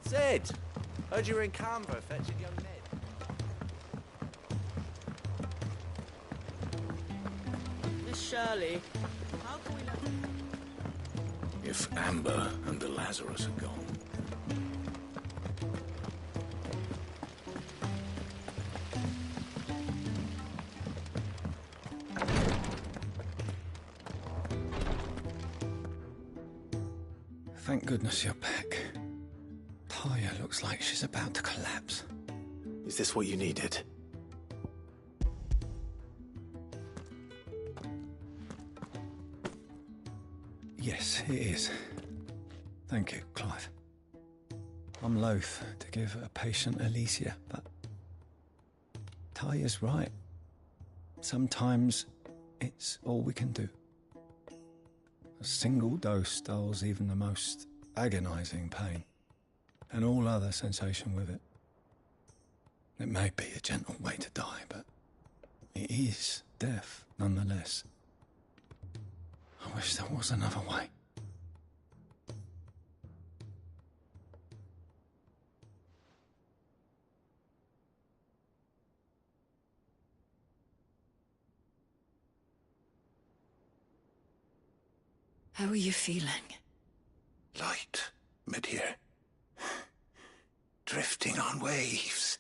Sid! Heard you were in Canberra fetching young Ned. Miss Shirley, how can we let... If Amber and the Lazarus are gone. Thank goodness you're back. Taya looks like she's about to collapse. Is this what you needed? Yes, it is. Thank you, Clive. I'm loath to give a patient Alicia, but Taya's right. Sometimes it's all we can do. A single dose dulls even the most agonizing pain, and all other sensation with it. It may be a gentle way to die, but it is death nonetheless. I wish there was another way. How are you feeling? Light, mid-here. Drifting on waves.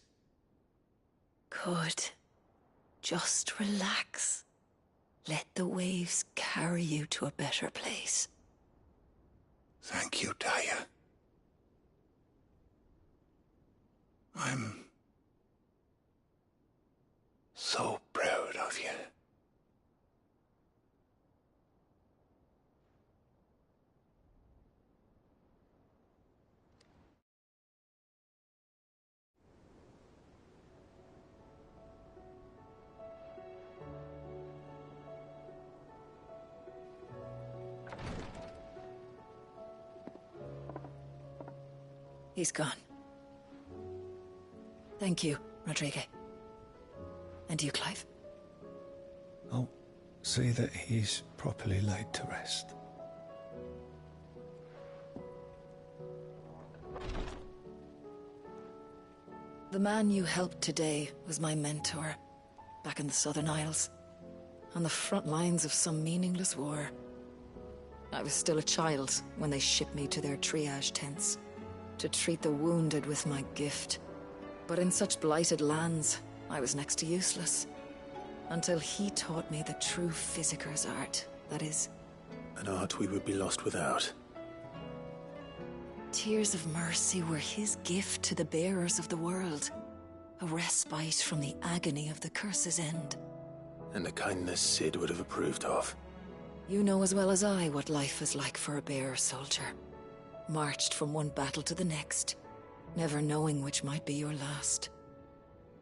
Good. Just relax. Let the waves carry you to a better place. Thank you, Taya. I'm so proud of you. He's gone. Thank you, Rodrigue. And you, Clive? I'll see that he's properly laid to rest. The man you helped today was my mentor, back in the Southern Isles, on the front lines of some meaningless war. I was still a child when they shipped me to their triage tents, to treat the wounded with my gift. But in such blighted lands, I was next to useless. Until he taught me the true physicker's art, that is... An art we would be lost without. Tears of mercy were his gift to the bearers of the world. A respite from the agony of the curse's end. And a kindness Sid would have approved of. You know as well as I what life is like for a bearer soldier. Marched from one battle to the next, never knowing which might be your last.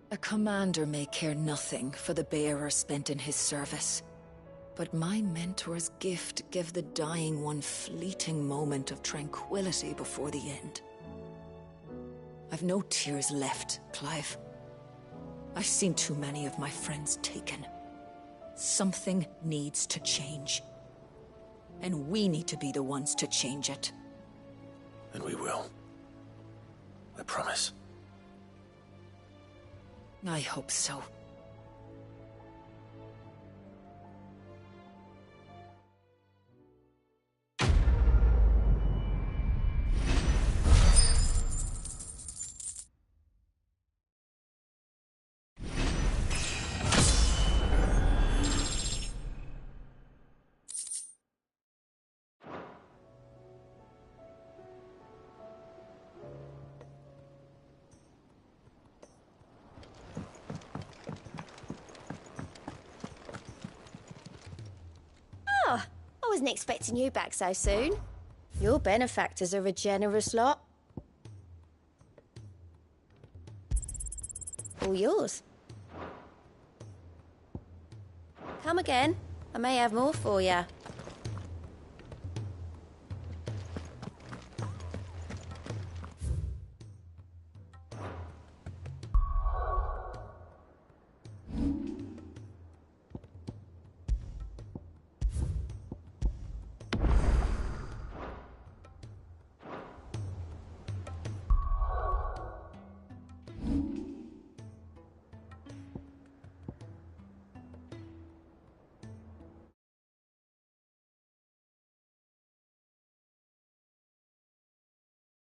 A commander may care nothing for the bearer spent in his service. But my mentor's gift gave the dying one fleeting moment of tranquility before the end. I've no tears left, Clive. I've seen too many of my friends taken. Something needs to change. And we need to be the ones to change it. And we will. I promise. I hope so. Oh, I wasn't expecting you back so soon. Your benefactors are a generous lot. All yours. Come again. I may have more for you.